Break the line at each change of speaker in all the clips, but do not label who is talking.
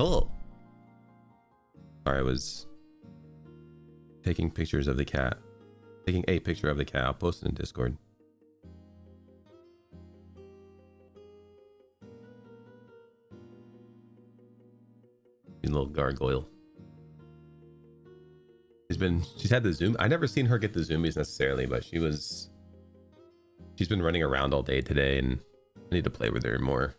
Hello. Sorry, I was taking pictures of the cat. Taking a picture of the cat. I'll post it in Discord. A little gargoyle. She's had the zoom. I never seen her get the zoomies necessarily, but she's been running around all day today, and I need to play with her more.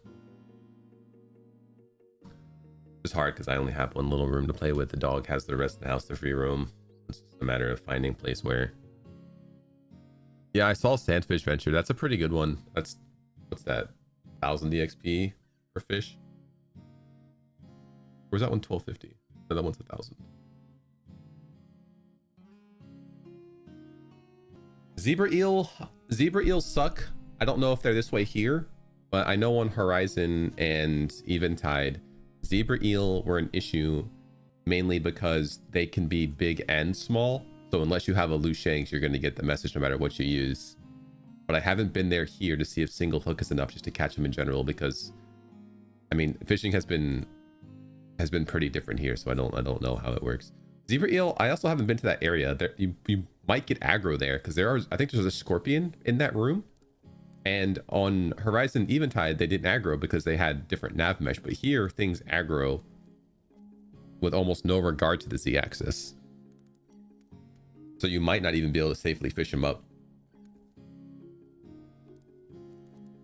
It's hard because I only have one little room to play with. The dog has the rest of the house to free roam. It's just a matter of finding a place where. Yeah, I saw Sandfish Venture. That's a pretty good one. That's, what's that? 1000 DXP per fish? Where's that one? 1250. No, that one's 1000. Zebra eels suck. I don't know if they're this way here, but I know on Horizon and Eventide, zebra eel were an issue mainly because they can be big and small. So unless you have a loose shanks, you're going to get the message no matter what you use. But I haven't been there here to see if single hook is enough just to catch them in general, because I mean, fishing has been pretty different here, so I don't know how it works. Zebra eel, I also haven't been to that area. There, you might get aggro there because I think there's a scorpion in that room. And on Horizon Eventide, they didn't aggro because they had different nav mesh. But here, things aggro with almost no regard to the z-axis. So you might not even be able to safely fish them up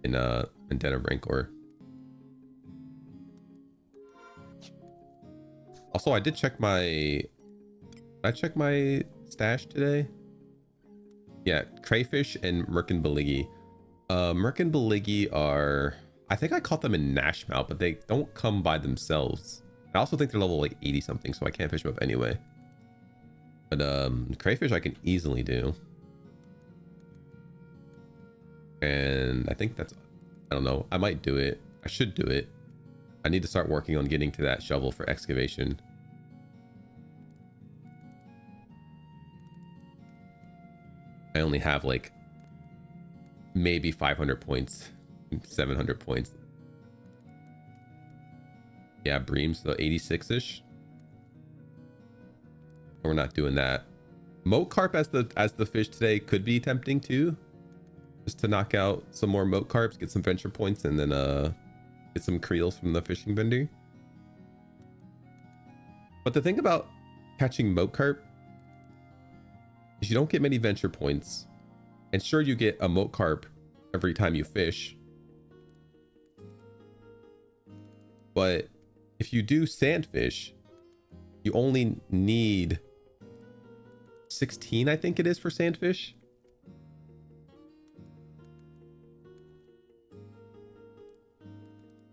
in Den of Rancor. Also, I did check my stash today. Yeah, crayfish and merkin beligi. Merkin beligi are, I think I caught them in Nashmouth, but they don't come by themselves. I also think they're level like 80 something, so I can't fish them up anyway. But crayfish I can easily do. And I think that's, I don't know, I might do it. I should do it. I need to start working on getting to that shovel for excavation. I only have like maybe 500 points, 700 points. Yeah, breams, so 86-ish. We're not doing that. Moat carp as the fish today could be tempting too. Just to knock out some more moat carps, get some venture points, and then get some creels from the fishing vendor. But the thing about catching moat carp is you don't get many venture points, and sure, you get a moat carp every time you fish, but if you do sandfish, you only need 16, I think it is, for sandfish.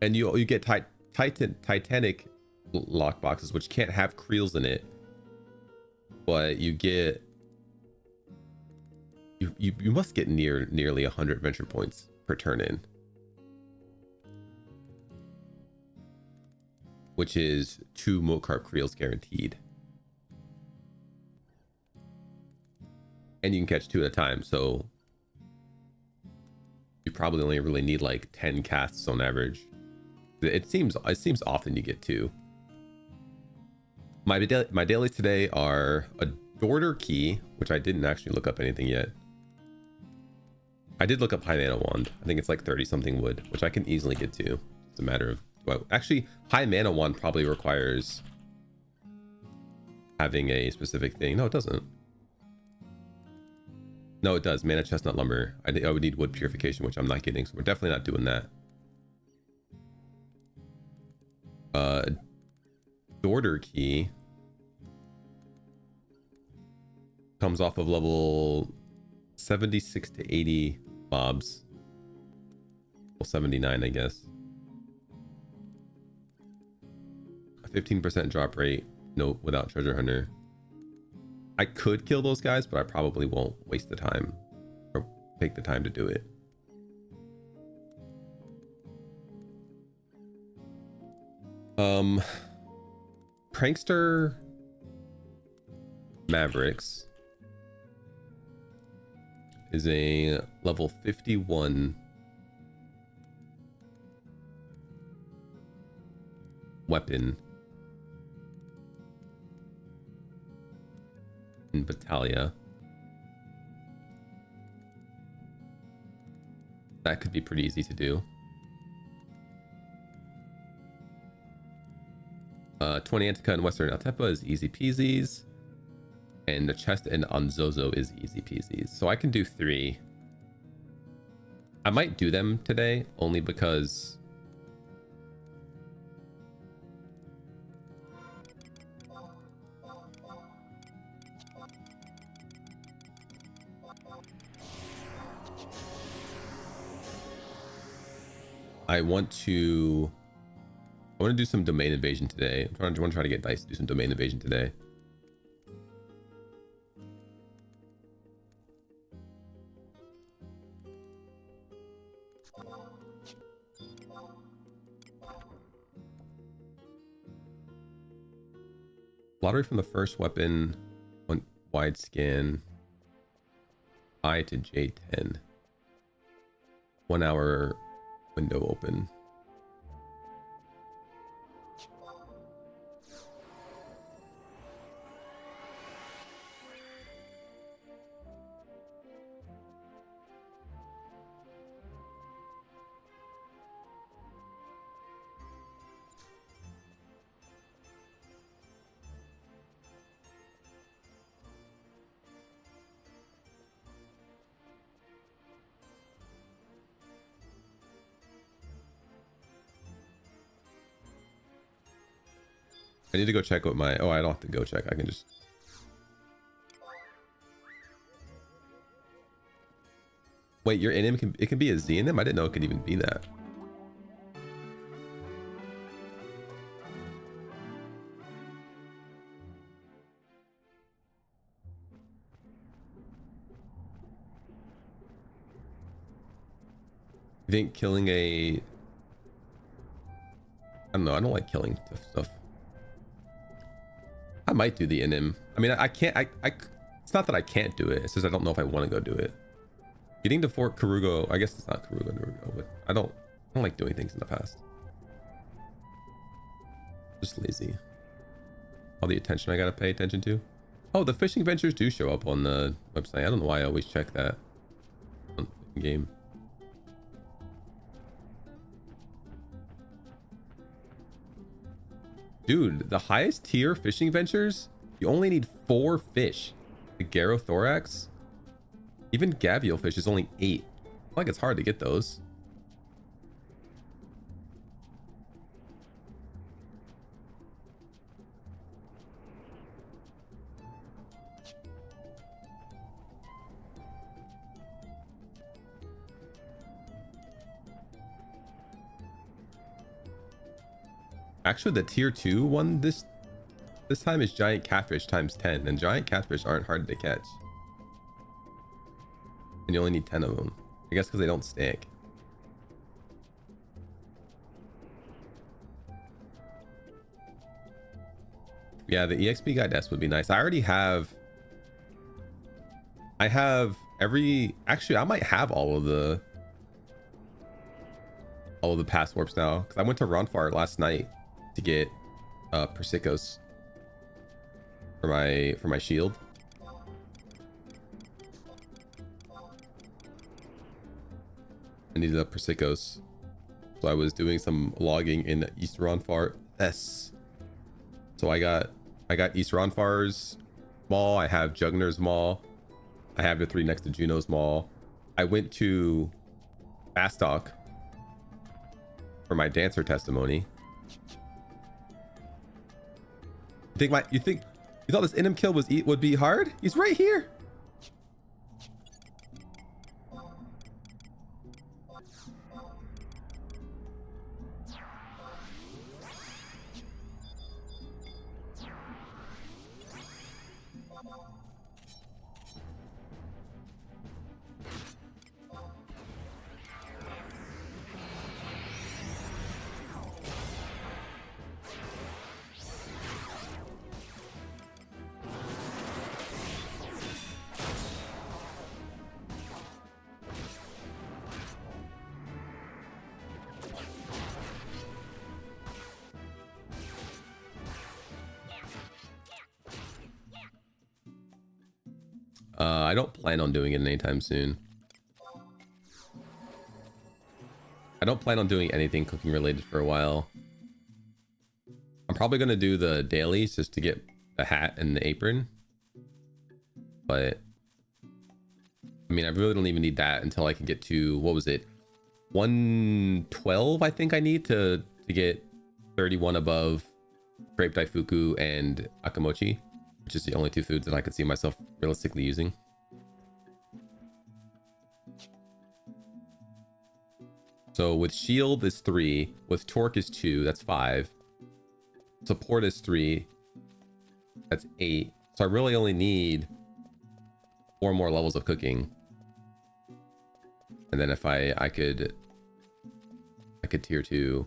And you get Titanic lock boxes, which can't have creels in it, but you get you must get nearly 100 venture points per turn in, which is 2 moat carp creels guaranteed, and you can catch 2 at a time, so you probably only really need like 10 casts on average. It seems often you get 2. My dailies today are a Dorter key, which I didn't actually look up anything yet. I did look up high mana wand. I think it's like 30 something wood, which I can easily get to. It's a matter of, well, actually high mana wand probably requires having a specific thing. No, it doesn't. No, it does. Mana chestnut lumber. I would need wood purification, which I'm not getting, so we're definitely not doing that. Dorter key comes off of level 76 to 80 mobs. Well, 79, I guess. A 15% drop rate. No, without treasure hunter. I could kill those guys, but I probably won't waste the time or take the time to do it. Prankster Mavericks is a level 51 weapon in Battaglia. That could be pretty easy to do. 20 Antica and Western Altepa is easy peasies. And the chest in Anzozo is easy peasies. So I can do 3. I might do them today only because I want to do some domain invasion today. I want to try to get dice to do some domain invasion today. Lottery from the first weapon, one wide scan, I to J10. 1 hour window open. I need to go check what my... Oh, I don't have to go check. I can just... Wait, your in him it can be a Z in him? I didn't know it could even be that. You think killing a... I don't know. I don't like killing stuff. I might do the in-him. I mean, I can't... it's not that I can't do it. It's just I don't know if I want to go do it. Getting to Fort Karugo... I guess it's not Karugo, Narugo, but I don't like doing things in the past. Just lazy. All the attention I gotta pay attention to. Oh, the fishing ventures do show up on the website. I don't know why I always check that on the game. Dude, the highest tier fishing ventures, you only need 4 fish. The Garothorax, even Gavial fish is only 8. Like it's hard to get those. Actually, the tier 2 one this time is giant catfish times 10, and giant catfish aren't hard to catch. And you only need 10 of them. I guess because they don't stink. Yeah, the EXP guide S would be nice. I already have... I have every... Actually, I might have all of the past warps now. Because I went to Ronfar last night to get Persicos for my shield. I needed a Persicos, so I was doing some logging in East Ronfar S. So I got East Ronfar's mall. I have Jugner's mall. I have the 3 next to Juno's mall. I went to Bastok for my dancer testimony. You thought this in-him kill would be hard? He's right here. I don't plan on doing it anytime soon. I don't plan on doing anything cooking related for a while. I'm probably going to do the dailies just to get the hat and the apron. But I mean, I really don't even need that until I can get to, what was it? 112, I think I need to get 31 above grape daifuku and akamochi, which is the only two foods that I could see myself realistically using. So with shield is 3, with torque is 2, that's 5. Support is 3, that's 8. So I really only need 4 more levels of cooking. And then if I could tier 2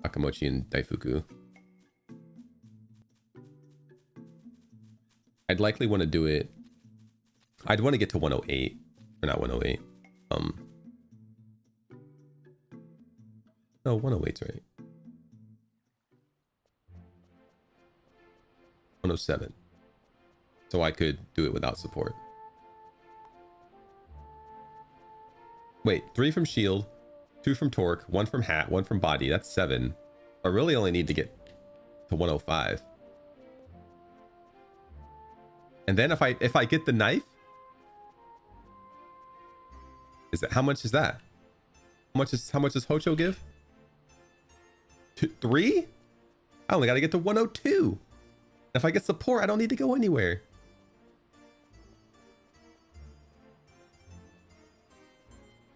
akamochi and daifuku. I'd likely want to do it. I'd want to get to 108, or not 108. No, 108's right. 107. So I could do it without support. Wait, 3 from shield, 2 from torque, 1 from hat, 1 from body. That's 7. I really only need to get to 105. And then if I get the knife, is that, how much is that? How much does Hocho give? 3? I only got to get to 102. If I get support, I don't need to go anywhere.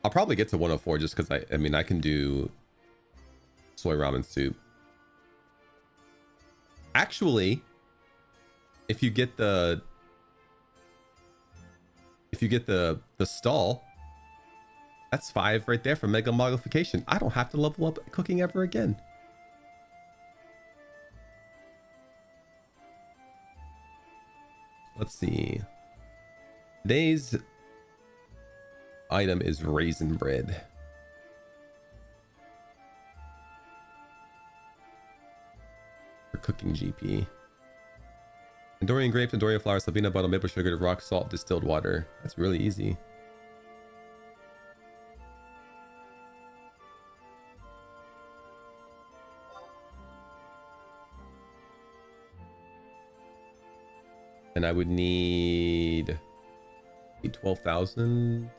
I'll probably get to 104 just because I mean I can do soy ramen soup. Actually, if you get the stall, that's 5 right there for mega modification. I don't have to level up cooking ever again. Let's see. Today's item is raisin bread. For cooking GP. Dorian grapes and Dorian flowers, Sabina butter, maple sugar, rock salt, distilled water. That's really easy. And I would need 12,000.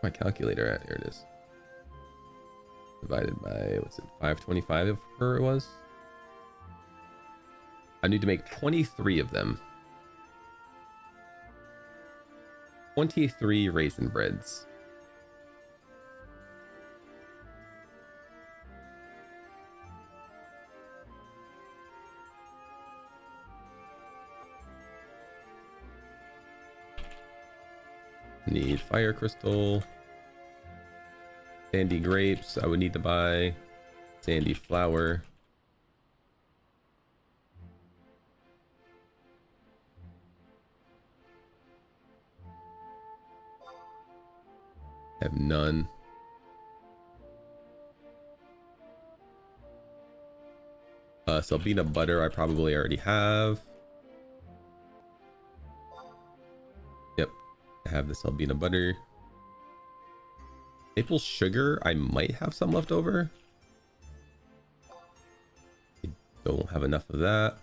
My calculator at, here it is. Divided by, what's it, 525 of her it was? I need to make 23 of them. 23 raisin breads. Need fire crystal. Sandy grapes, I would need to buy. Sandy flour. Have none. Sabina butter I probably already have. Yep, I have the Sabina butter. Maple sugar, I might have some left over. I don't have enough of that.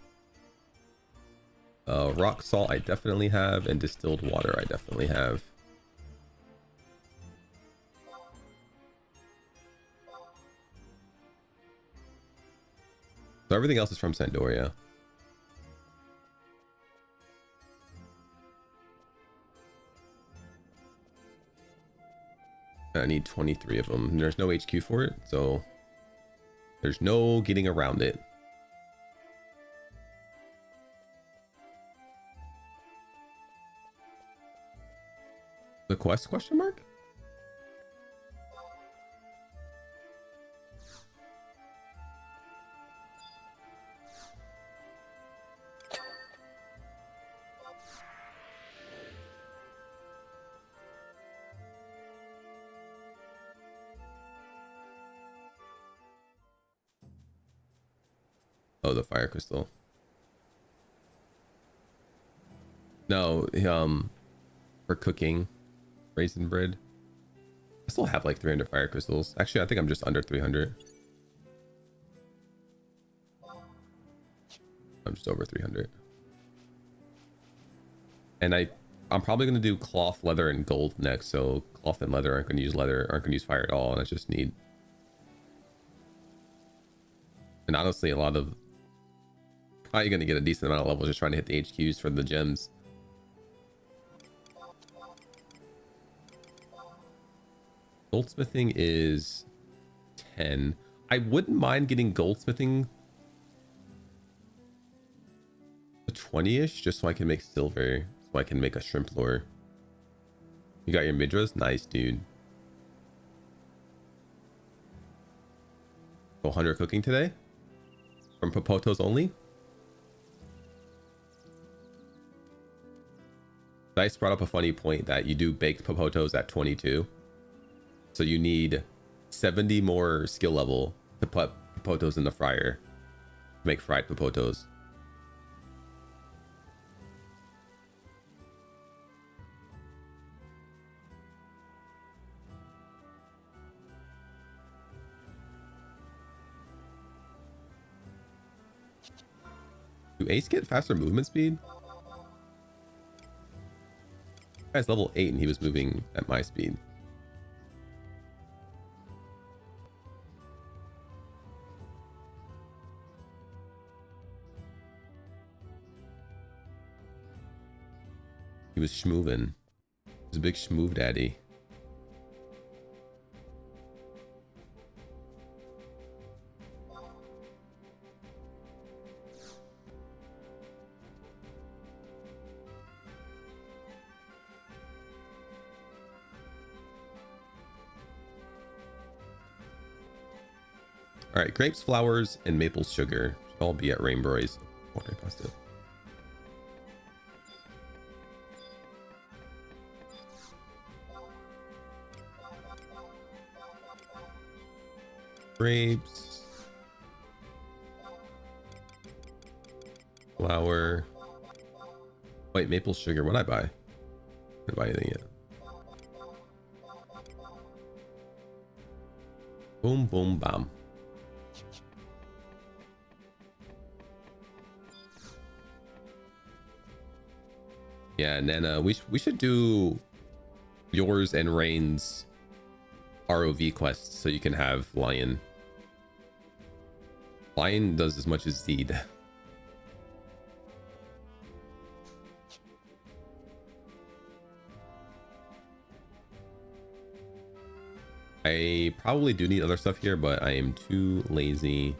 Rock salt I definitely have, and distilled water I definitely have. So everything else is from Sandoria. I need 23 of them. There's no HQ for it, so there's no getting around it. The quest question mark? Oh, the fire crystal. No, for cooking raisin bread. I still have like 300 fire crystals. Actually, I think I'm just under 300. I'm just over 300. And I'm probably going to do cloth, leather, and gold next. So cloth and leather aren't going to use leather, aren't going to use fire at all. And I just need... And honestly, a lot of... Probably going to get a decent amount of levels just trying to hit the HQs for the gems. Goldsmithing is 10. I wouldn't mind getting goldsmithing to 20-ish just so I can make silver, so I can make a shrimp lure. You got your midras? Nice, dude. 100 cooking today? From Popotos only? Dice brought up a funny point that you do baked Popotos at 22. So you need 70 more skill level to put Popotos in the fryer. Make fried Popotos. Do Ace get faster movement speed? Guy's level 8 and he was moving at my speed. He was schmoovin'. He was a big schmoove daddy. All right, grapes, flowers, and maple sugar should all be at Rainbow's. Okay, pasta. Grapes, flour. Wait, maple sugar. What did I buy? Didn't buy anything yet. Boom, boom, bam. Yeah, and then we should do yours and Rain's ROV quests so you can have Lion. Lion does as much as Zed. I probably do need other stuff here, but I am too lazy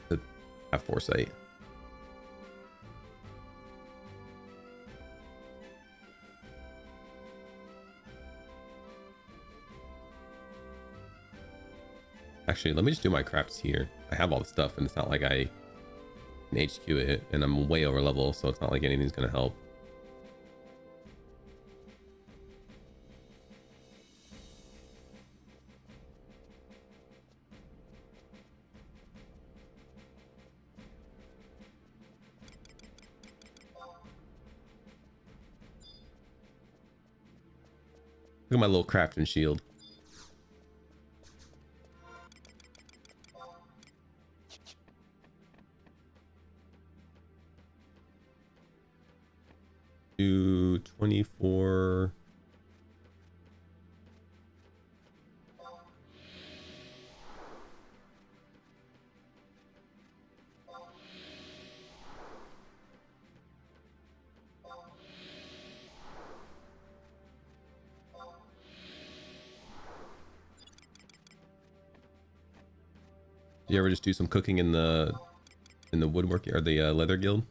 to have foresight. Actually, let me just do my crafts here. I have all the stuff, and it's not like I can HQ it, and I'm way over level, so it's not like anything's gonna help. Look at my little craft and shield. Do 24. Do you ever just do some cooking in the woodworking or the leather guild?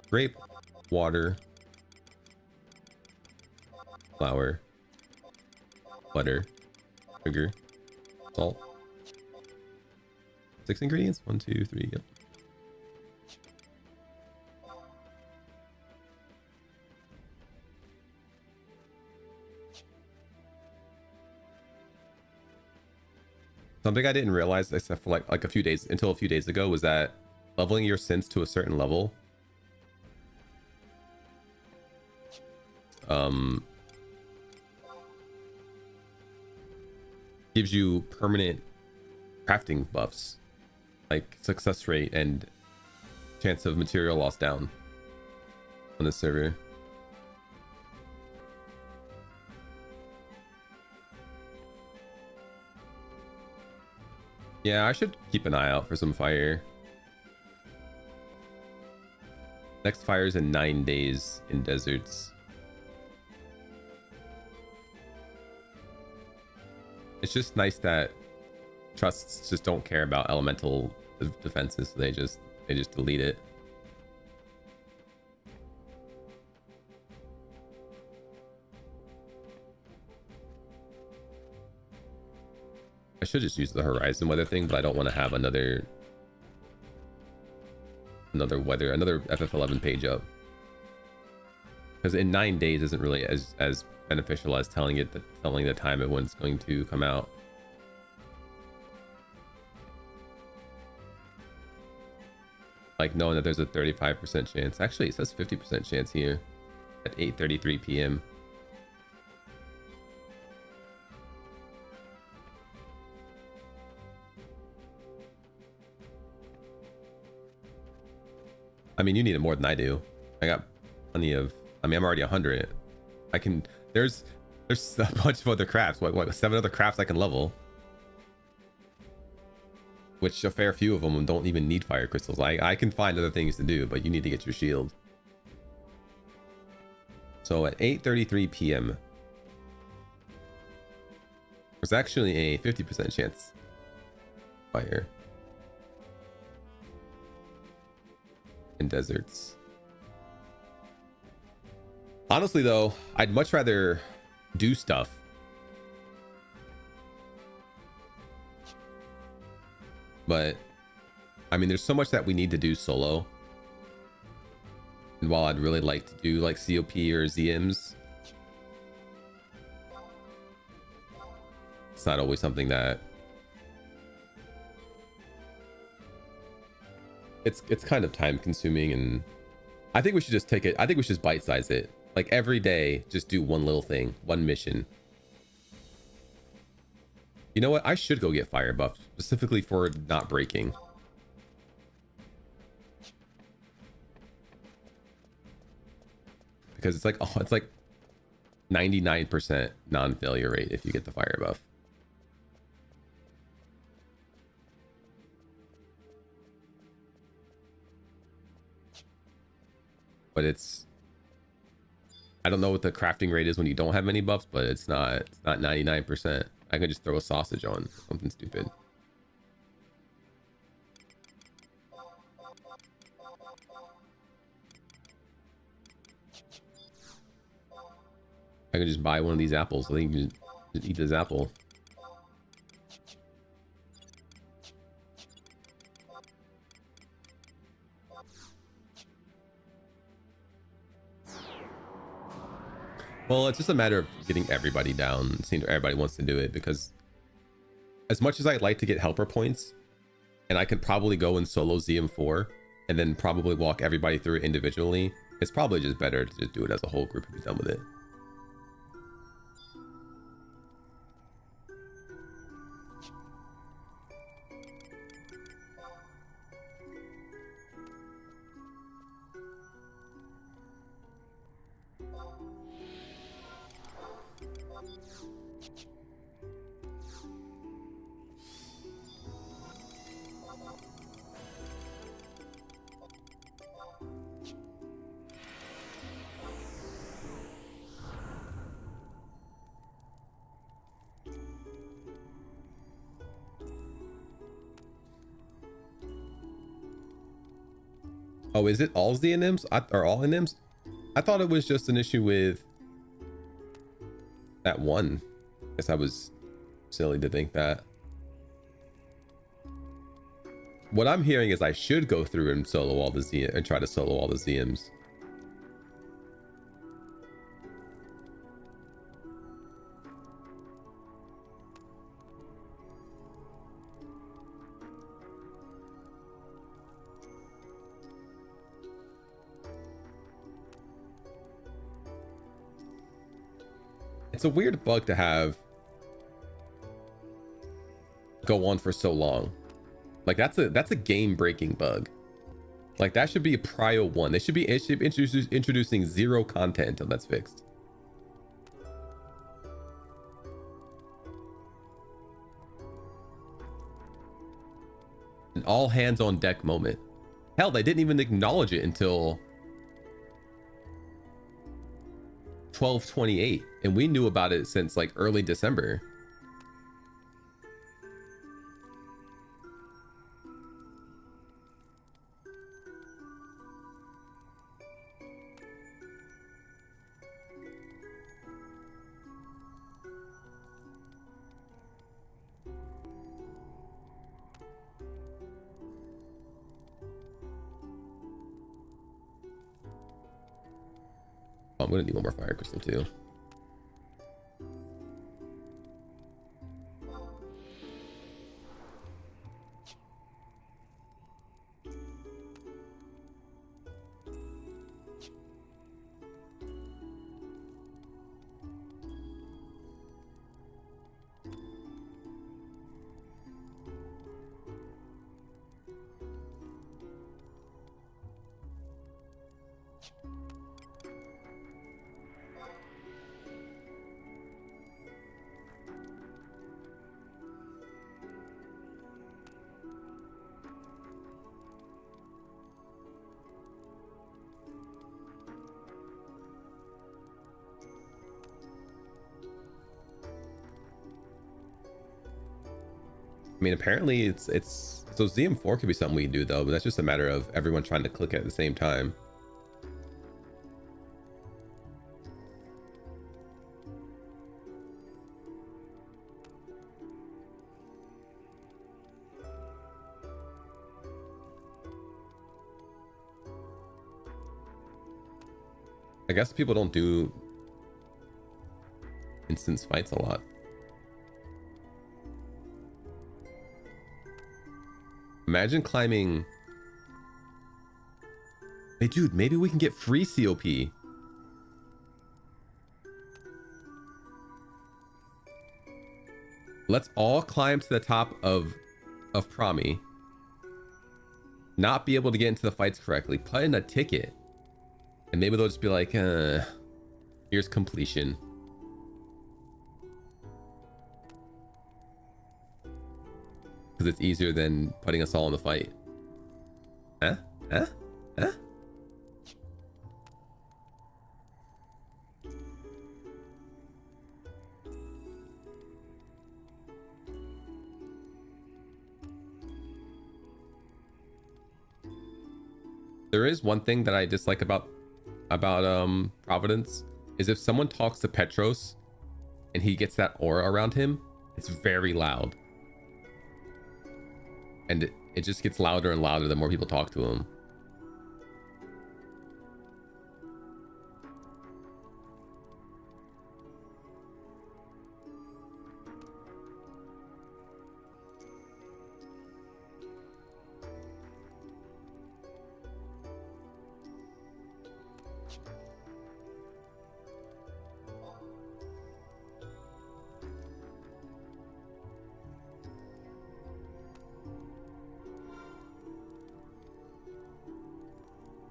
Grape, water, flour, butter, sugar, salt. 6 ingredients? 1, 2, 3, yep. Something I didn't realize, except for like a few days until a few days ago, was that leveling your synths to a certain level gives you permanent crafting buffs, like success rate and chance of material loss down on this server. Yeah, I should keep an eye out for some fire. Next fire is in 9 days in deserts. It's just nice that trusts just don't care about elemental defenses, so they just delete it. I should just use the horizon weather thing, but I don't want to have another FF11 page up, because in 9 days isn't really as beneficial as telling the time at when it's going to come out. Like knowing that there's a 35% chance. Actually, it says 50% chance here at 8:33 p.m. I mean, you need it more than I do. I got plenty of. I mean, I'm already 100. I can. There's a bunch of other crafts. What 7 other crafts I can level, which a fair few of them don't even need fire crystals. I can find other things to do, but you need to get your shield. So at 8:33 p.m. there's actually a 50% chance fire in deserts. Honestly though, I'd much rather do stuff but I mean there's so much that we need to do solo, and while I'd really like to do like COP or ZMs, it's not always something that it's kind of time consuming, and I think we should just take it. I think we should just bite size it. Like every day, just do one little thing, one mission. You know what? I should go get fire buff specifically for not breaking. Because it's like, oh, it's like 99% non-failure rate if you get the fire buff. But it's, I don't know what the crafting rate is when you don't have any buffs, but it's not 99%. I can just throw a sausage on something stupid. I can just buy one of these apples. I think you can just eat this apple. Well, it's just a matter of getting everybody down. Seeing everybody wants to do it, because as much as I'd like to get helper points, and I could probably go and solo ZM4 and then probably walk everybody through it individually, it's probably just better to just do it as a whole group and be done with it. Oh, is it all the NMs? Or all NMs? I thought it was just an issue with that one. Guess I was silly to think that. What I'm hearing is I should go through and solo all the Z and try to solo all the ZMs. It's a weird bug to have go on for so long. Like that's a game breaking bug. Like that should be a prio 1. It should be introducing 0 content until that's fixed. An all hands on deck moment. Hell, they didn't even acknowledge it until 12/28, and we knew about it since like early December. I'm gonna need one more fire crystal too. I mean, apparently it's so ZM4 could be something we can do though, but that's just a matter of everyone trying to click at the same time. I guess people don't do instance fights a lot. Imagine climbing. Hey, dude, maybe we can get free COP. Let's all climb to the top of Promi. Not be able to get into the fights correctly. Put in a ticket. And maybe they'll just be like, here's completion. Because it's easier than putting us all in the fight. Huh? Huh? Huh? There is one thing that I dislike about Providence is if someone talks to Petros and he gets that aura around him, it's very loud. And it just gets louder and louder the more people talk to him.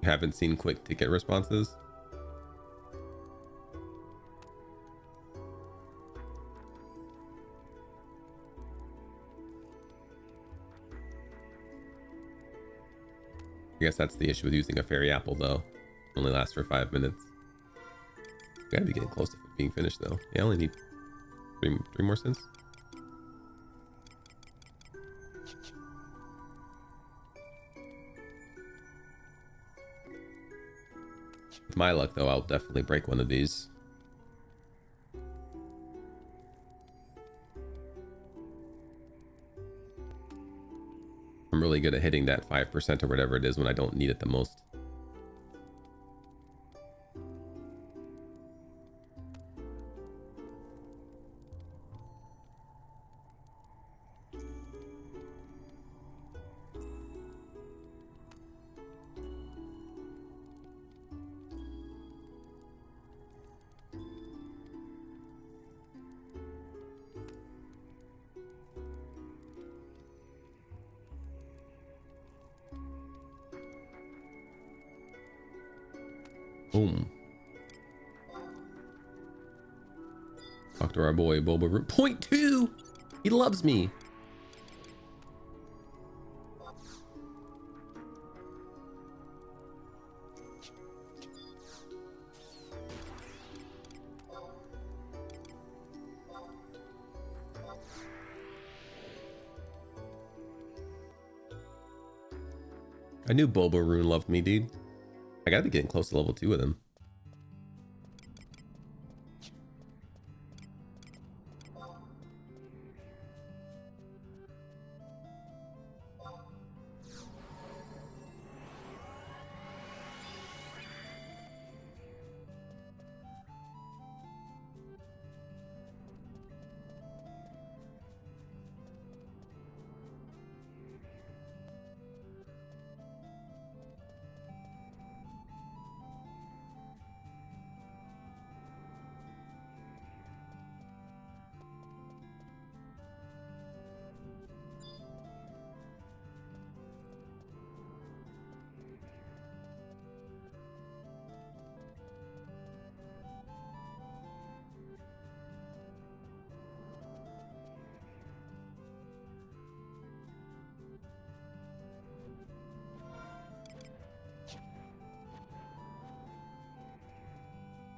Haven't seen quick ticket responses. I guess that's the issue with using a fairy apple though. Only lasts for 5 minutes. Gotta be getting close to being finished though. Yeah, I only need three more cents. With my luck though, I'll definitely break one of these. I'm really good at hitting that 5% or whatever it is when I don't need it the most. Boom. Talk to our boy Boba. Point 2. He loves me. I knew Boba Rune loved me, dude. I gotta be getting close to level 2 with him.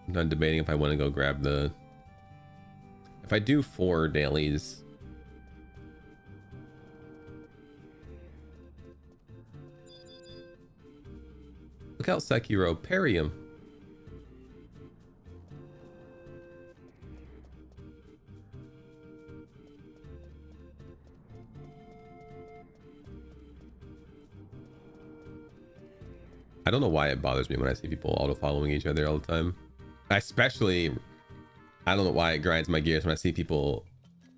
I'm done debating if I want to go grab the... If I do 4 dailies... Look out, Sekiro. Parry him. I don't know why it bothers me when I see people auto-following each other all the time. Especially, I don't know why it grinds my gears when I see people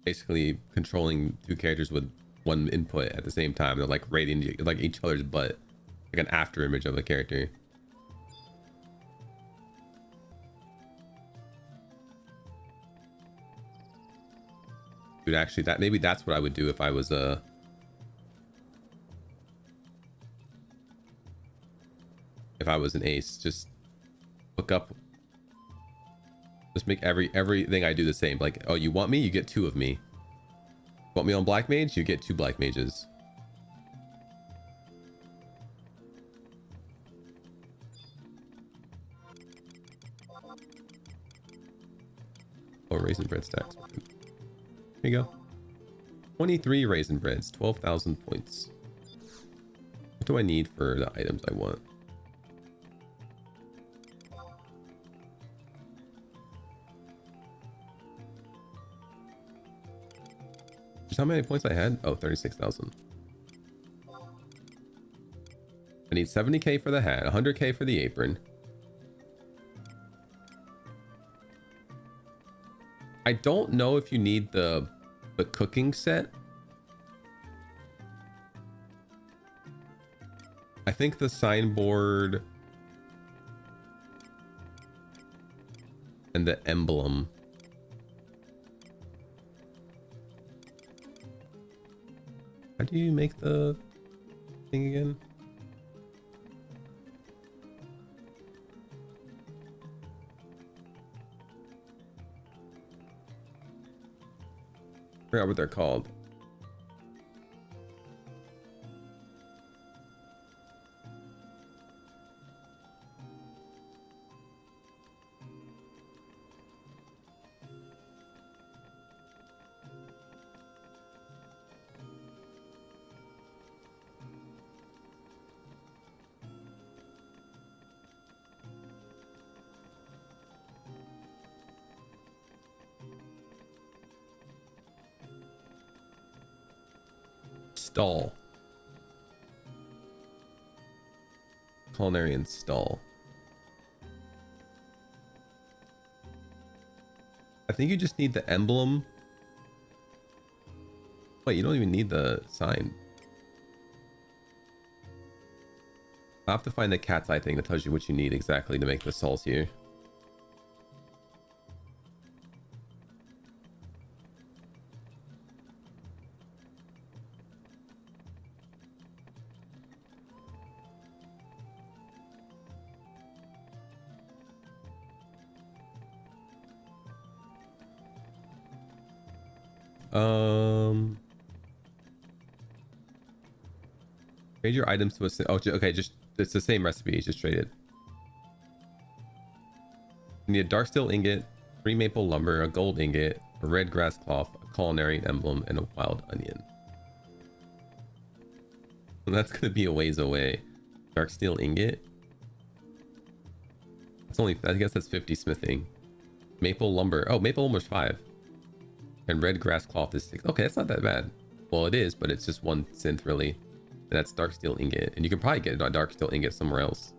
basically controlling 2 characters with 1 input at the same time. They're like raiding like each other's butt, like an after image of the character. Dude, actually, maybe that's what I would do if I was an ace. Just look up. Just make everything I do the same. Like, oh, you want me? You get 2 of me. Want me on Black Mage? You get 2 Black Mages. Oh, raisin bread stacks. Here you go. 23 raisin breads, 12,000 points. What do I need for the items I want? Just how many points I had? Oh, 36,000. I need 70k for the hat, 100k for the apron. I don't know if you need the cooking set. I think the signboard and the emblem. How do you make the thing again? I forgot what they're called. Stall. Culinarian stall. I think you just need the emblem. Wait, you don't even need the sign. I'll have to find the cat's eye thing that tells you what you need exactly to make the sauce here. Trade your items to a... Oh, okay, just... It's the same recipe, just traded. You need a dark steel ingot, 3 maple lumber, a gold ingot, a red grass cloth, a culinary emblem, and a wild onion. And that's gonna be a ways away. Dark steel ingot. It's only... I guess that's 50 smithing. Maple lumber. Oh, maple lumber's 5. And red grass cloth is 6. Okay, that's not that bad. Well, it is, but it's just 1 synth, really. And that's dark steel ingot. And you can probably get a dark steel ingot somewhere else.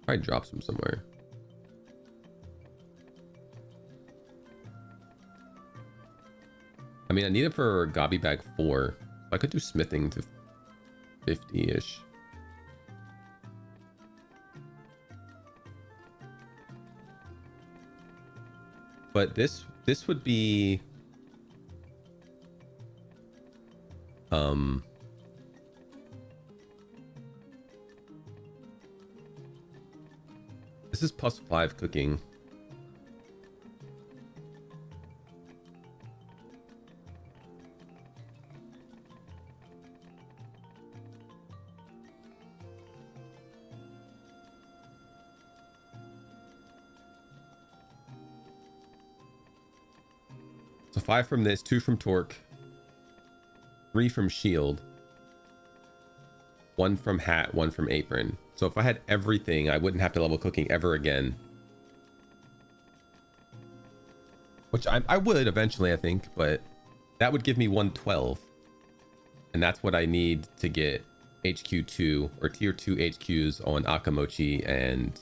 Probably drop some somewhere. I mean, I need it for Gobby Bag 4. I could do smithing to 50-ish. But this would be this is +5 cooking. So 5 from this, 2 from torque, 3 from shield, 1 from hat, 1 from apron. So if I had everything, I wouldn't have to level cooking ever again. Which I would eventually, I think, but that would give me 112. And that's what I need to get HQ2 or tier 2 HQs on Akamochi and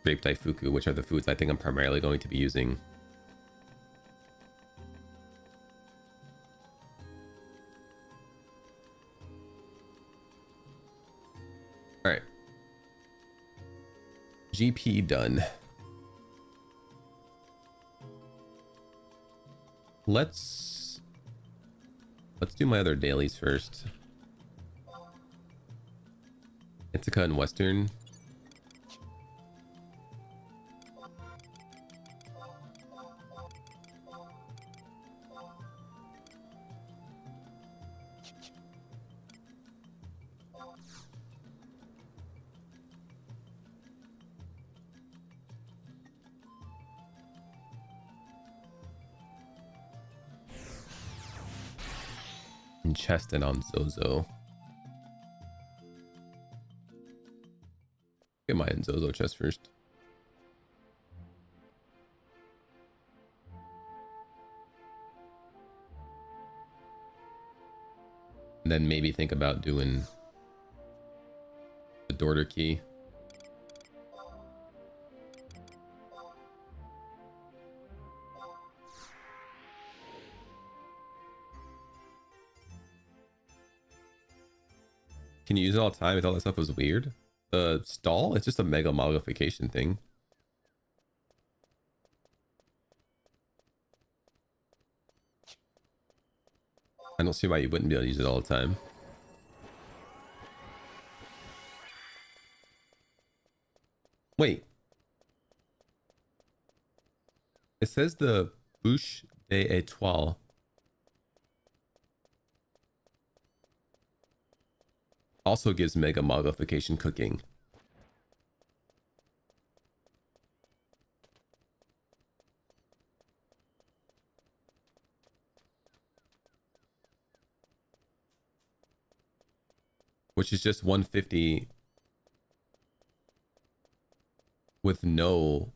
Grape Daifuku, which are the foods I think I'm primarily going to be using. All right. GP done. Let's do my other dailies first. Ithaca and Western. And Cheston on Zozo. Get my Zozo chest first. And then maybe think about doing the Dorter key. Can you use it all the time? I thought that stuff was weird. The stall, it's just a mega modification thing. I don't see why you wouldn't be able to use it all the time. Wait. It says the Bouche d'Etoile. Also gives mega modification cooking. Which is just 150 with no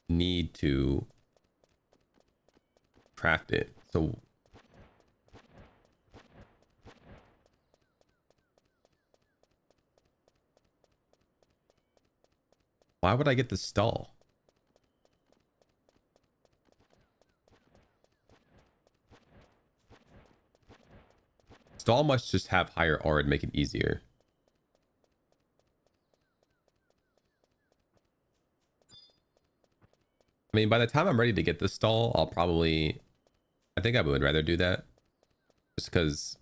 need to craft it. So why would I get the stall? Stall must just have higher aura to make it easier. I mean, by the time I'm ready to get the stall, I'll probably... I think I would rather do that. Just because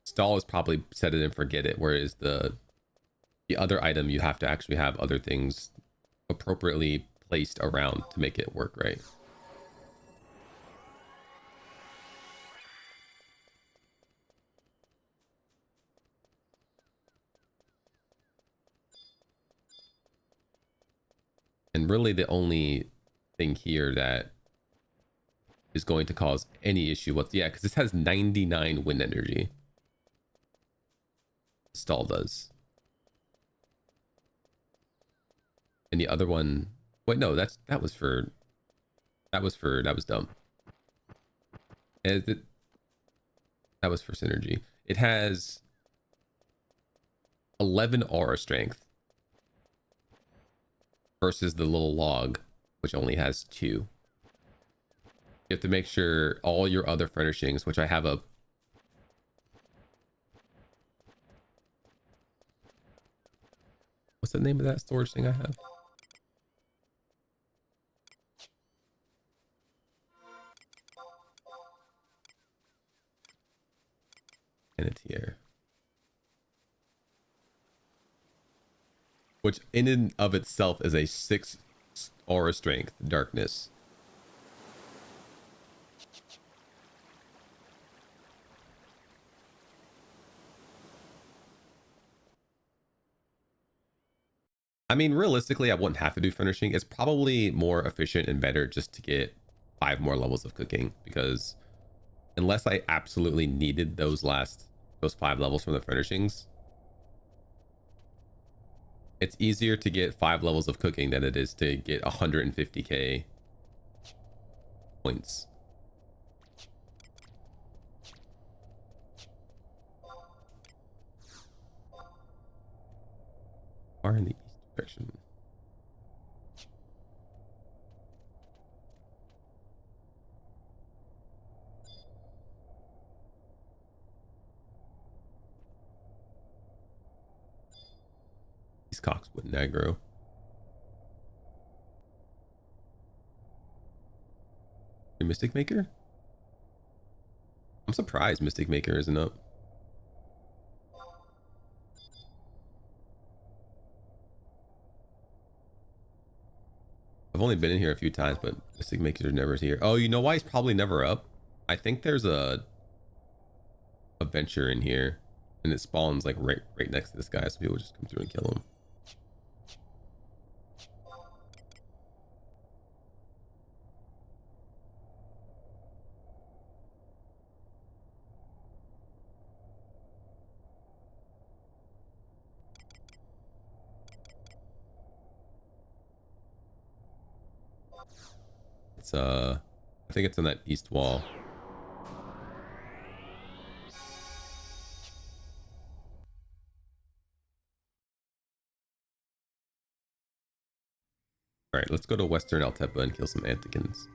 stall is probably set it and forget it, whereas the The other item, you have to actually have other things appropriately placed around to make it work right. And really the only thing here that is going to cause any issue yeah, because this has 99 wind energy. Stall does. And the other one, wait, no, that was dumb. That was for synergy. It has 11 aura strength versus the little log, which only has 2. You have to make sure all your other furnishings, which I have a... What's the name of that storage thing I have? And it's here. Which in and of itself is a 6 aura strength darkness. I mean, realistically, I wouldn't have to do furnishing. It's probably more efficient and better just to get 5 more levels of cooking, because unless I absolutely needed those 5 levels from the furnishings, it's easier to get 5 levels of cooking than it is to get 150k points. Far in the east direction. These cocks wouldn't aggro. Your Mystic Maker? I'm surprised Mystic Maker isn't up. I've only been in here a few times, but Mystic Maker never here. Oh, you know why he's probably never up? I think there's a adventure in here, and it spawns like right next to this guy, so people just come through and kill him. It's I think it's on that east wall. All right, let's go to Western Altepa and kill some Antikins.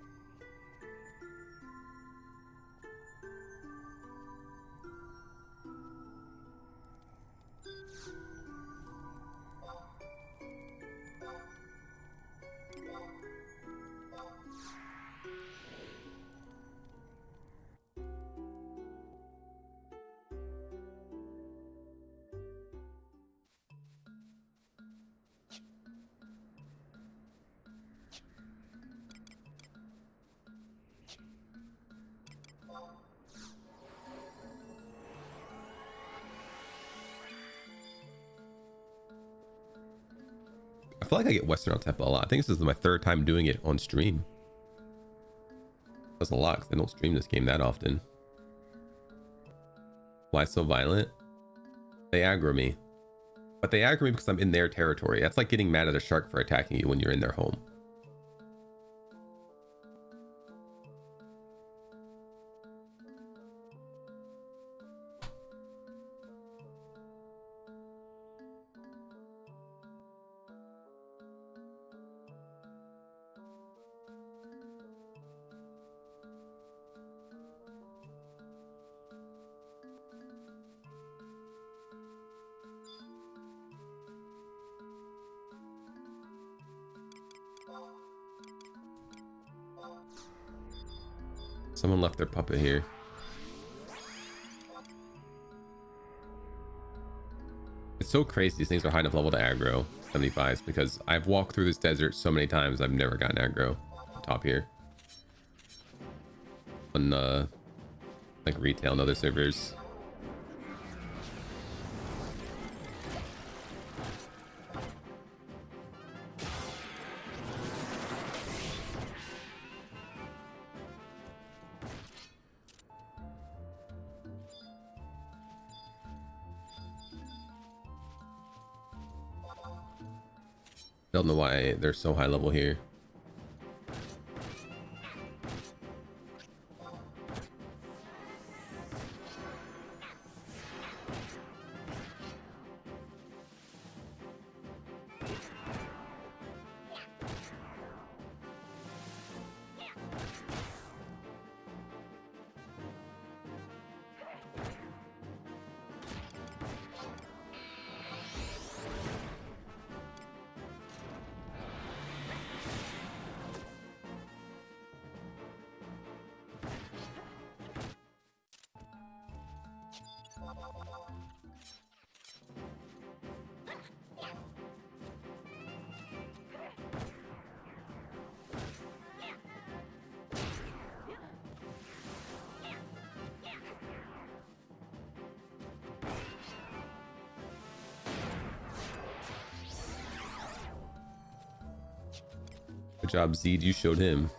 I feel like I get Western Altepa a lot. I think this is my 3rd time doing it on stream. That's a lot, because I don't stream this game that often. Why so violent? They aggro me. But they aggro me because I'm in their territory. That's like getting mad at a shark for attacking you when you're in their home. Someone left their puppet here. It's so crazy these things are high enough level to aggro 75s, because I've walked through this desert so many times I've never gotten aggro top here. On like retail and other servers. Don't know why they're so high level here. Good job, Zed. You showed him.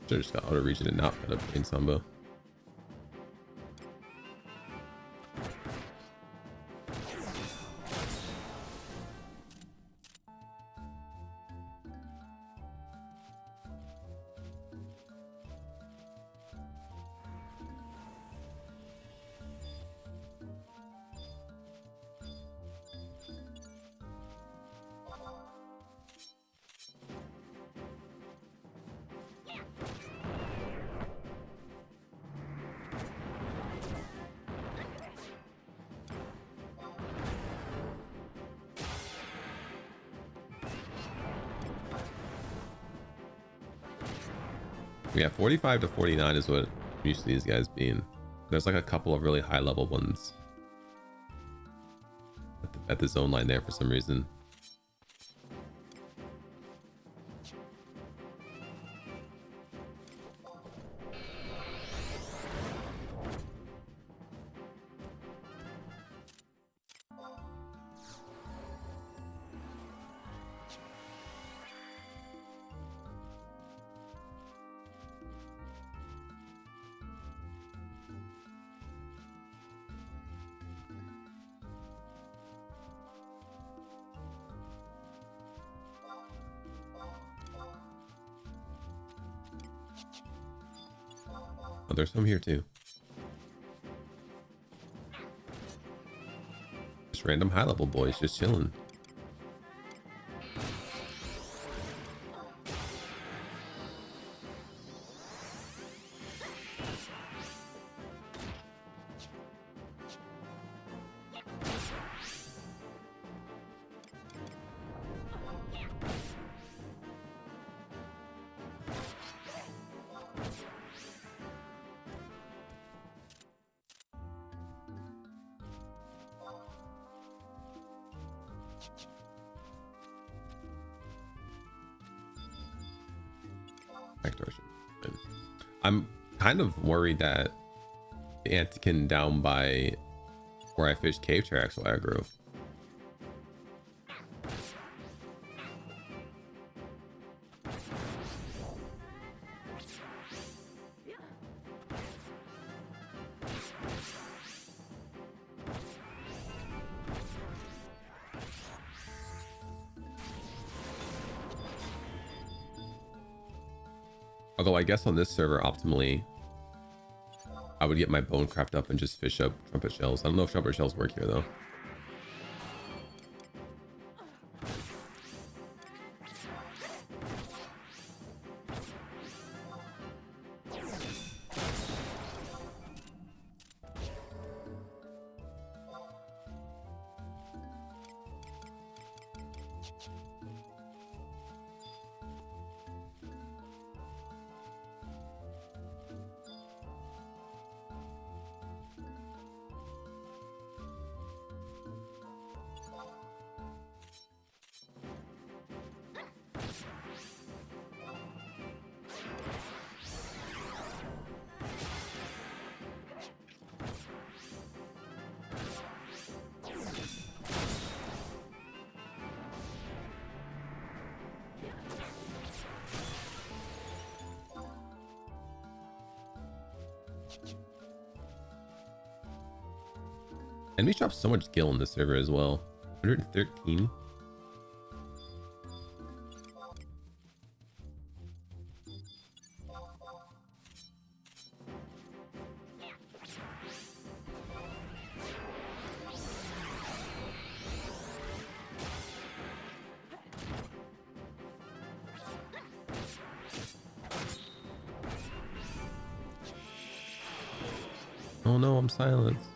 Should have just got auto region and not put up in Samba. Yeah, 45 to 49 is what I'm used to these guys being. There's like a couple of really high level ones at the zone line there for some reason. Oh, there's some here too. Just random high level boys just chilling. I'm kind of worried that the Antikin down by where I fished cave tracks will aggro. Although I guess on this server, optimally, I would get my bone craft up and just fish up trumpet shells. I don't know if trumpet shells work here though. Enemies drop so much skill in this server as well. 113. Oh no, I'm silenced.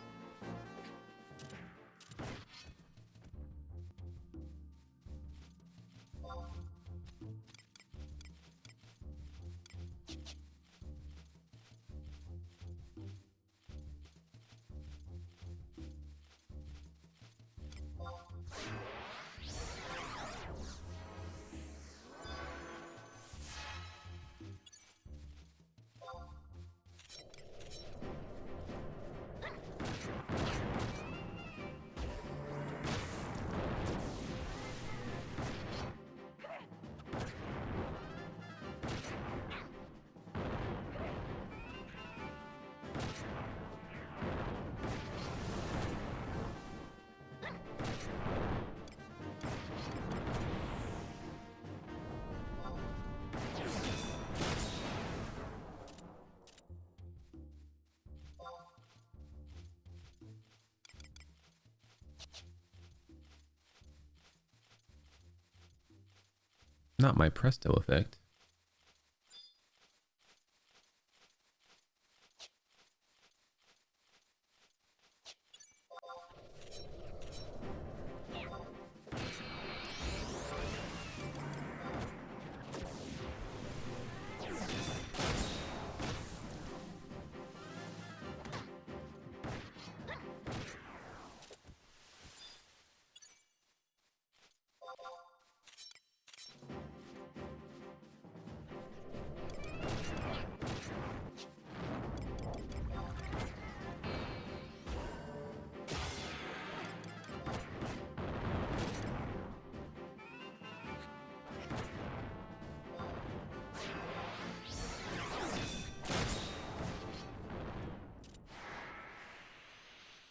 Not my presto effect.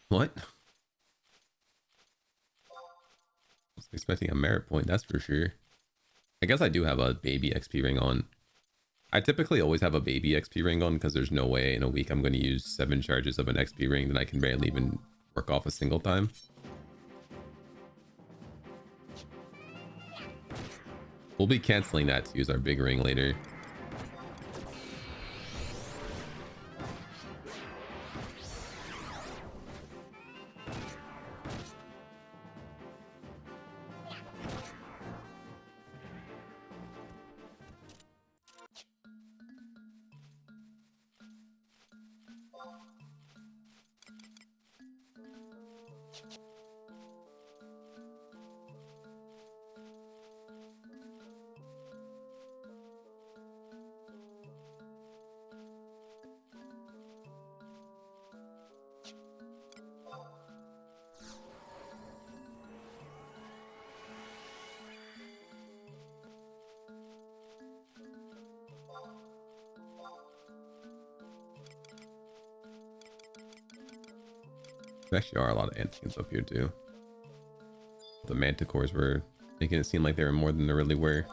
What? I was expecting a merit point, that's for sure. I guess I do have a baby XP ring on. I typically always have a baby XP ring on because there's no way in a week I'm going to use 7 charges of an XP ring that I can barely even work off a single time. We'll be canceling that to use our big ring later. There actually are a lot of antigens up here too. The manticores were making it seem like they were more than they really were.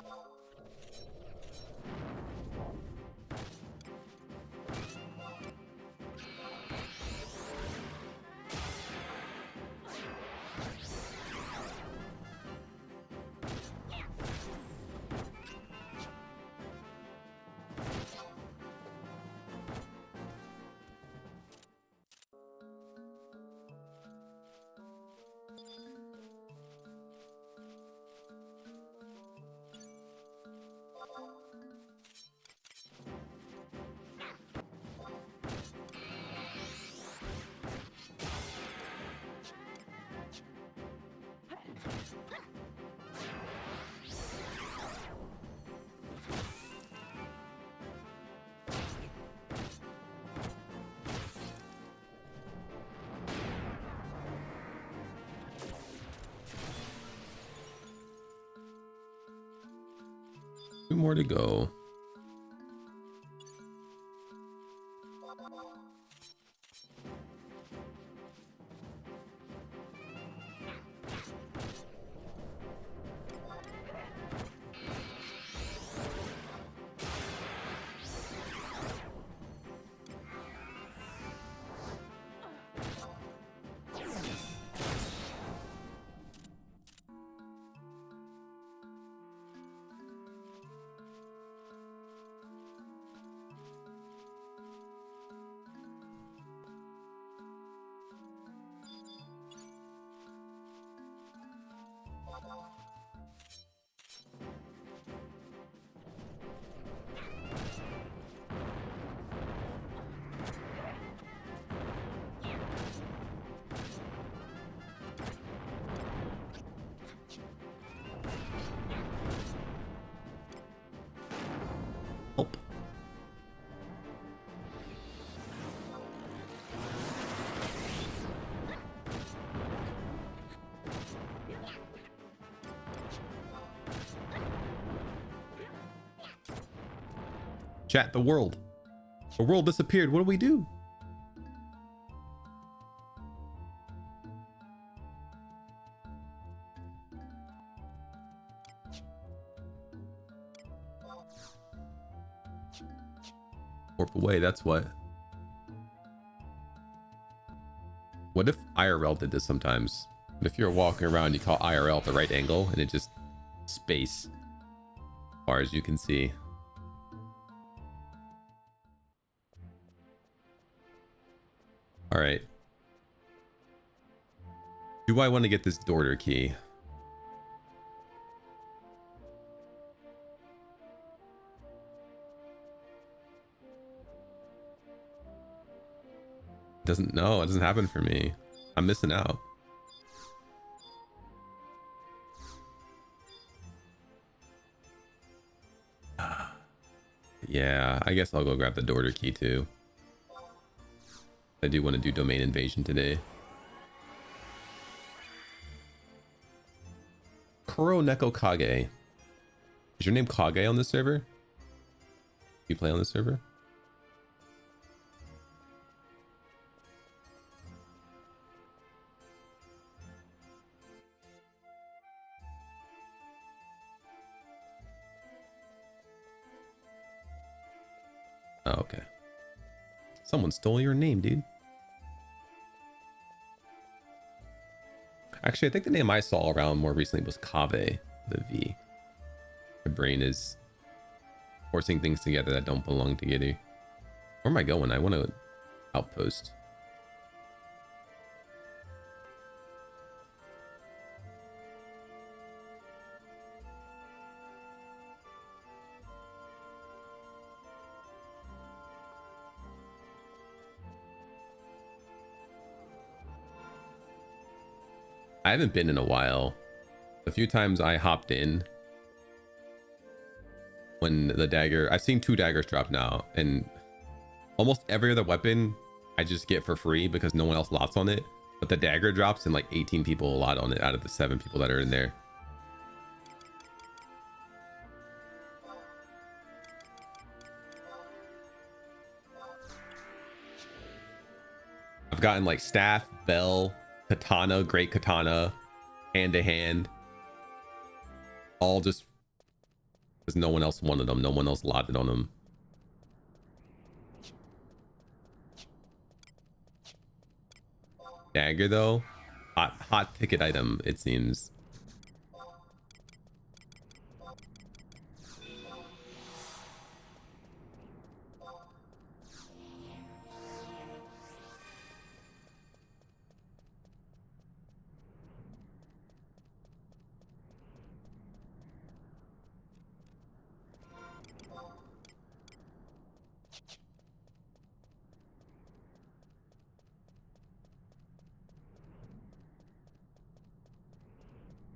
2 more to go. Oh. Chat, the world. The world disappeared. What do we do? Warp away, that's what. What if IRL did this sometimes? What if you're walking around, you call IRL at the right angle, and it just space as far as you can see? All right. Do I want to get this Dorter key? It doesn't happen for me. I'm missing out. Yeah, I guess I'll go grab the Dorter key too. I do want to do domain invasion today. Kuro Neko Kage. Is your name Kage on this server? Do you play on this server? Oh, okay. Someone stole your name, dude. Actually, I think the name I saw around more recently was Kave, the V. My brain is forcing things together that don't belong together. Where am I going? I want to outpost. I haven't been in a while. A few times I hopped in when the dagger, I've seen 2 daggers drop now, and almost every other weapon I just get for free because no one else lots on it. But the dagger drops and like 18 people lot on it out of the 7 people that are in there. I've gotten like staff, bell, katana, great katana, hand to hand, all just because no one else wanted them, no one else lotted on them. Dagger though, hot ticket item, it seems.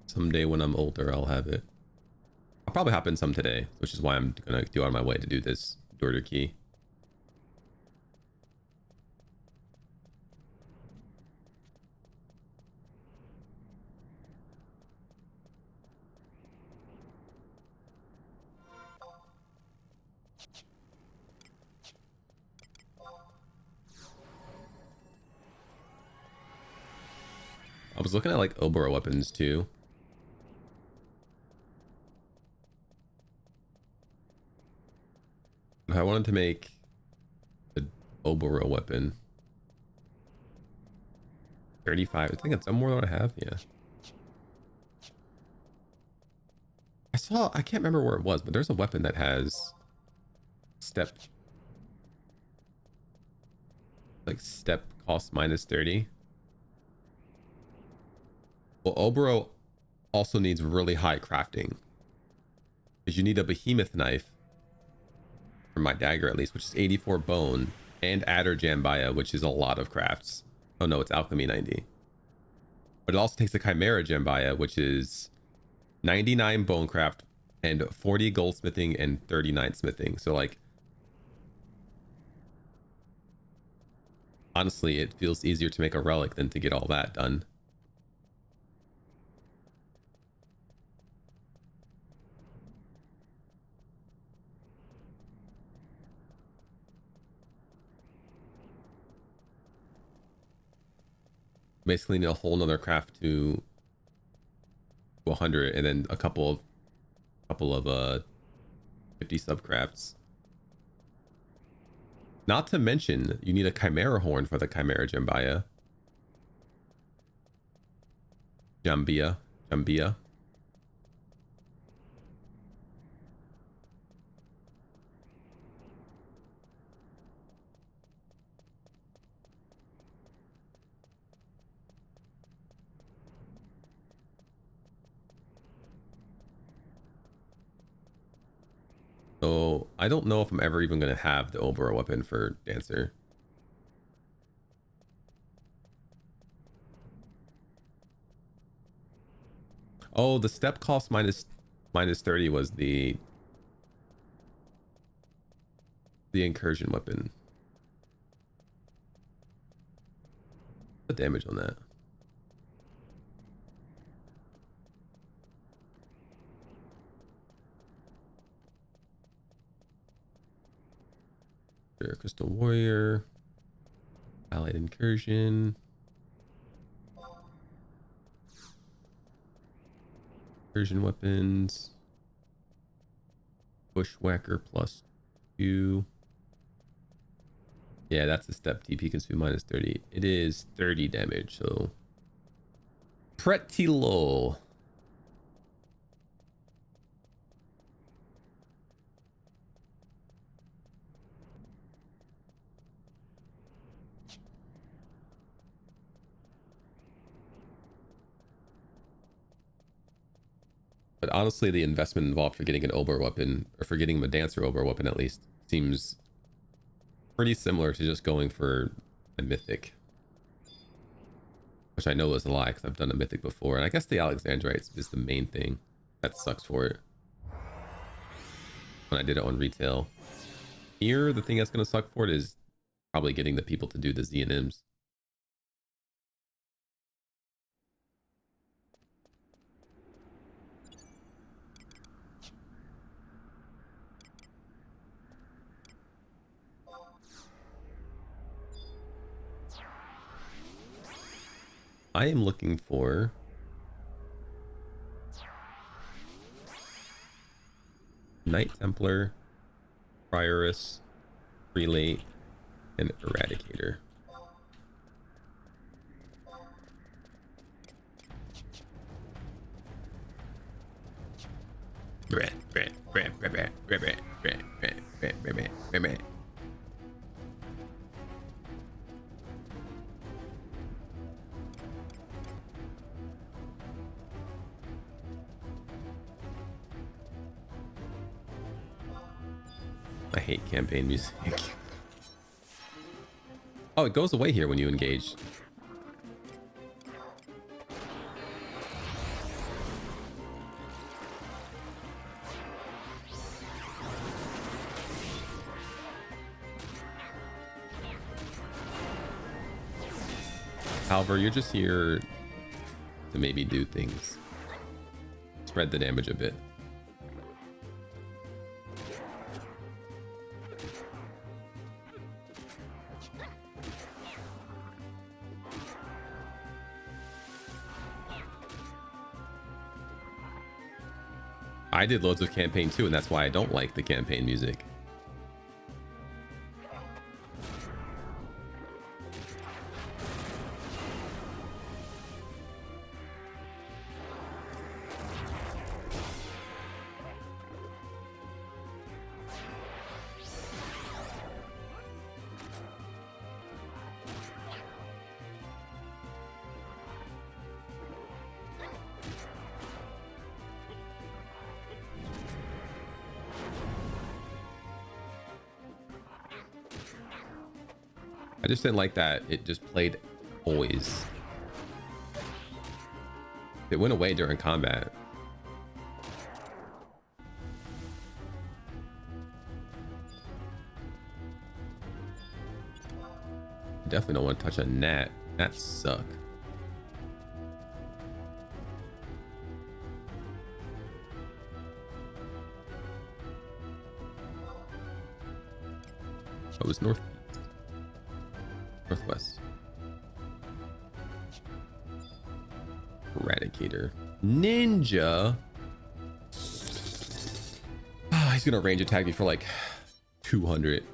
Someday when I'm older, I'll have it. I'll probably hop in some today, which is why I'm gonna go out of my way to do this Dorter key. was looking at like Oboro weapons too. I wanted to make an Oboro weapon. 35. I think it's more than I have. Yeah. I can't remember where it was, but there's a weapon that has step cost minus 30. Well, Oboro also needs really high crafting because you need a behemoth knife for my dagger, at least, which is 84 bone, and adder jambaya, which is a lot of crafts. Oh no, it's alchemy 90. But it also takes a chimera jambaya, which is 99 bone craft and 40 goldsmithing and 39 smithing. So like, honestly, it feels easier to make a relic than to get all that done. Basically need a whole nother craft to 100, and then a couple of 50 subcrafts. Not to mention, you need a chimera horn for the chimera jambaya. Jambia. So I don't know if I'm ever even going to have the Oboro weapon for Dancer. Oh, the step cost minus 30 was the incursion weapon. The damage on that. Crystal Warrior, Allied Incursion, incursion weapons, Bushwhacker +2. Yeah, that's a step TP consume minus 30. It is 30 damage, so pretty low. But honestly, the investment involved for getting an Oboro weapon, or for getting a Dancer Oboro weapon at least, seems pretty similar to just going for a mythic. Which I know is a lie, because I've done a mythic before. And I guess the Alexandrites is the main thing that sucks for it. When I did it on retail. Here, the thing that's going to suck for it is probably getting the people to do the Z&Ms. I am looking for Knight Templar, Prioress, Prelate, and Eradicator. I hate campaign music. Oh, it goes away here when you engage. However, you're just here to maybe do things. Spread the damage a bit. I did loads of campaign too, and that's why I don't like the campaign music. I just didn't like that it just played always. It went away during combat. Definitely don't want to touch a gnat. Gnats suck. Oh, it was northeast. Northwest. Eradicator. Ninja. Ah, he's gonna range attack me for like 200.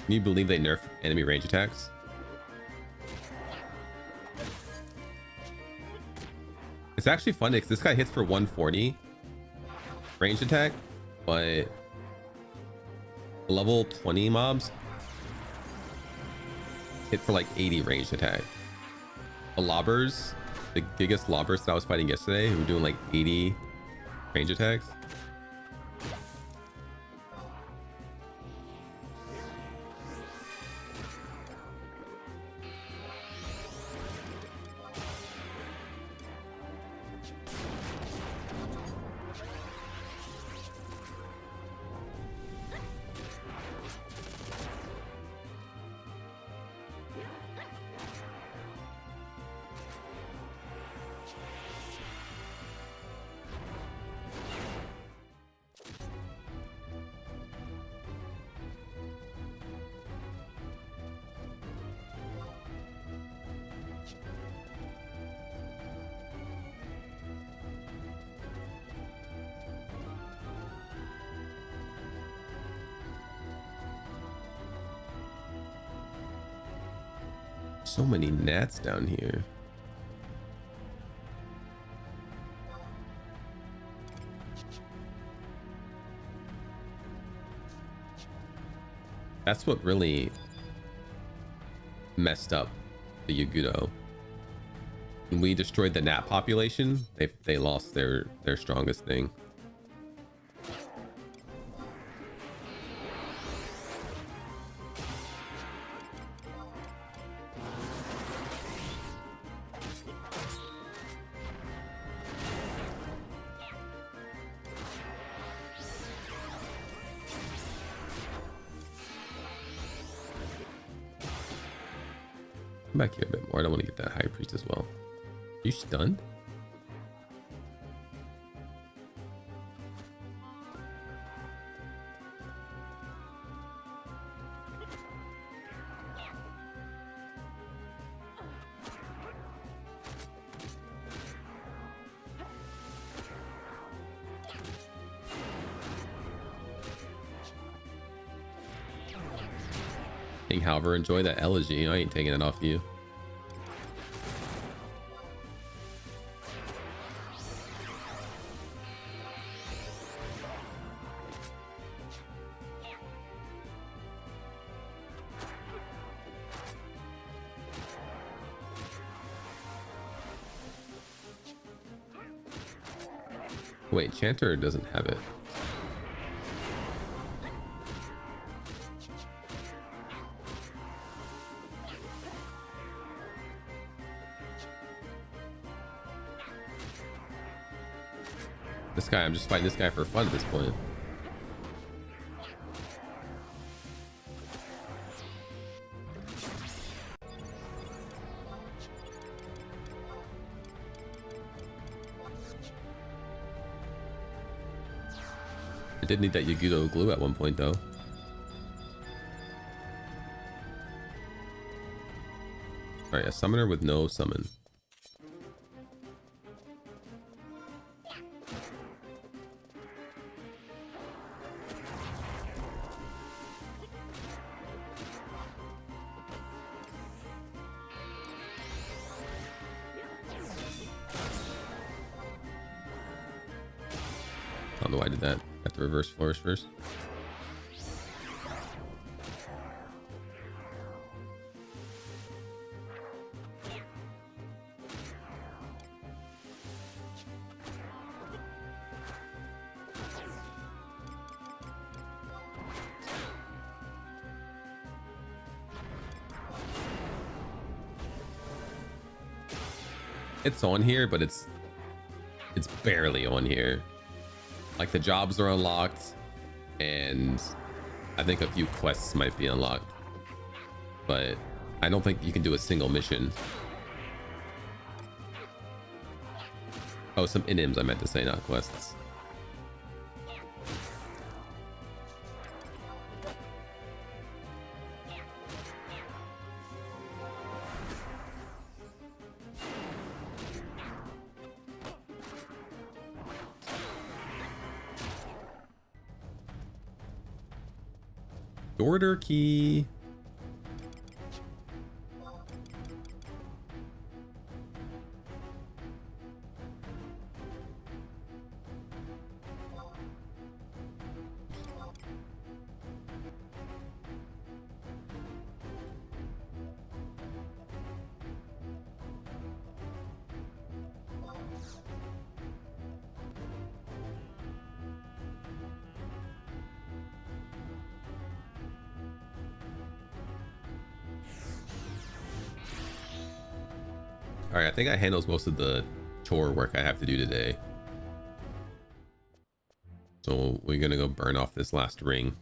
Can you believe they nerf enemy range attacks? It's actually funny because this guy hits for 140 range attack, but level 20 mobs hit for like 80 range attack. The lobbers, the biggest lobbers that I was fighting yesterday, who were doing like 80 range attacks. So many gnats down here. That's what really messed up the Yagudo. When we destroyed the gnat population, they lost their strongest thing. Back here a bit more. I don't want to get that high priest as well. Are you stunned? King, however, enjoy that elegy. I ain't taking it off you. Wait, Chanter doesn't have it. This guy, I'm just fighting this guy for fun at this point. I did need that Yagudo glue at one point though. Alright, a summoner with no summon. I don't know why I did that. I have to reverse flourish first. It's on here, but it's barely on here. Like the jobs are unlocked, and I think a few quests might be unlocked, but I don't think you can do a single mission. Oh, some inims I meant to say, not quests. Order key. All right, I think I handles most of the chore work I have to do today. So we're gonna go burn off this last ring.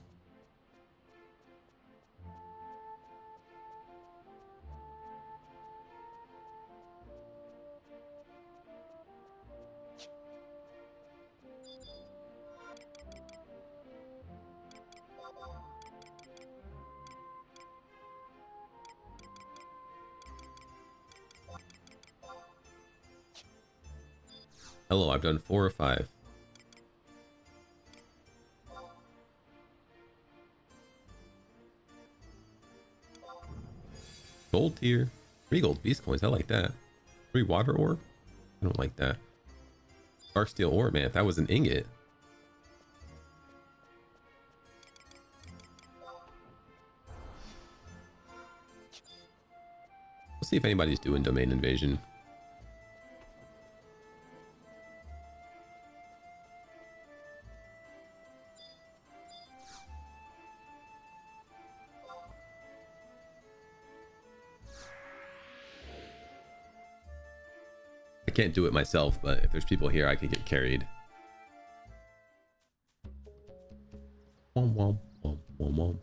Hello, I've done 4 or 5. Gold tier. 3 gold beast coins. I like that. 3 water orb. I don't like that. Dark steel ore, man. If that was an ingot. Let's see if anybody's doing domain invasion. I can't do it myself, but if there's people here, I could get carried. Wom, wom, wom, wom, wom.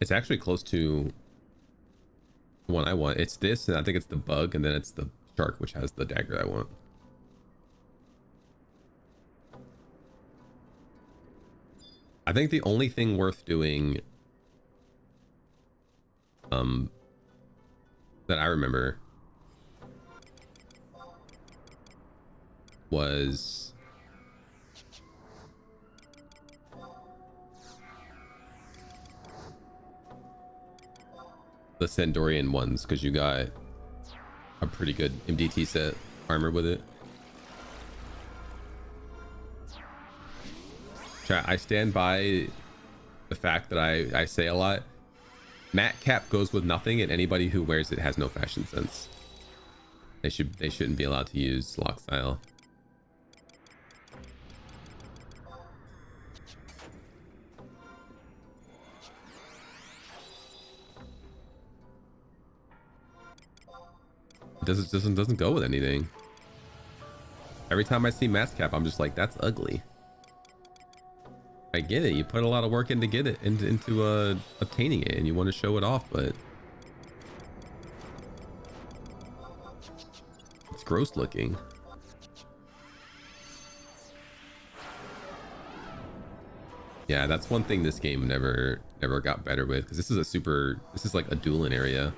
It's actually close to one I want. It's this, and I think it's the bug, and then it's the shark, which has the dagger I want. I think the only thing worth doing that I remember was the Sandorian ones, because you got a pretty good MDT set armor with it. Chat, I stand by the fact that I say a lot. Matte cap goes with nothing, and anybody who wears it has no fashion sense. They shouldn't be allowed to use lock style. It doesn't go with anything. Every time I see matte cap, I'm just like, that's ugly. I get it. You put a lot of work in to get it into obtaining it, and you want to show it off, but it's gross looking. Yeah, that's one thing this game never got better with, because this is like a dueling area.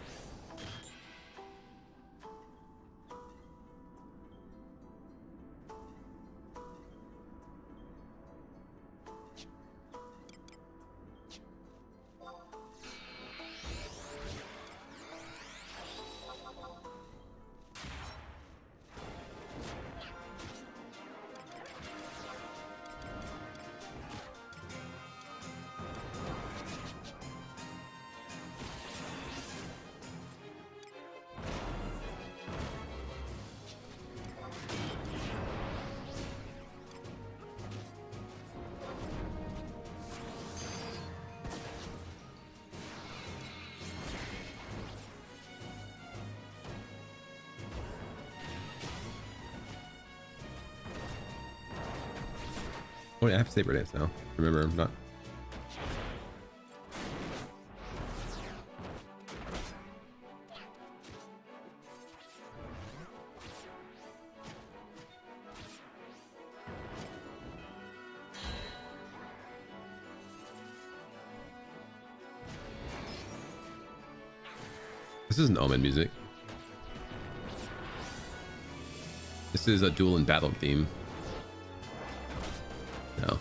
Oh, yeah, I have saber dance now. Remember, I'm not. This isn't Omen music. This is a duel and battle theme. No.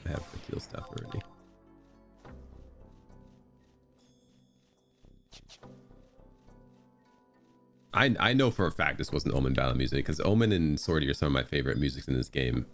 I have the kill stuff already. I know for a fact this wasn't Omen battle music, because Omen and Swordy are some of my favorite musics in this game.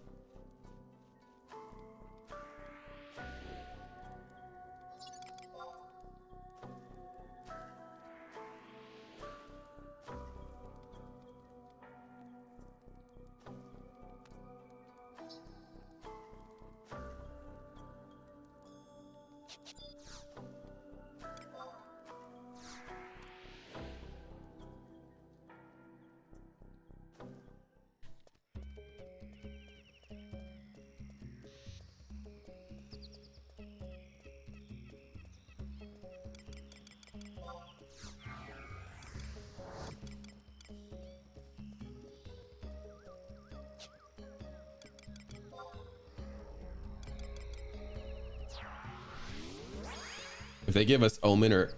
If they give us Omen or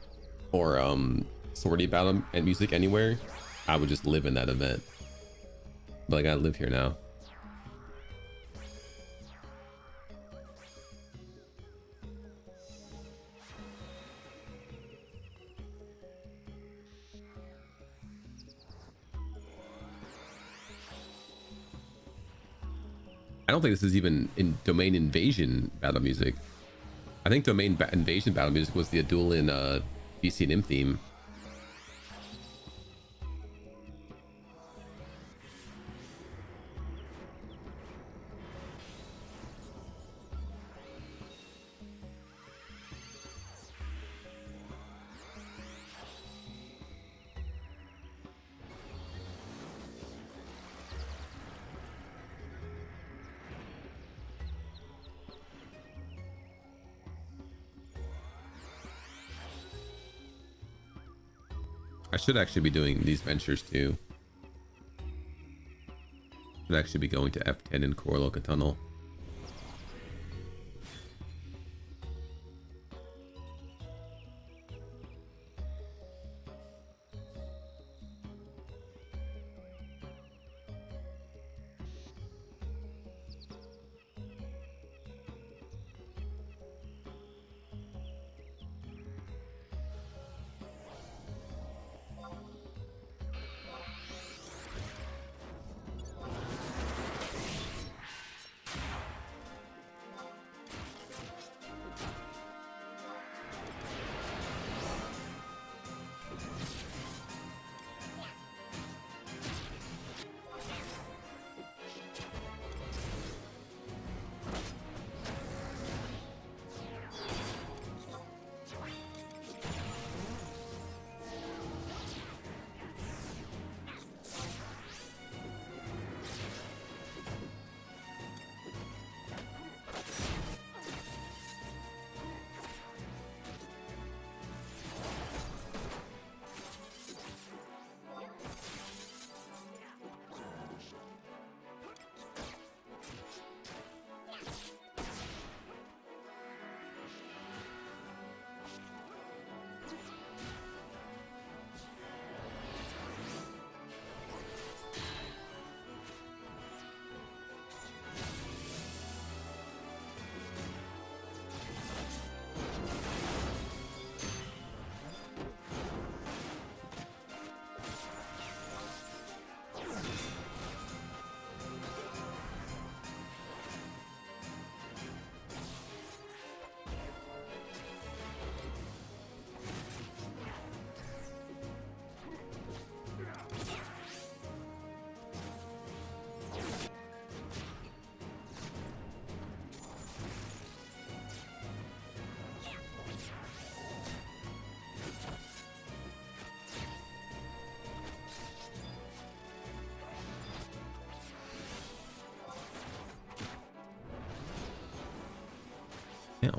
Swordy battle and music anywhere, I would just live in that event. But I gotta live here now. I don't think this is even in domain invasion battle music. I think domain invasion battle music was the Adulin BC and M theme. I should actually be doing these ventures too. Should actually be going to F10 in Korloka Tunnel. Yeah.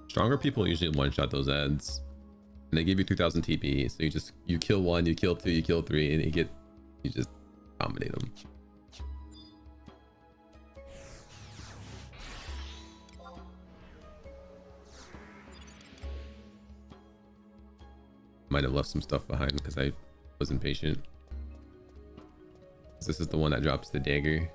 Stronger people usually one-shot those ads, and they give you 3000 TP. So you kill one, you kill two, you kill three, and you just dominate them. Might have left some stuff behind because I was impatient. This is the one that drops the dagger.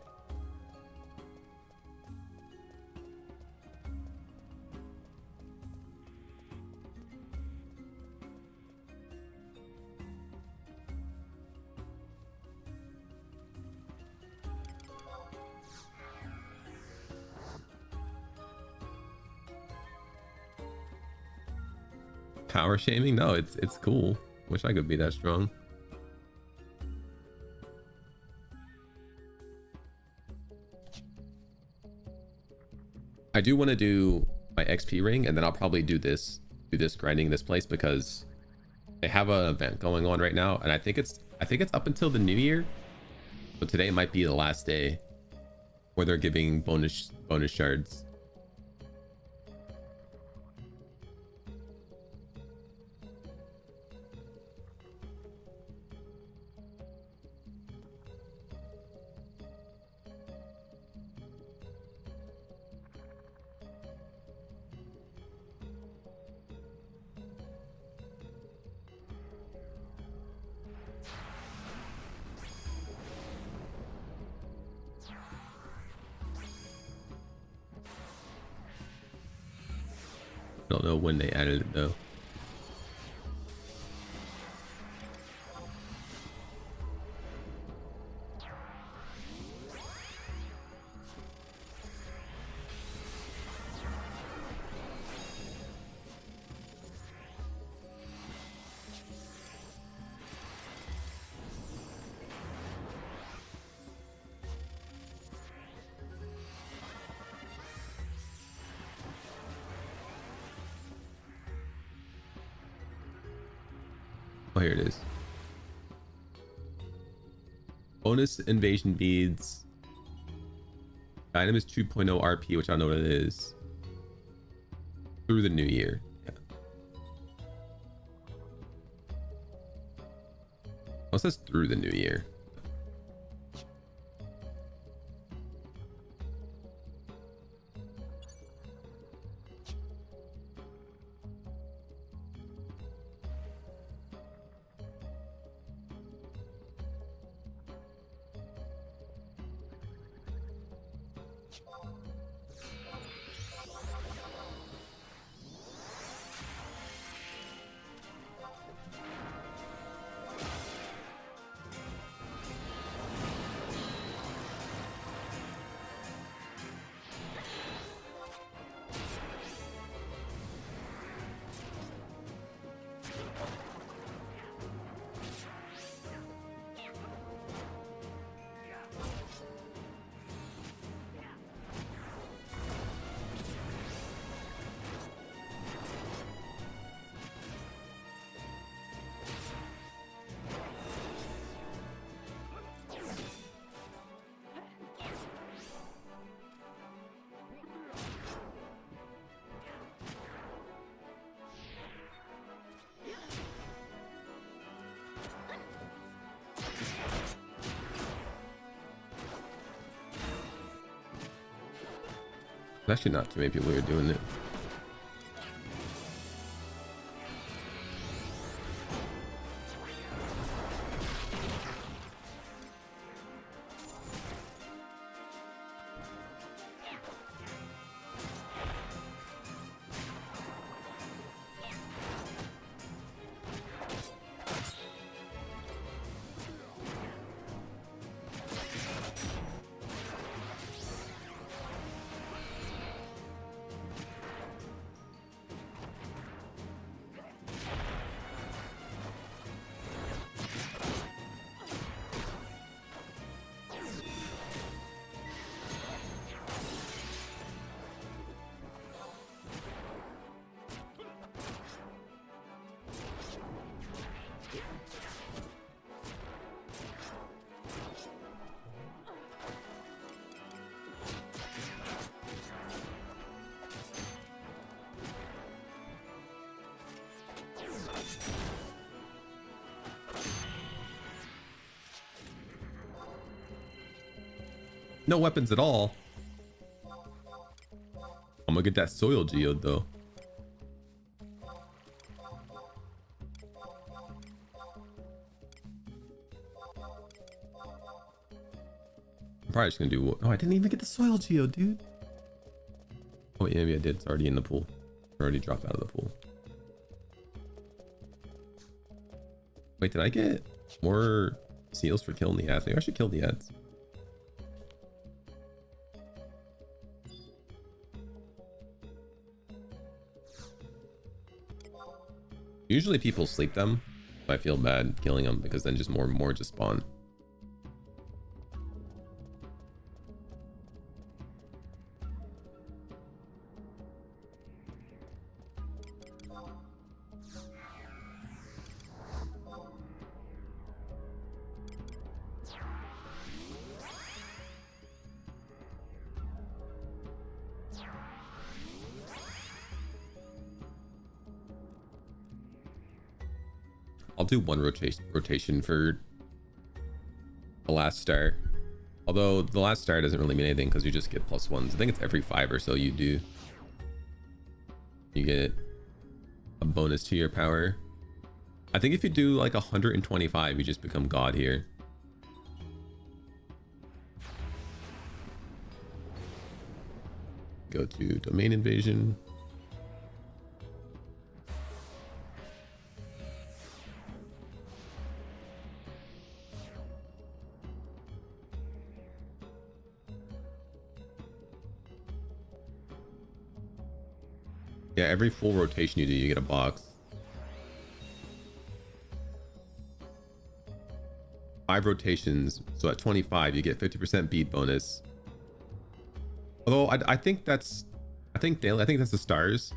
Power shaming? No, it's cool. Wish I could be that strong. I do want to do my XP ring, and then I'll probably do this grinding this place, because they have an event going on right now, and I think it's up until the new year. So today might be the last day where they're giving bonus shards. I don't know when they added it though. Oh, here it is. Bonus invasion beads. Item is 2.0 RP, which I don't know what it is. Through the new year. Yeah. What's this through the new year? Actually, not too many people are doing it. No weapons at all. I'm gonna get that soil geode though. I'm probably just gonna do what? Oh, I didn't even get the soil geode, dude. Oh, yeah, maybe I did. It's already in the pool. It already dropped out of the pool. Wait, did I get more seals for killing the ads? Maybe I should kill the ads. Usually people sleep them. I feel bad killing them because then just more and more just spawn. I'll do one rotation for the last star. Although the last star doesn't really mean anything because you just get +1s. I think it's every 5 or so you do. You get a bonus to your power. I think if you do like 125, you just become god here. Go to domain invasion. Yeah, every full rotation you do, you get a box. 5 rotations, so at 25 you get 50% beat bonus. Although I think that's daily. I think that's the stars.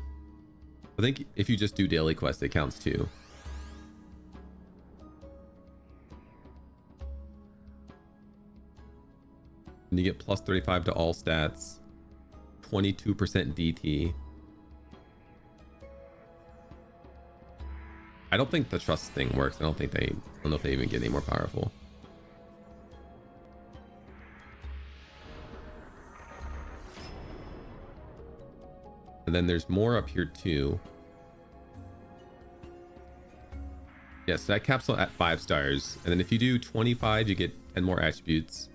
I think if you just do daily quests, it counts too. And you get +35 to all stats, 22% DT. I don't think the trust thing works. I don't know if they even get any more powerful. And then there's more up here too. Yes, so that capsule at 5 stars. And then if you do 25, you get 10 more attributes.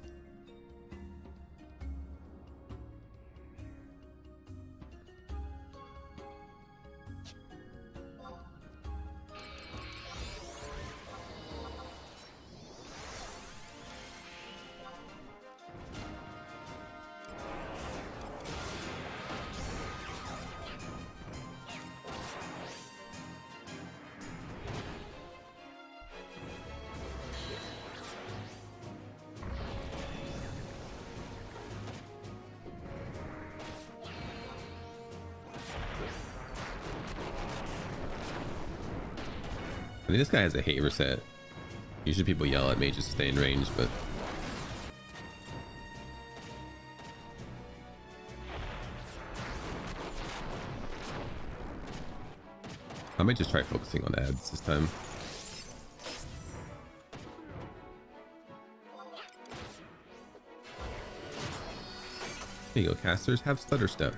I think this guy has a hate reset. Usually people yell at mages to stay in range, but I might just try focusing on ads this time. Here you go, casters, have stutter step.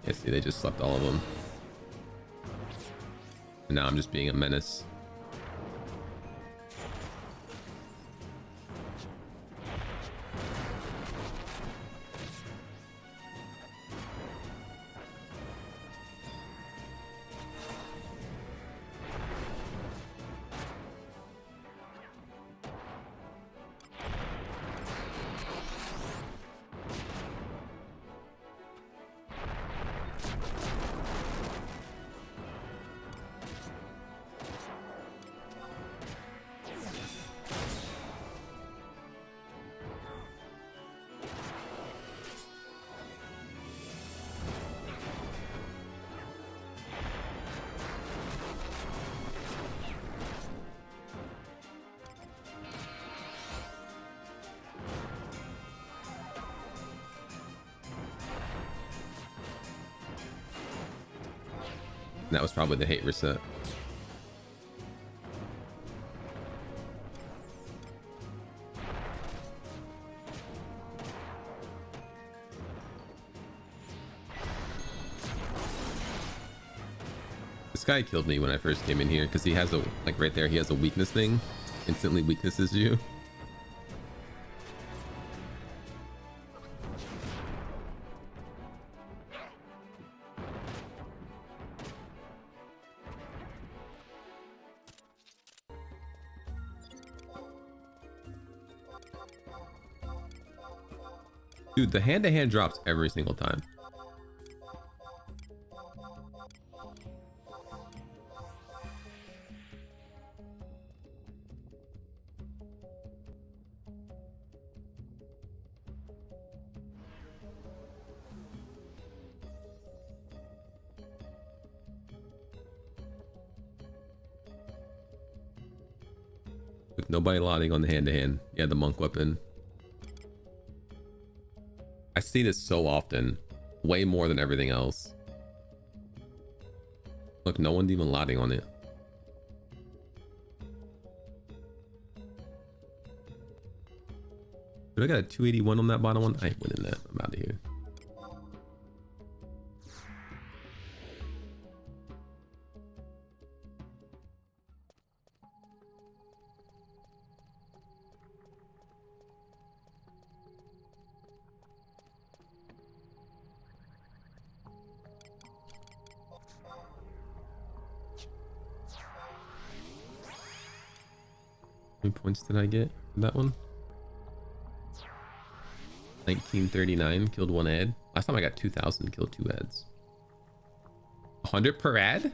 Yeah, see, they just slept all of them. And now I'm just being a menace. That was probably the hate reset. This guy killed me when I first came in here because he has a, like right there, he has a weakness thing. Instantly weaknesses you. Dude, the hand-to-hand drops every single time. With nobody lotting on the hand-to-hand. Yeah, the monk weapon. I see this so often. Way more than everything else. Look, no one's even lotting on it. Did I got a 281 on that bottom one? I ain't winning that. I'm out of here. How many points did I get for that one? 1939, killed one ad. Last time I got 2,000, killed 2 ads. 100 per ad?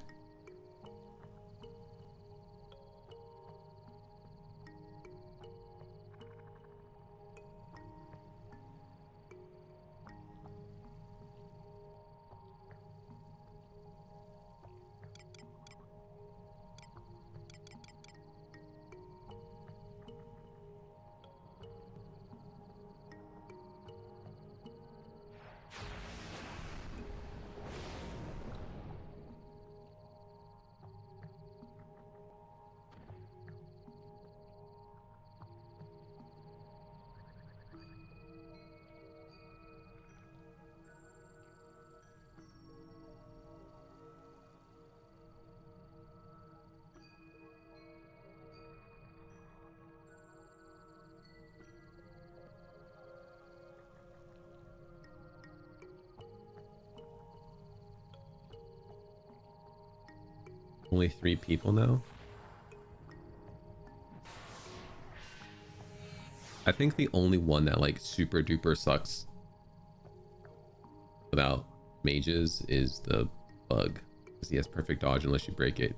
Only 3 people now. I think the only one that like super duper sucks without mages is the bug, because he has perfect dodge unless you break it.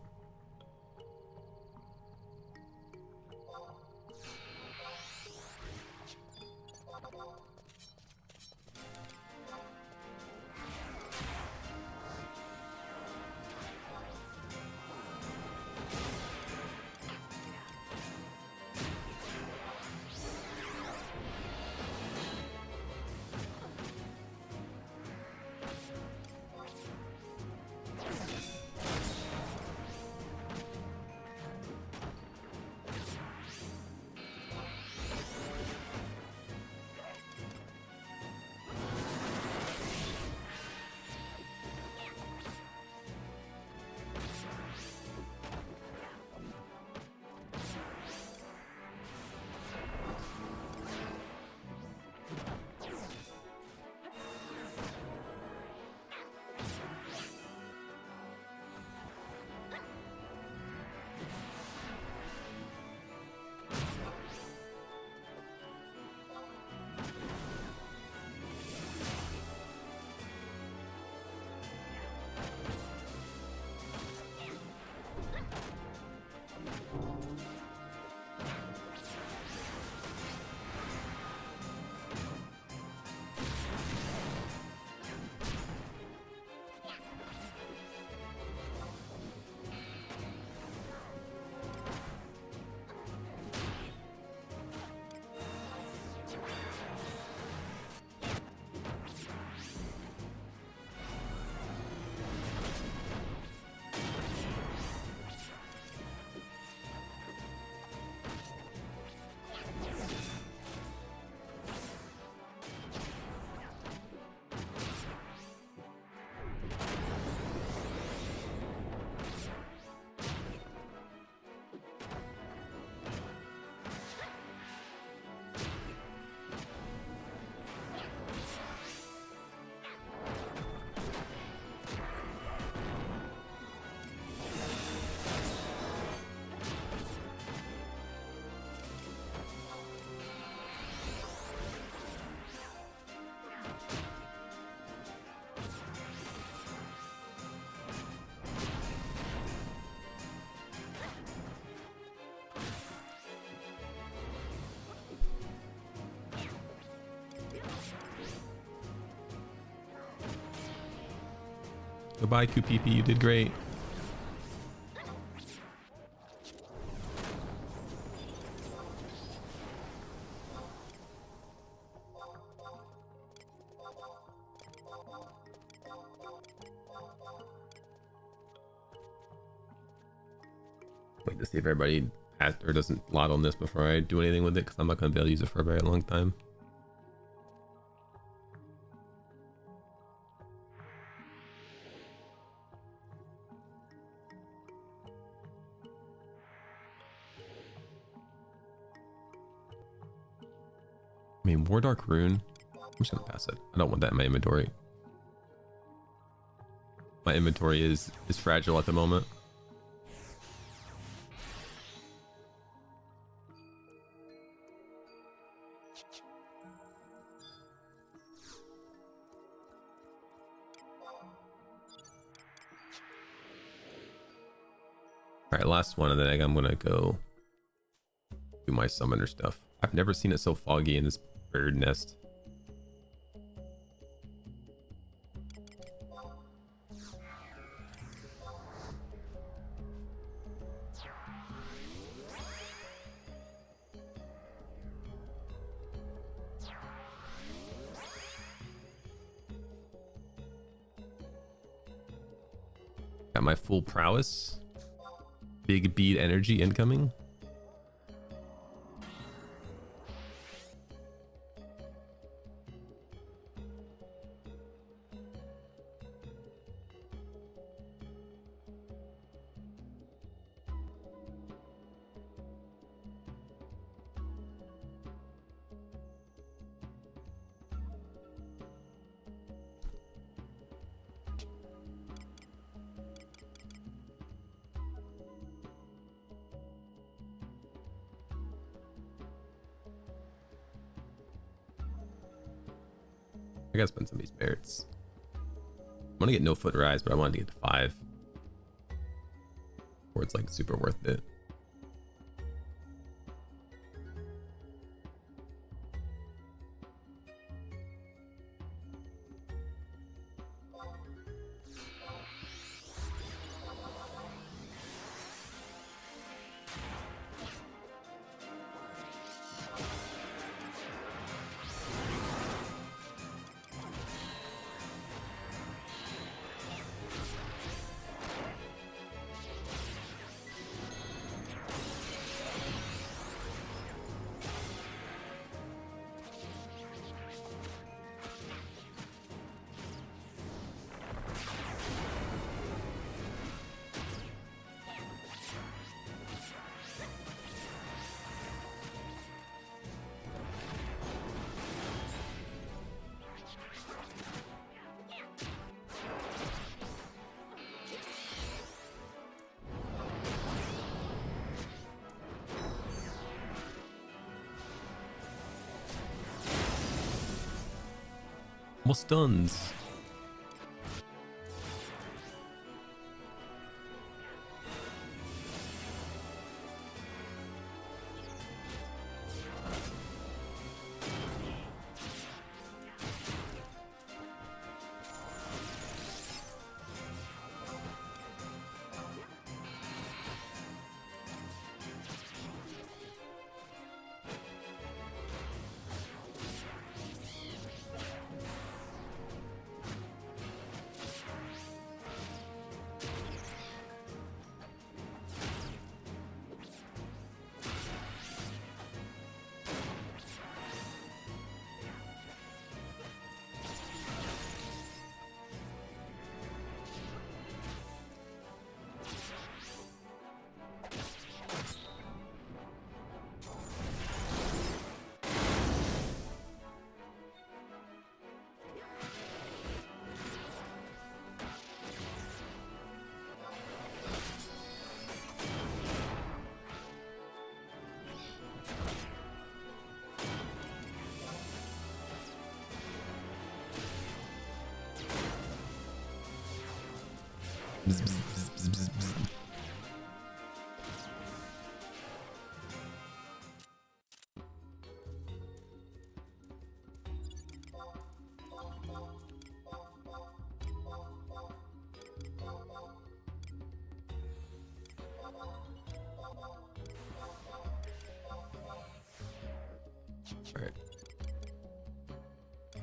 Goodbye, QPP. You did great. Wait to see if everybody has or doesn't lot on this before I do anything with it, because I'm not going to be able to use it for a very long time. I mean, War Dark Rune. I'm just gonna pass it. I don't want that in my inventory. My inventory is fragile at the moment. All right, last one, and then I'm gonna go do my summoner stuff. I've never seen it so foggy in this bird nest. Got my full prowess. Big bead energy incoming. I gotta spend some of these merits. I want to get no foot rise, but I wanted to get to 5. Or it's like super worth it. More stuns. Bzz, bzz, bzz, bzz, bzz.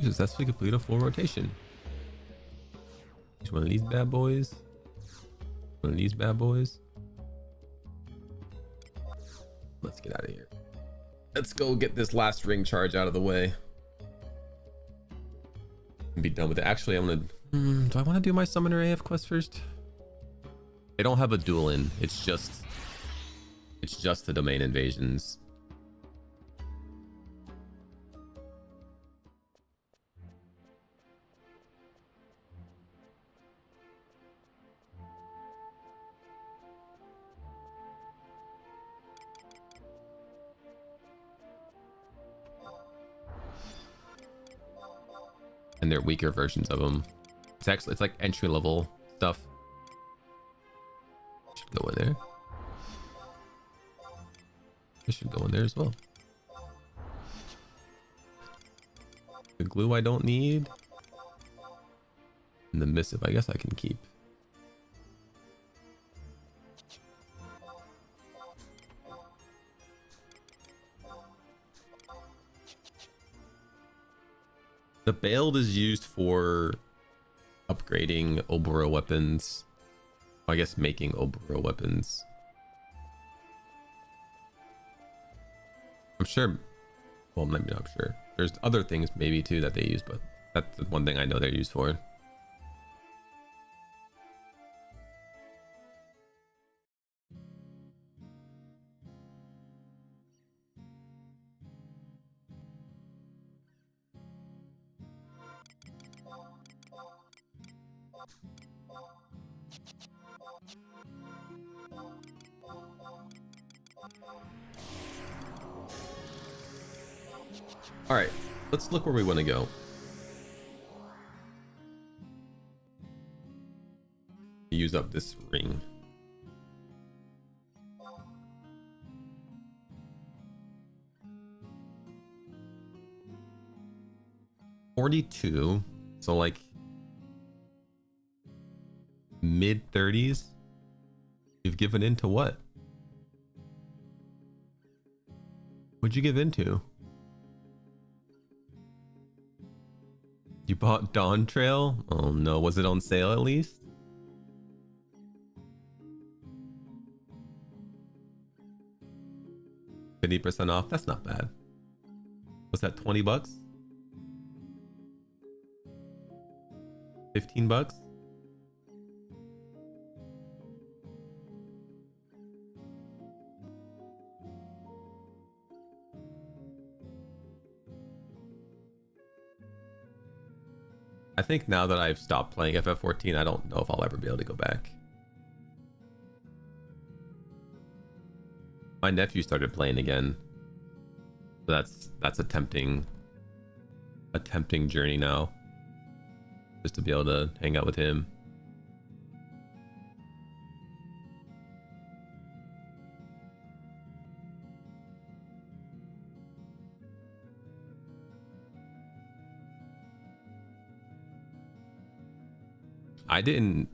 You successfully complete a full rotation. One of these bad boys. One of these bad boys. Let's get out of here. Let's go get this last ring charge out of the way. And be done with it. Actually, I'm gonna... do I want to do my Summoner AF quest first? They don't have a duel in. It's just the domain invasions. And they're weaker versions of them. It's like entry level stuff. Should go in there. It should go in there as well. The glue I don't need. And the missive I guess I can keep. The build is used for upgrading Oboro weapons. I guess making Oboro weapons. I'm sure. Well, maybe not sure. There's other things maybe too that they use, but that's the one thing I know they're used for. All right, let's look where we want to go. Use up this ring. $42, so like mid 30s. You've given in to what? What'd you give into? You bought Dawn Trail? Oh no, was it on sale at least? $50% off? That's not bad. Was that 20 bucks? 15 bucks? I think now that I've stopped playing FF14, I don't know if I'll ever be able to go back. My nephew started playing again. So that's a tempting journey now. Just to be able to hang out with him. I didn't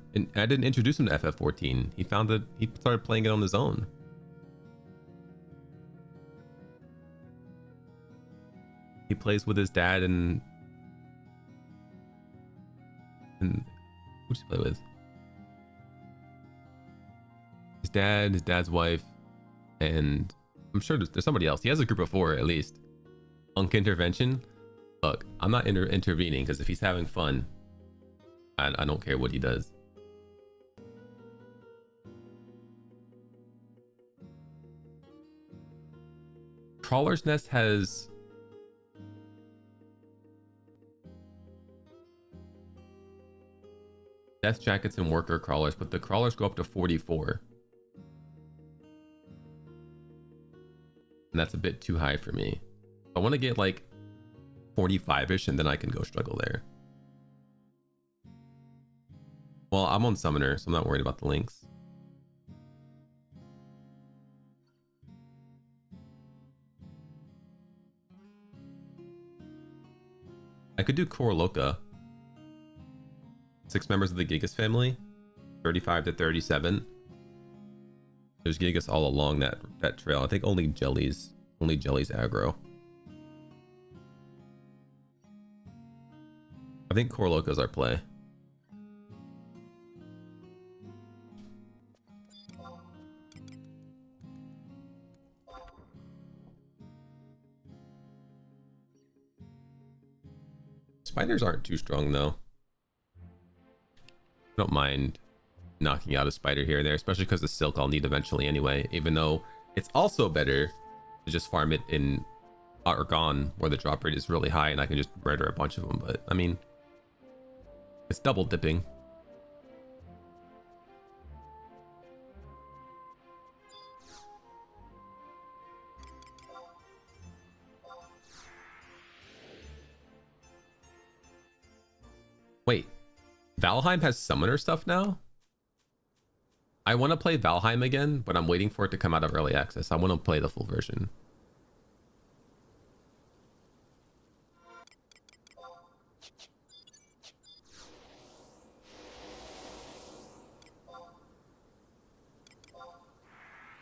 introduce him to FF14. He found that he started playing it on his own. He plays with his dad and who does he play with? His dad, his dad's wife, and I'm sure there's somebody else. He has a group of 4 at least. Unk intervention. Look, I'm not intervening because if he's having fun, I don't care what he does. Crawler's Nest has death jackets and worker crawlers, but the crawlers go up to 44. And that's a bit too high for me. I want to get like 45-ish and then I can go struggle there. Well, I'm on Summoner, so I'm not worried about the links. I could do Core Loca. 6 members of the Gigas family, 35 to 37. There's Gigas all along that trail. I think only Jelly's aggro. think Core Loco's our play. Spiders aren't too strong though. I don't mind knocking out a spider here and there, especially because the silk I'll need eventually anyway, even though it's also better to just farm it in Argon where the drop rate is really high and I can just murder a bunch of them. But I mean, it's double dipping. Wait, Valheim has summoner stuff now? I want to play Valheim again, but I'm waiting for it to come out of early access. I want to play the full version.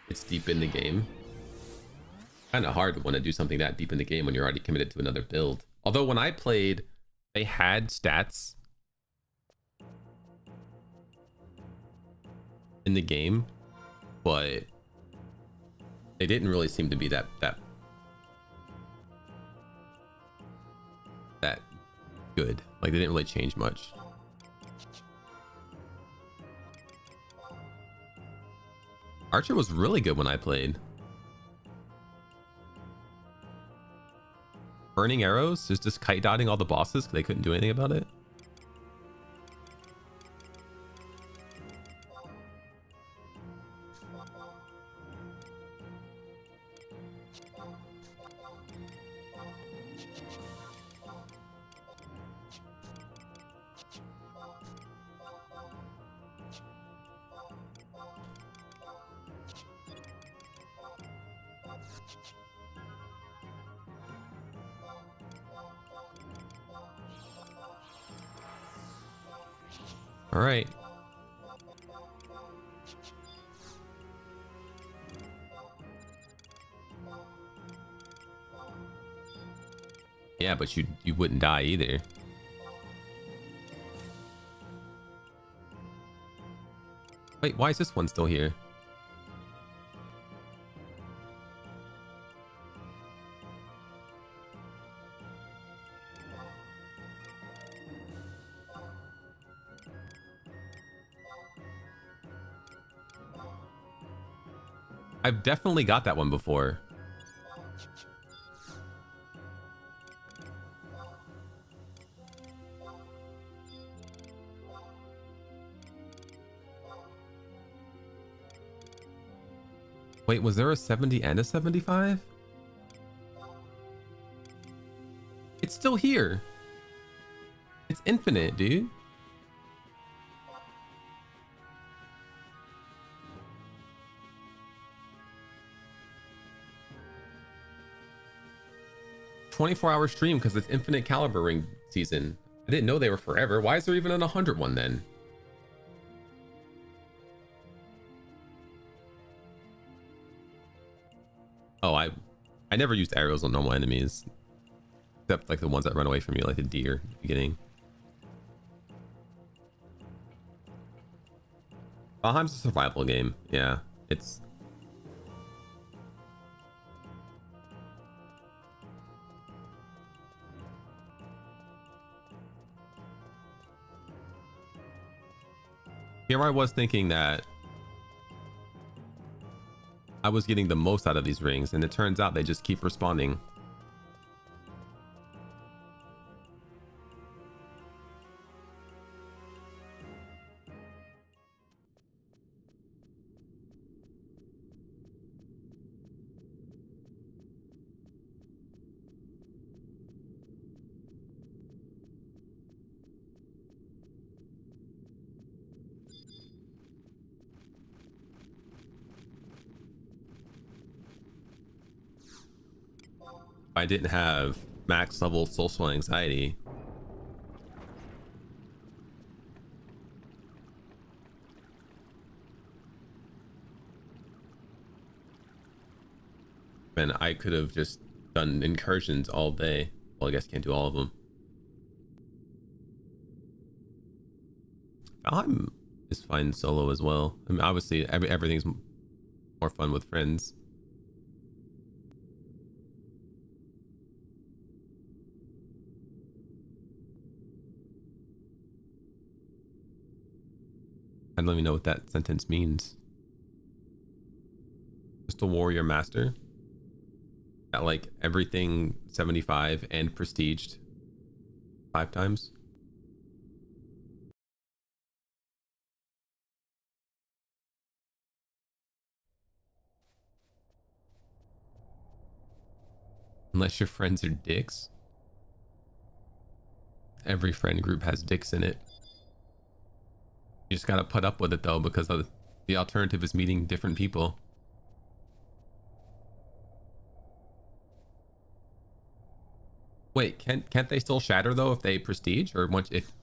It's deep in the game. Kind of hard to want to do something that deep in the game when you're already committed to another build. Although when I played, they had stats in the game, but they didn't really seem to be that good. Like they didn't really change much. Archer was really good when I played. Burning arrows, just kite dotting all the bosses because they couldn't do anything about it. All right. Yeah, but you wouldn't die either. Wait, why is this one still here? I've definitely got that one before. Wait, was there a 70 and a 75? It's still here. It's infinite, dude. "24-hour stream because it's infinite caliber ring season. I didn't know they were forever. Why is there even an 100 one then?" Oh, I never used arrows on normal enemies, except like the ones that run away from you, like the deer at the beginning. Valheim's a survival game. Yeah, it's here. I was thinking that I was getting the most out of these rings, and it turns out they just keep responding. I didn't have max level social anxiety, and I could have just done incursions all day. Well, I guess I can't do all of them. Valheim is fine solo as well. I mean, obviously everything's more fun with friends. I don't even know what that sentence means. Just a warrior master. At like everything 75 and prestiged 5 times. Unless your friends are dicks. Every friend group has dicks in it. You just gotta put up with it though, because the alternative is meeting different people. Wait, can't they still shatter though if they prestige, or once if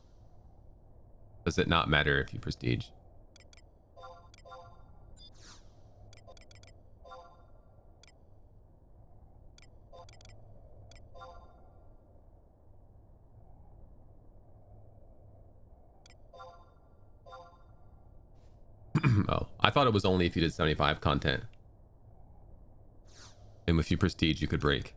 does it not matter if you prestige? Oh, I thought it was only if you did 75 content. And if you prestige, you could break.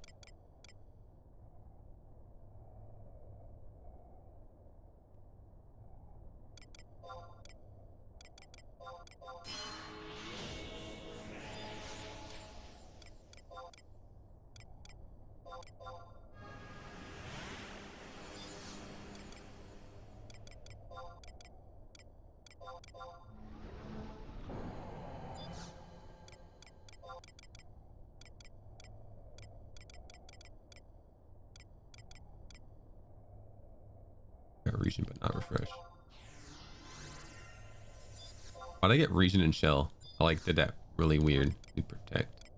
Got region, but not refresh. Why'd I get region and shell? I like did that really weird. Need protect.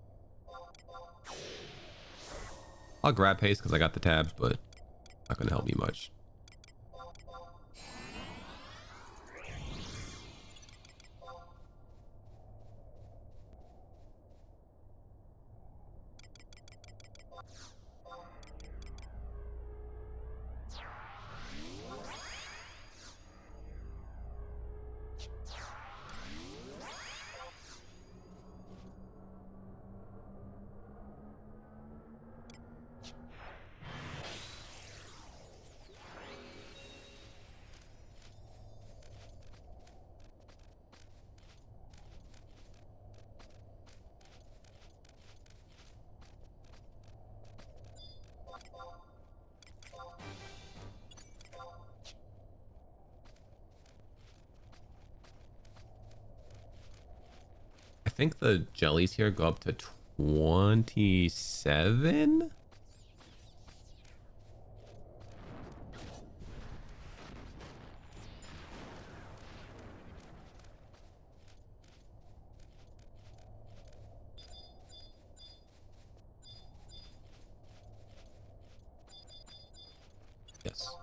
I'll grab haste because I got the tabs, but not gonna help me much. I think the jellies here go up to 27. Yes.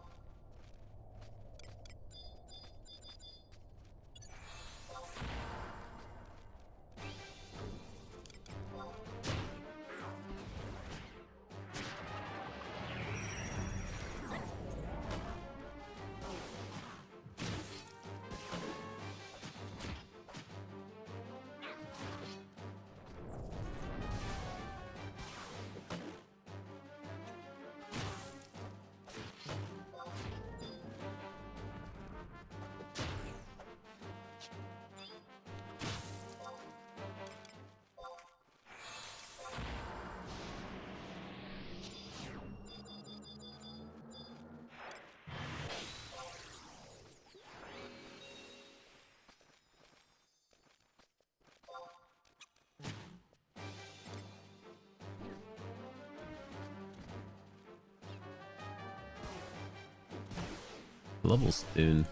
Level spoon.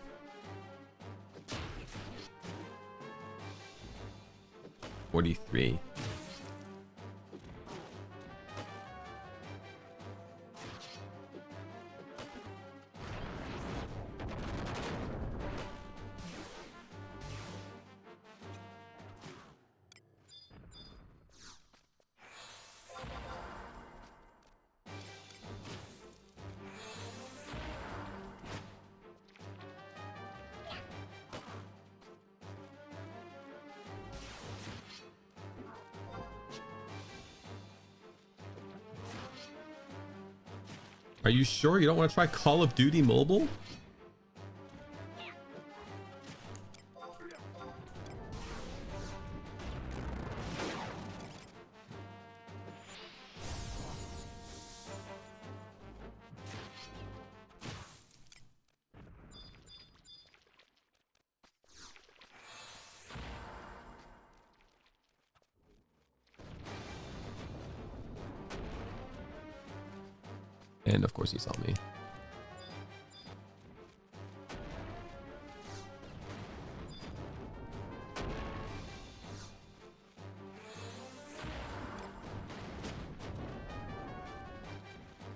43. Are you sure you don't want to try Call of Duty Mobile? And of course he saw me.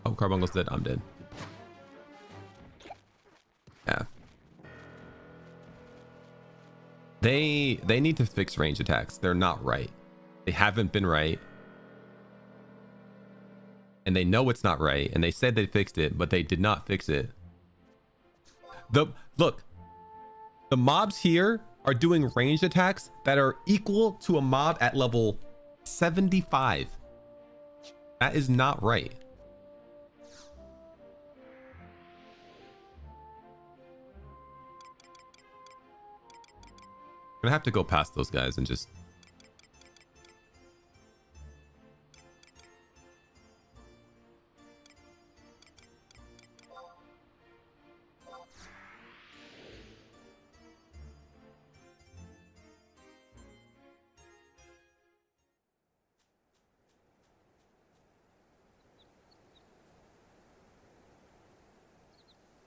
Oh, Carbuncle dead. I'm dead. Yeah. They need to fix range attacks. They're not right. They haven't been right. And they know it's not right. And they said they fixed it, but they did not fix it. Look, the mobs here are doing ranged attacks that are equal to a mob at level 75. That is not right. I'm gonna have to go past those guys and just...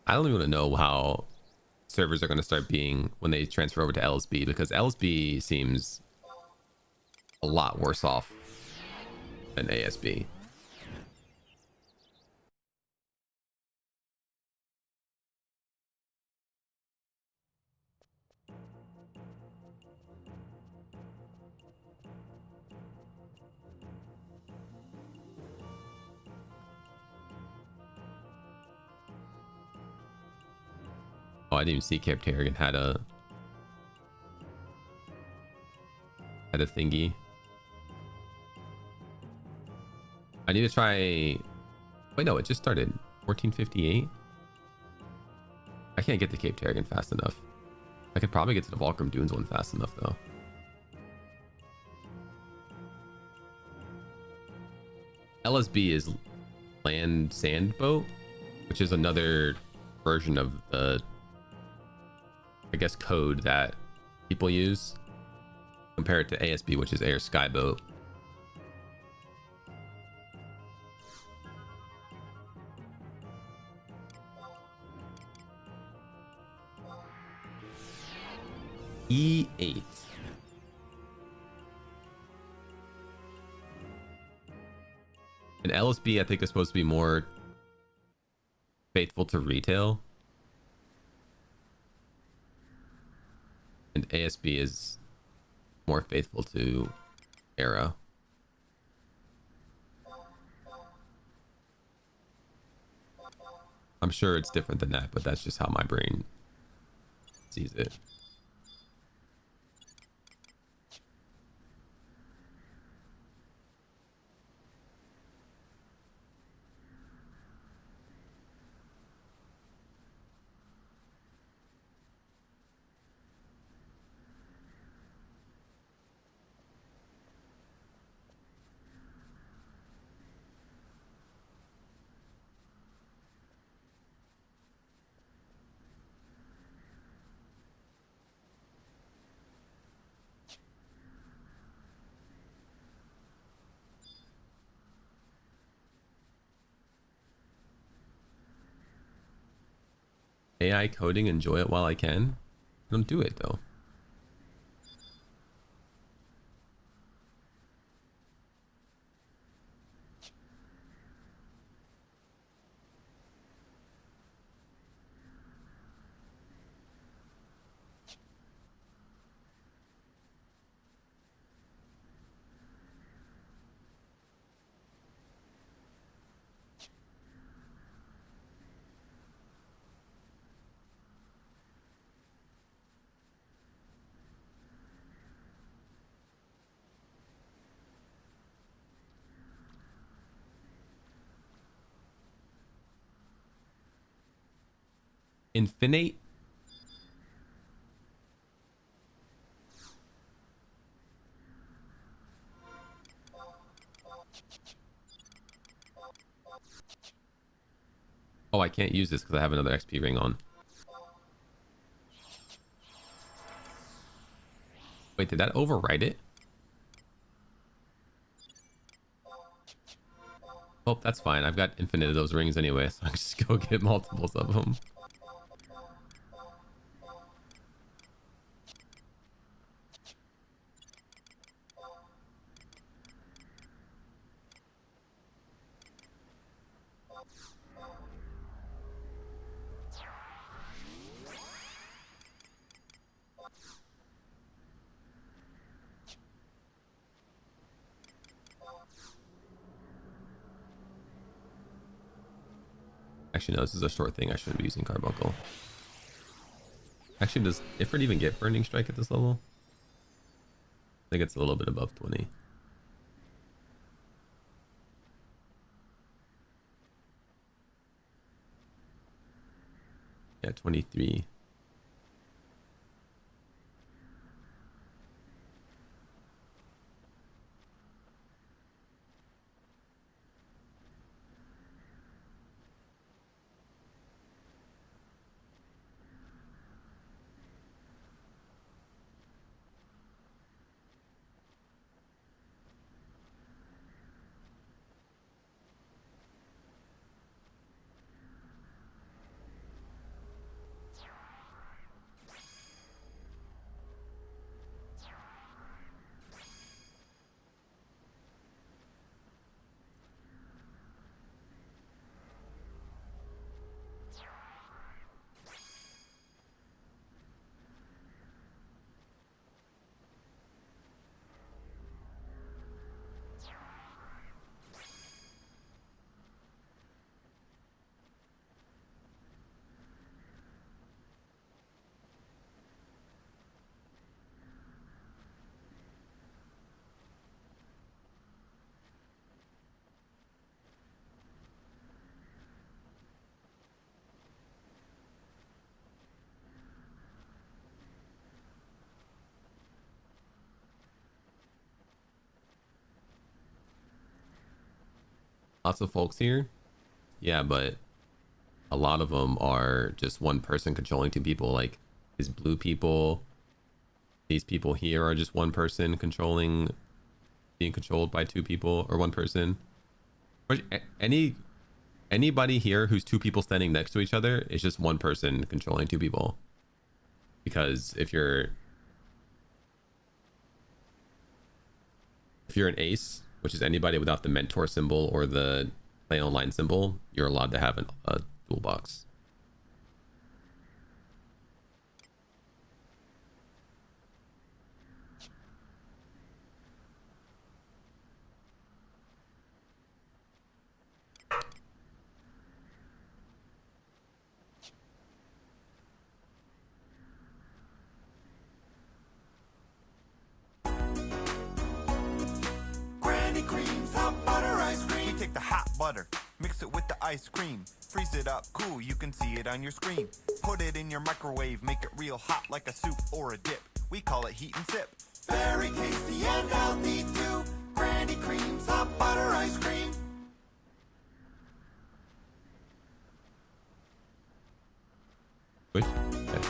I don't even know how servers are going to start being when they transfer over to LSB, because LSB seems a lot worse off than ASB. Oh, I didn't even see Cape Tarragon had a thingy. I need to try... Wait, no, it just started. 1458. I can't get to Cape Tarragon fast enough. I could probably get to the Volcrum Dunes one fast enough, though. LSB is Land Sand Boat, which is another version of the, I guess, code that people use. Compare it to ASB, which is Air Sky Boat. E8. And LSB, I think, is supposed to be more faithful to retail. And ASB is more faithful to era. I'm sure it's different than that, but that's just how my brain sees it. AI coding, enjoy it while I can. Don't do it though. infinite. Oh, I can't use this because I have another XP ring on. Wait, did that overwrite it? Oh, that's fine. I've got infinite of those rings anyway, so I can just go get multiples of them. Actually, no, this is a short thing. I shouldn't be using Carbuncle. Actually, does Ifrit even get Burning Strike at this level? I think it's a little bit above 20. Yeah, 23. Lots of folks here. Yeah, but a lot of them are just one person controlling two people. Like these blue people, these people here are just one person controlling, being controlled by two people or one person. Anybody here who's two people standing next to each other is just one person controlling two people. Because if you're an ace, which is anybody without the mentor symbol or the play online symbol, you're allowed to have a dual box.
Butter, mix it with the ice cream, freeze it up, cool, you can see it on your screen. Put it in your microwave, make it real hot like a soup or a dip. We call it heat and sip. Very tasty and healthy too. Granny Cream's hot butter ice cream.
Which? Okay.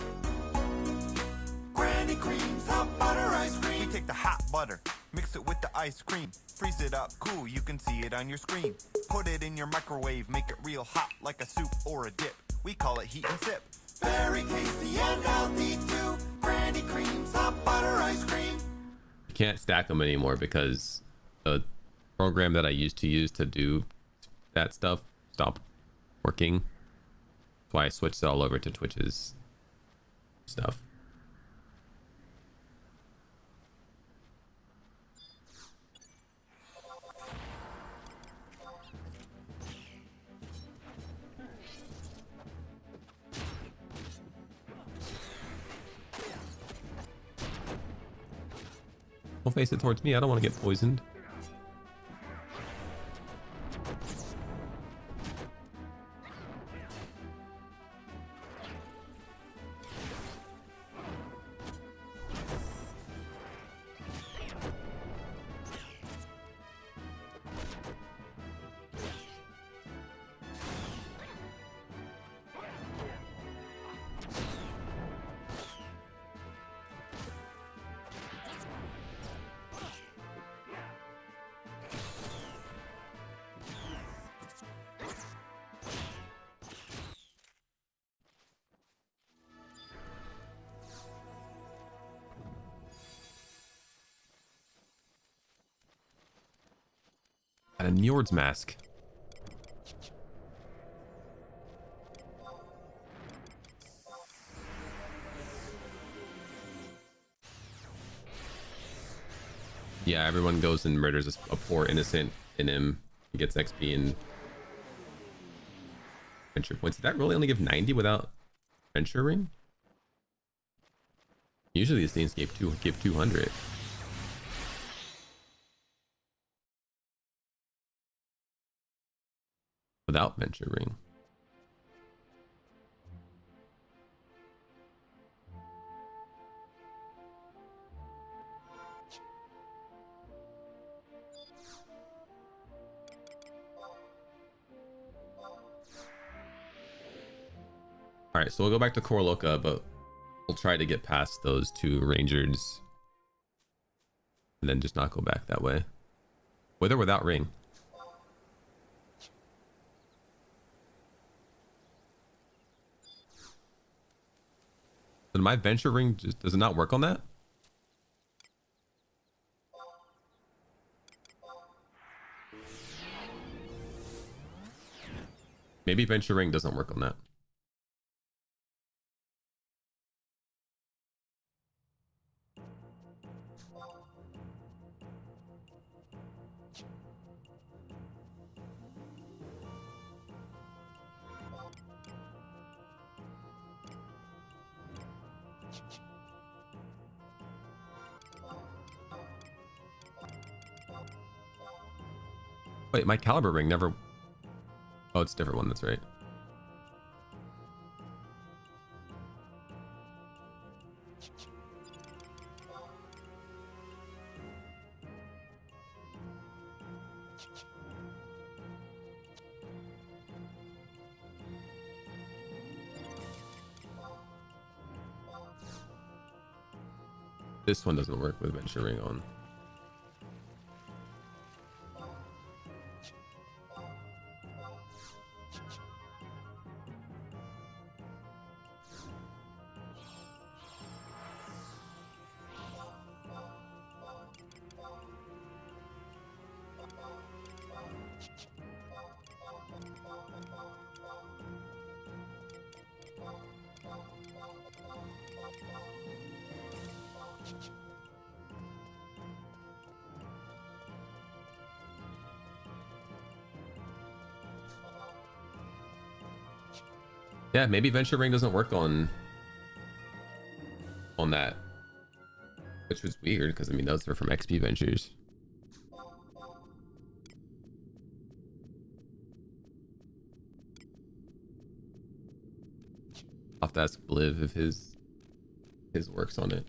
Granny Cream's hot butter ice cream. We take the hot butter, mix it with the ice cream, freeze it up, cool, you can see it on your screen. Put it in your microwave, make it real hot like a soup or a dip. We call it heat and sip. Very tasty and healthy too. Granny Cream's hot butter ice cream.
You can't stack them anymore because the program that I used to use to do that stuff stopped working. That's why I switched it all over to Twitch's stuff. Don't face it towards me. I don't want to get poisoned. And a Njord's mask. Yeah, everyone goes and murders a poor innocent in him. He gets XP and venture points. Did that really only give 90 without venture ring? Usually these things give 200. Without venture ring. All right, so we'll go back to Korloka, but we'll try to get past those two rangers and then just not go back that way. With or without ring. Did my venture ring just does it not work on that? Maybe venture ring doesn't work on that. Wait, my caliber ring never... Oh, it's a different one, that's right. This one doesn't work with venture ring on. Yeah, maybe venture ring doesn't work on that, which was weird because I mean those are from XP ventures. I'll have to ask Bliv if his works on it.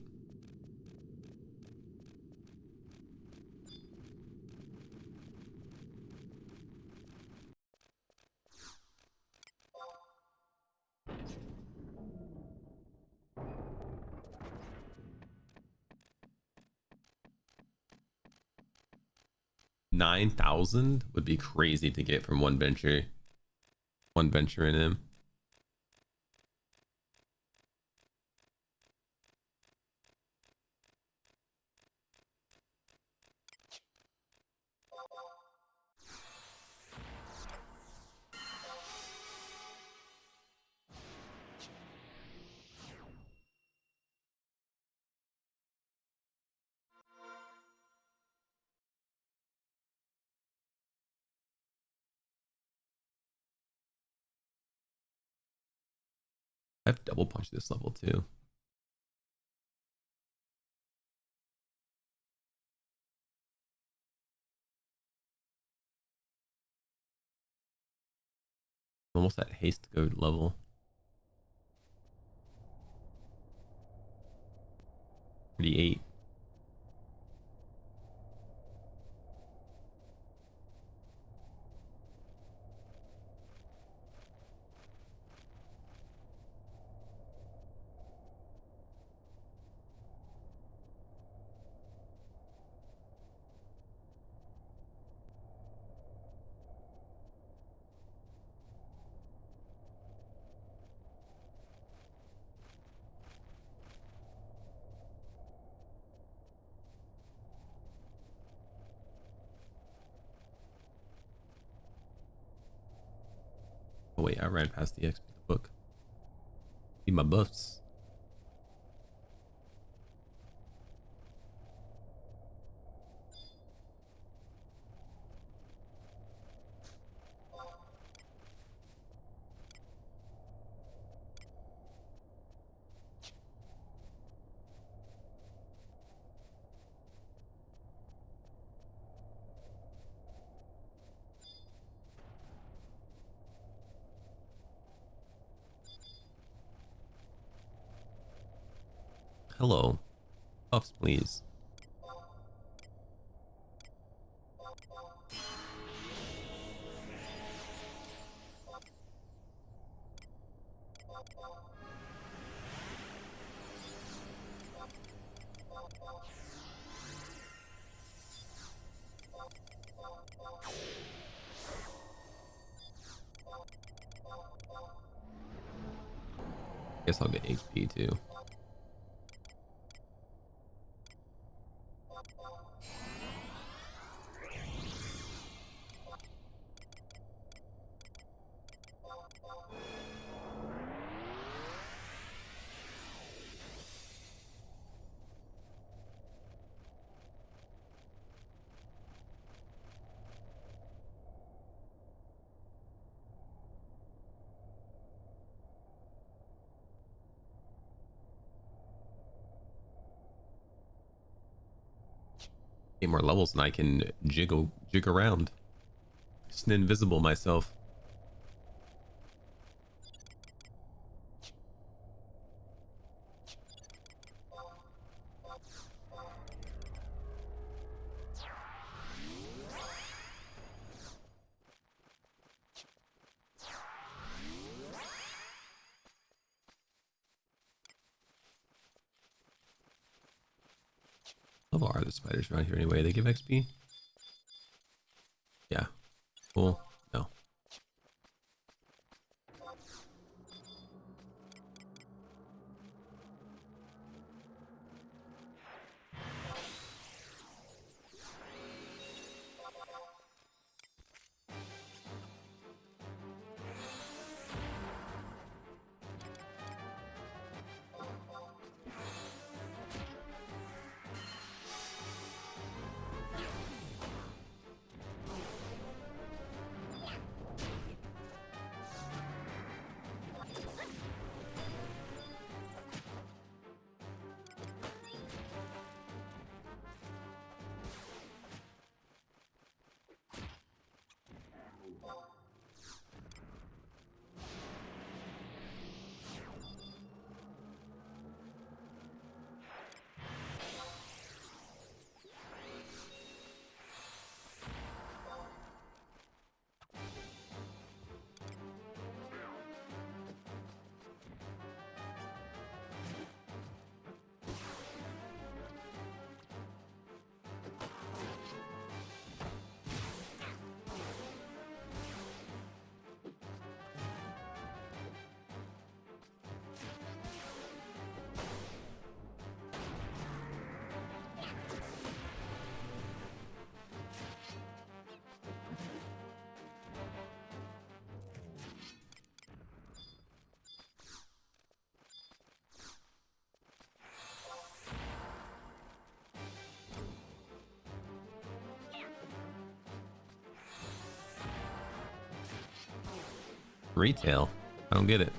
$9,000 would be crazy to get from one venture in him. I have double punch this level too. Almost at haste code level. 38. Oh wait, I ran past the XP book. Need my buffs. Hello. Buffs, please. Guess I'll get HP too. Get more levels and I can jig around. Just an invisible myself. How far are the spiders around here anyway? They give XP? Yeah. Cool. No. Retail? I don't get it.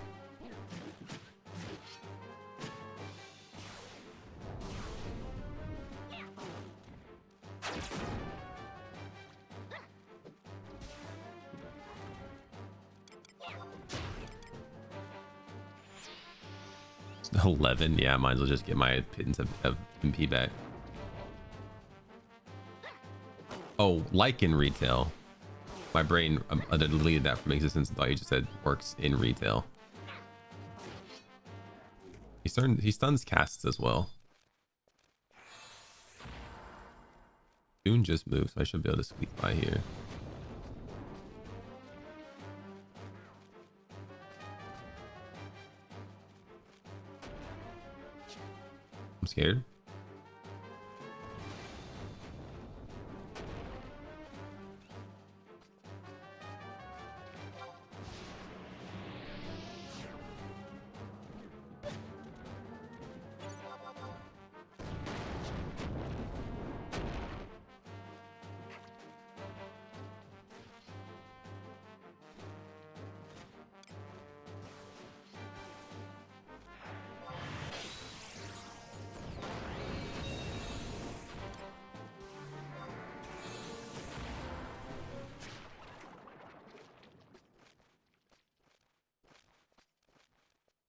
It's 11. Yeah, I might as well just get my pittance of MP back. Oh, like in retail. My brain deleted that from existence and thought you just said works in retail. He stuns casts as well. Dune just moved, so I should be able to squeak by here. I'm scared.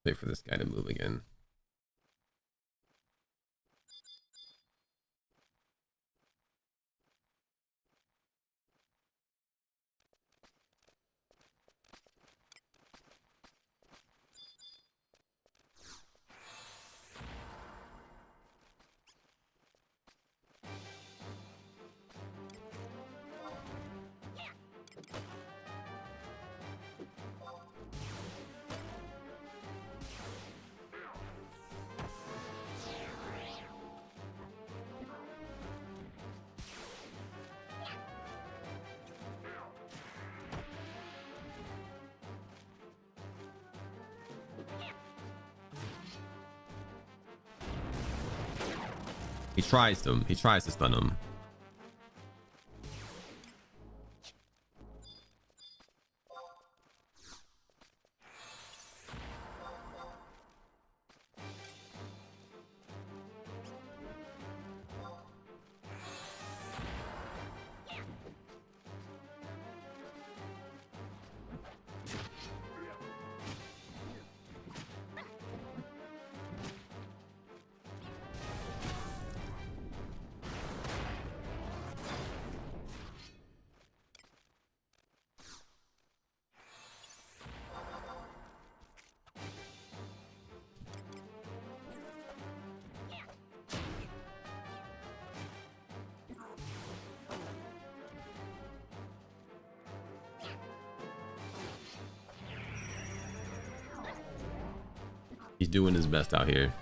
Wait for this guy to move again. He tries to stun him. He's doing his best out here.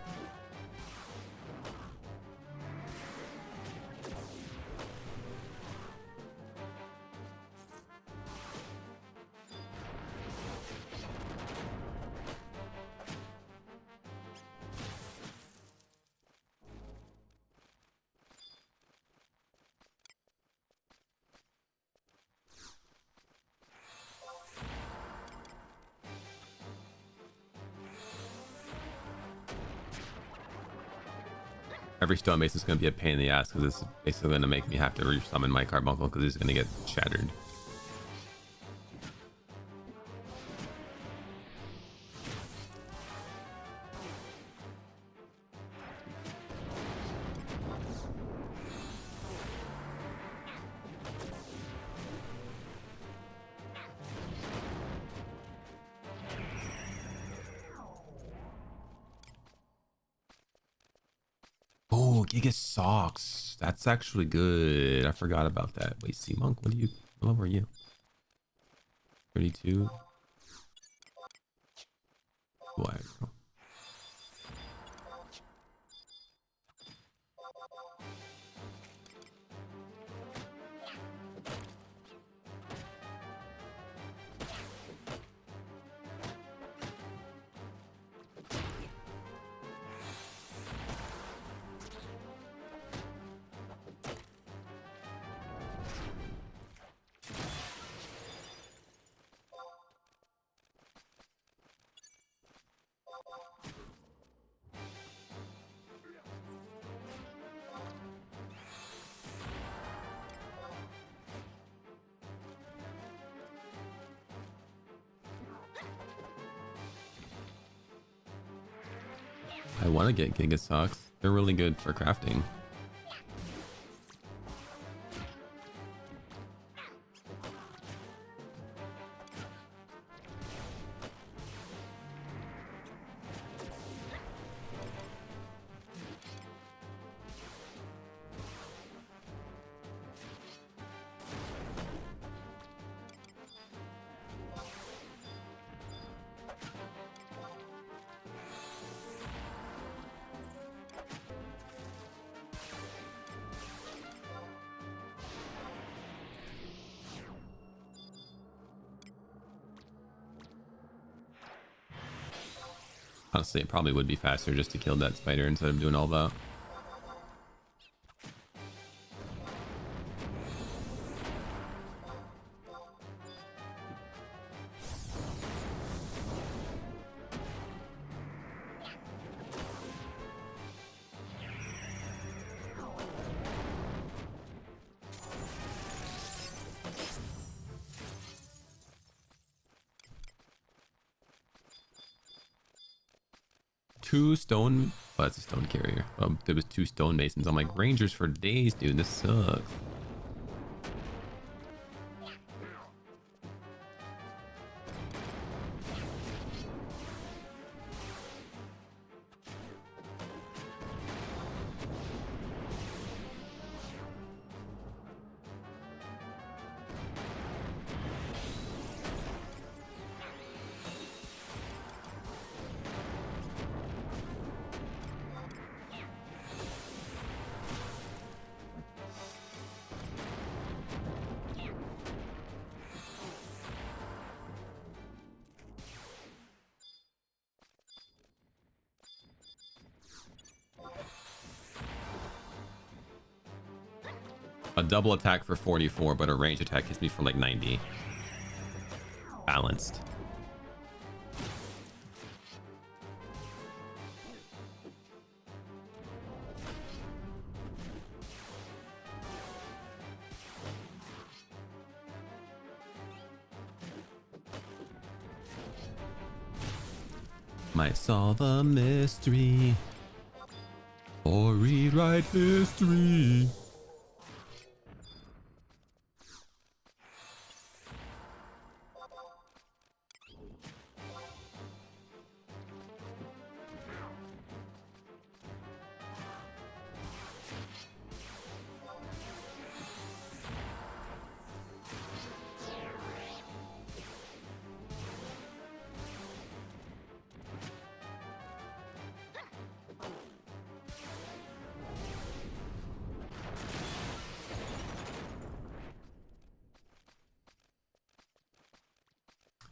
Every stone base is going to be a pain in the ass because it's basically going to make me have to resummon my carbuncle because he's going to get shattered. Oh, Giga Socks. That's actually good. I forgot about that. Wait, Sea Monk, what level are you? 32. Why? I want to get Giga Socks. They're really good for crafting. Honestly, it probably would be faster just to kill that spider instead of doing all that. two stone. Oh, that's a stone carrier. There was two stone masons. I'm like, rangers for days, dude. This sucks. A double attack for 44, but a range attack hits me for like 90. Balanced. Might solve a mystery or rewrite history.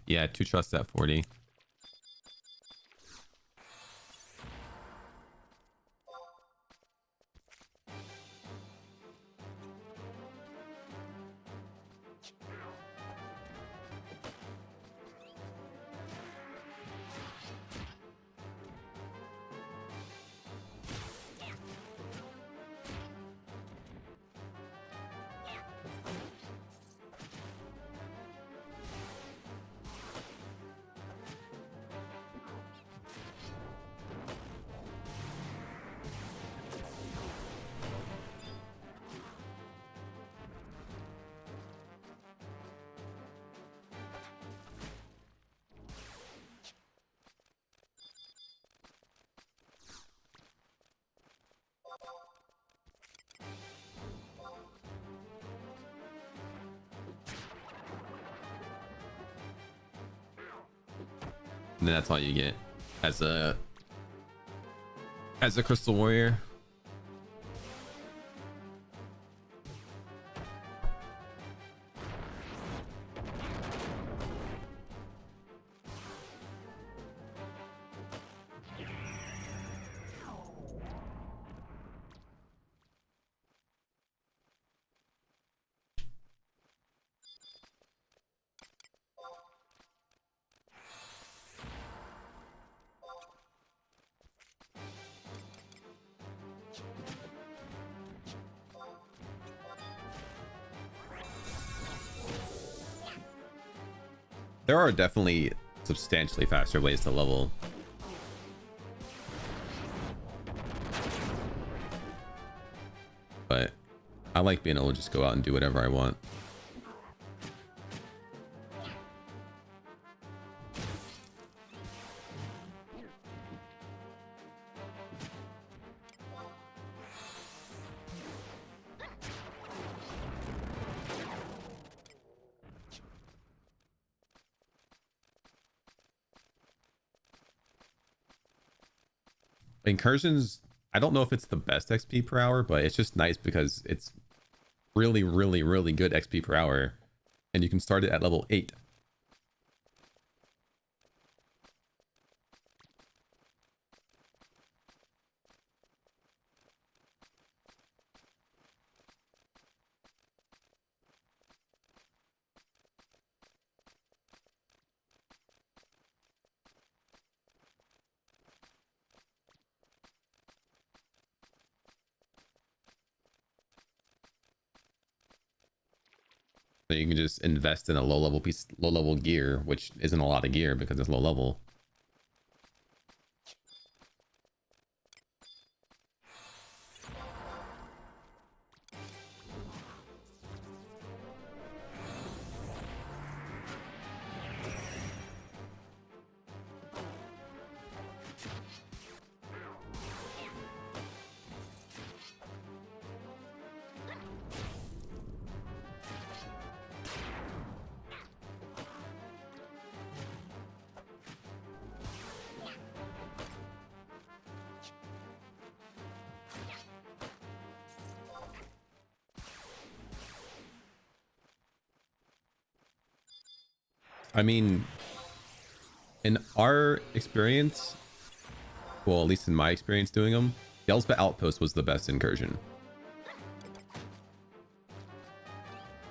Yeah, 2 trust at 40. And then that's all you get as a crystal warrior. There are definitely substantially faster ways to level. But I like being able to just go out and do whatever I want. Incursions, I don't know if it's the best XP per hour, but it's just nice because it's really, really, really good XP per hour. And you can start it at level 8. So you can just invest in a low level gear, which isn't a lot of gear because it's low level. I mean, in our experience, well, at least in my experience doing them, Yellsba Outpost was the best incursion.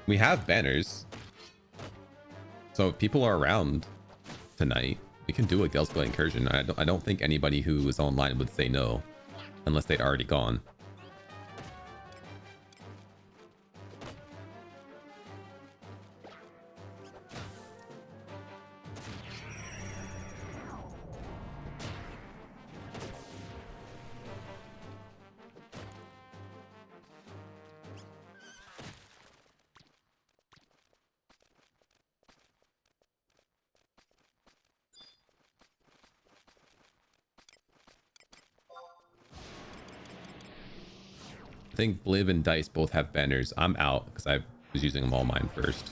We have banners, so if people are around tonight, we can do a Yellsba incursion. I don't think anybody who is online would say no, unless they'd already gone. I think Bliv and Dice both have banners. I'm out because I was using them all mine first.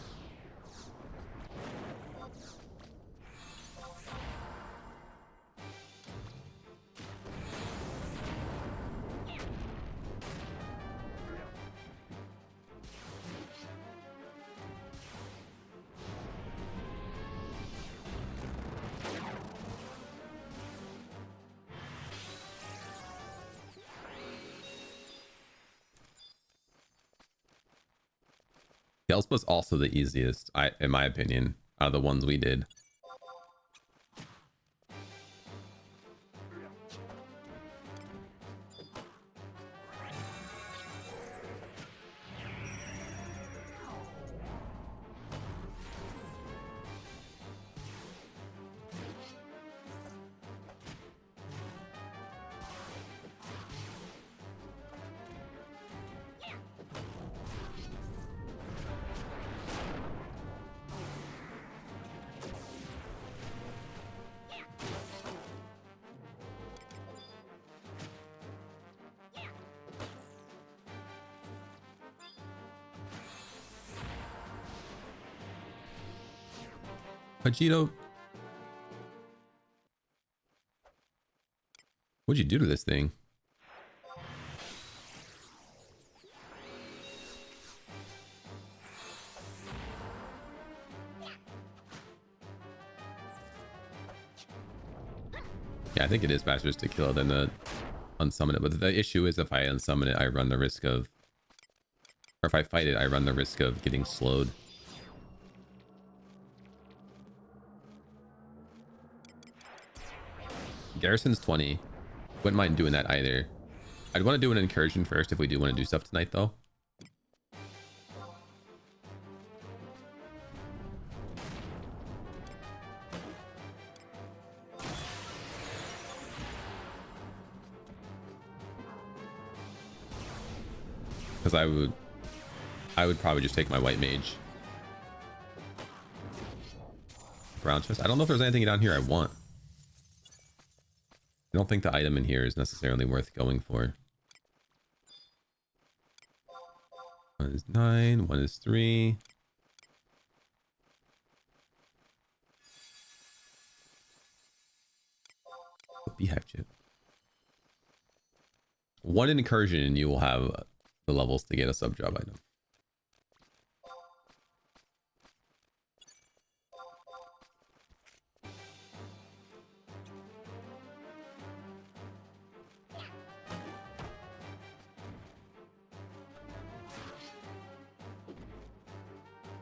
Yellsba's also the easiest, in my opinion, out of the ones we did. Vegito, what'd you do to this thing? Yeah, I think it is faster to kill it than to unsummon it. But the issue is if I unsummon it, I run the risk of... Or if I fight it, I run the risk of getting slowed. Garrison's 20. Wouldn't mind doing that either. I'd want to do an incursion first if we do want to do stuff tonight, though. Because I would probably just take my white mage. Brown chest. I don't know if there's anything down here I want. I don't think the item in here is necessarily worth going for. 1 is 9, 1 is 3. Beehive chip. 1 incursion and you will have the levels to get a sub job item.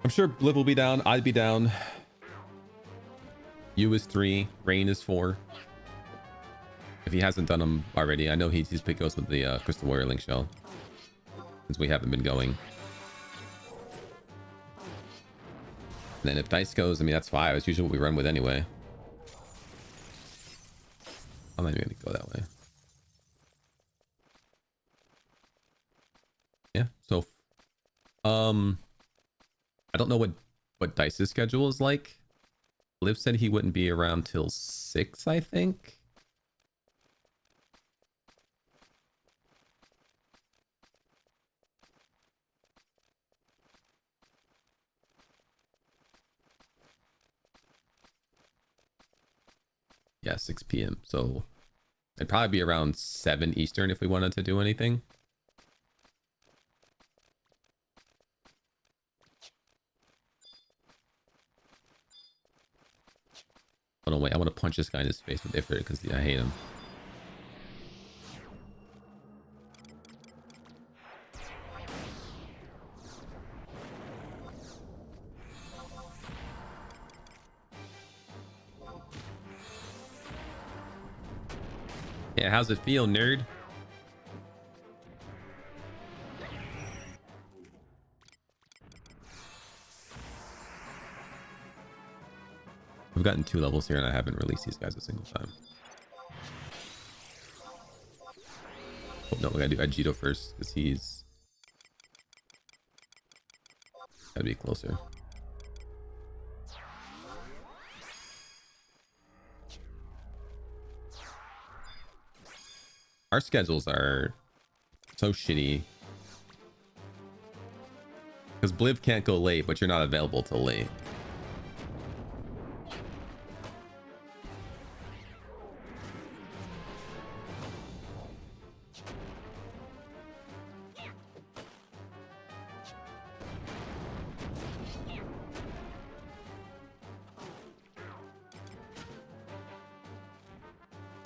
I'm sure Bliv will be down. I'd be down. You is 3. Rain is 4. If he hasn't done them already, I know he's picked goes with the Crystal Warrior Link Shell. Since we haven't been going. And then if Dice goes, I mean, that's 5. It's usually what we run with anyway. I'm not even going to go that way. Yeah, so... I don't know what Dice's schedule is like. Liv said he wouldn't be around till 6, I think. Yeah, 6 p.m. So it'd probably be around 7 Eastern if we wanted to do anything. Hold on, wait. I want to punch this guy in his face with Ifrit because I hate him. Yeah, how's it feel, nerd? We've gotten 2 levels here and I haven't released these guys a single time. Oh, no, we gotta do Agito first because he's gotta be closer. Our schedules are so shitty because Bliv can't go late, but you're not available till late.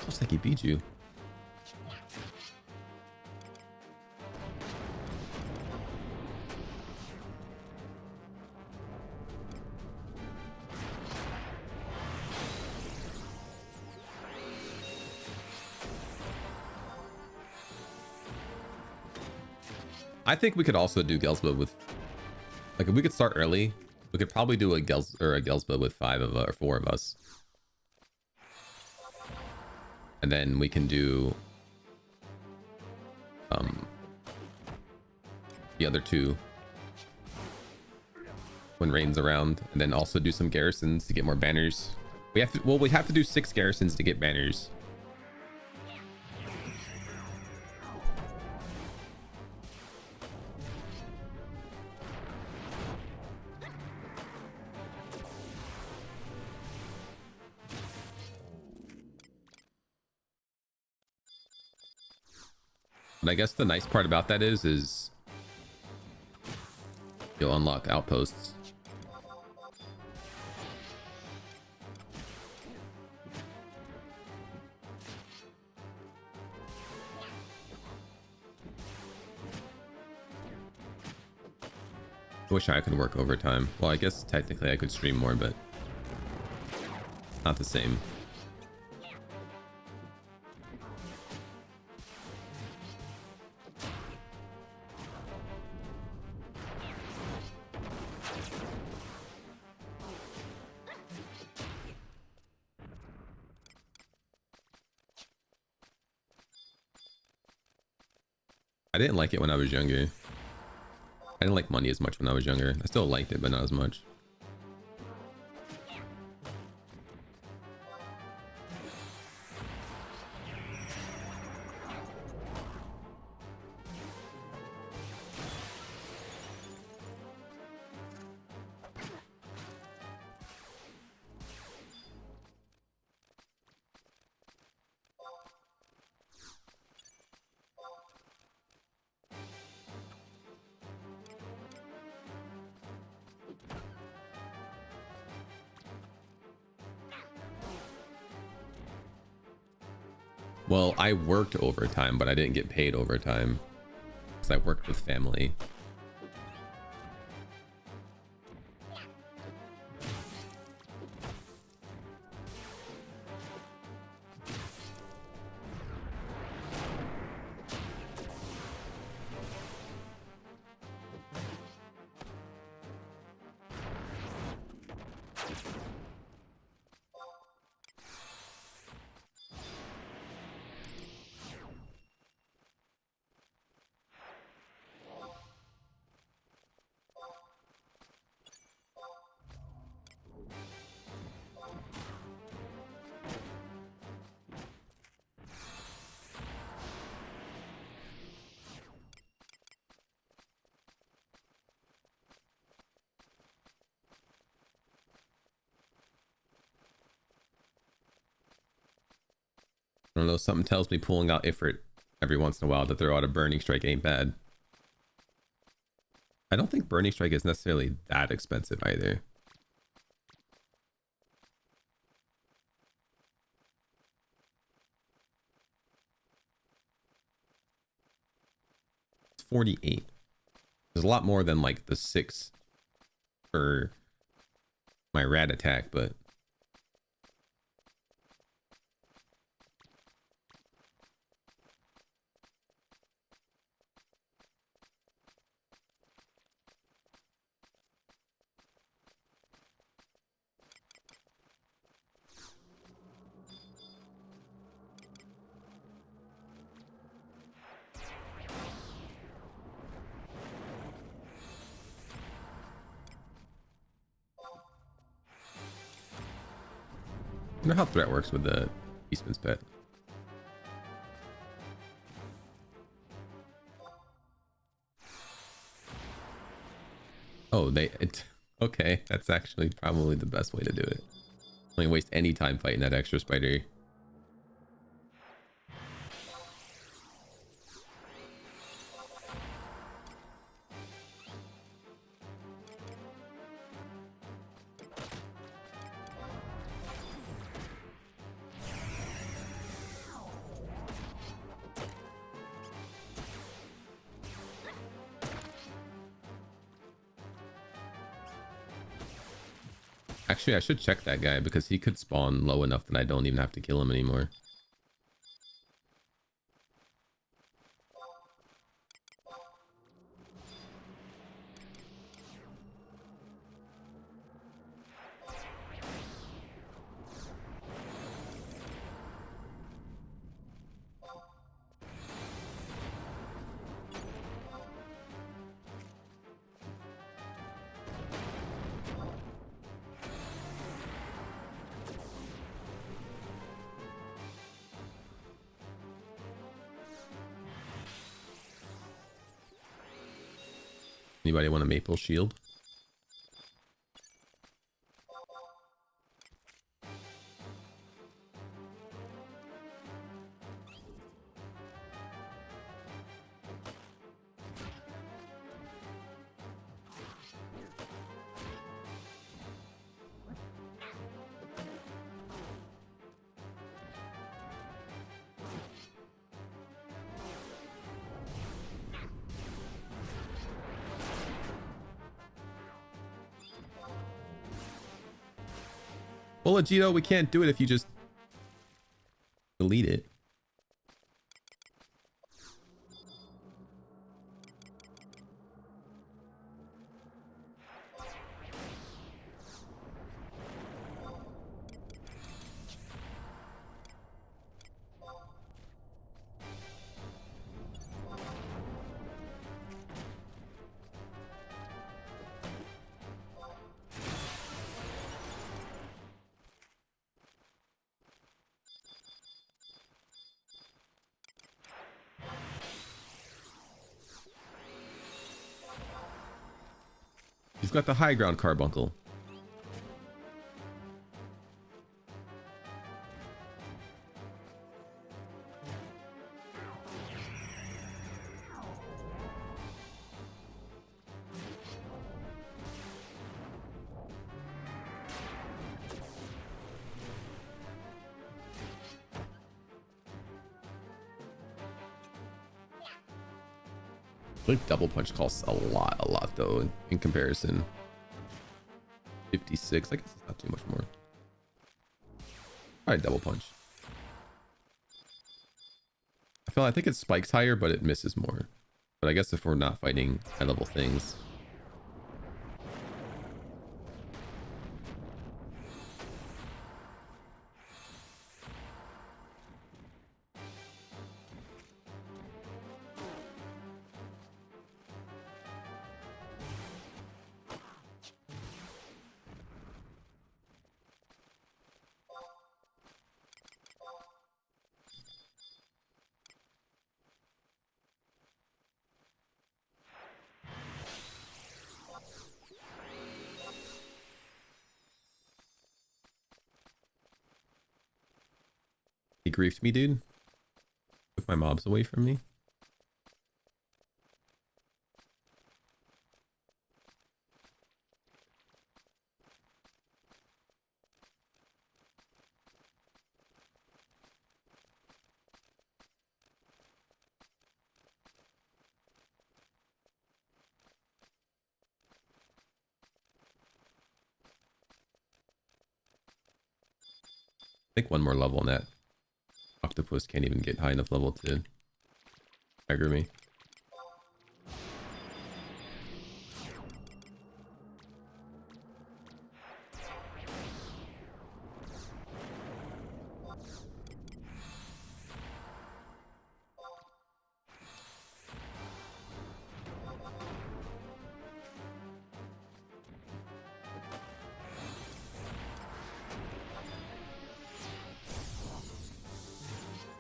Looks like he beat you. I think we could also do Gelsba with, like, if we could start early, we could probably do a Gelsba with 5 of or 4 of us, and then we can do the other 2 when Rain's around, and then also do some garrisons to get more banners. We have to, well, we have to do 6 garrisons to get banners. But I guess the nice part about that is you'll unlock outposts. I wish I could work overtime. Well, I guess technically I could stream more, but not the same. I didn't like it when I was younger. I didn't like money as much when I was younger. I still liked it, but not as much. Well, I worked overtime, but I didn't get paid overtime because I worked with family. I don't know, something tells me pulling out Ifrit every once in a while to throw out a Burning Strike ain't bad. I don't think Burning Strike is necessarily that expensive either. 48. There's a lot more than like the 6 for my rat attack, but I wonder how threat works with the Eastman's pet. Oh, okay, that's actually probably the best way to do it. Don't waste any time fighting that extra spider. Actually, I should check that guy because he could spawn low enough that I don't even have to kill him anymore. Anybody want a maple shield? Well, Vegito, we can't do it if you just delete it. He's got the high ground, Carbuncle. I think double punch costs a lot though in comparison. 56, I guess it's not too much more. Alright, double punch. I think it spikes higher, but it misses more. But I guess if we're not fighting high level things. He griefed me, dude. Took my mobs away from me. think one more level on that. Octopus can't even get high enough level to aggro me.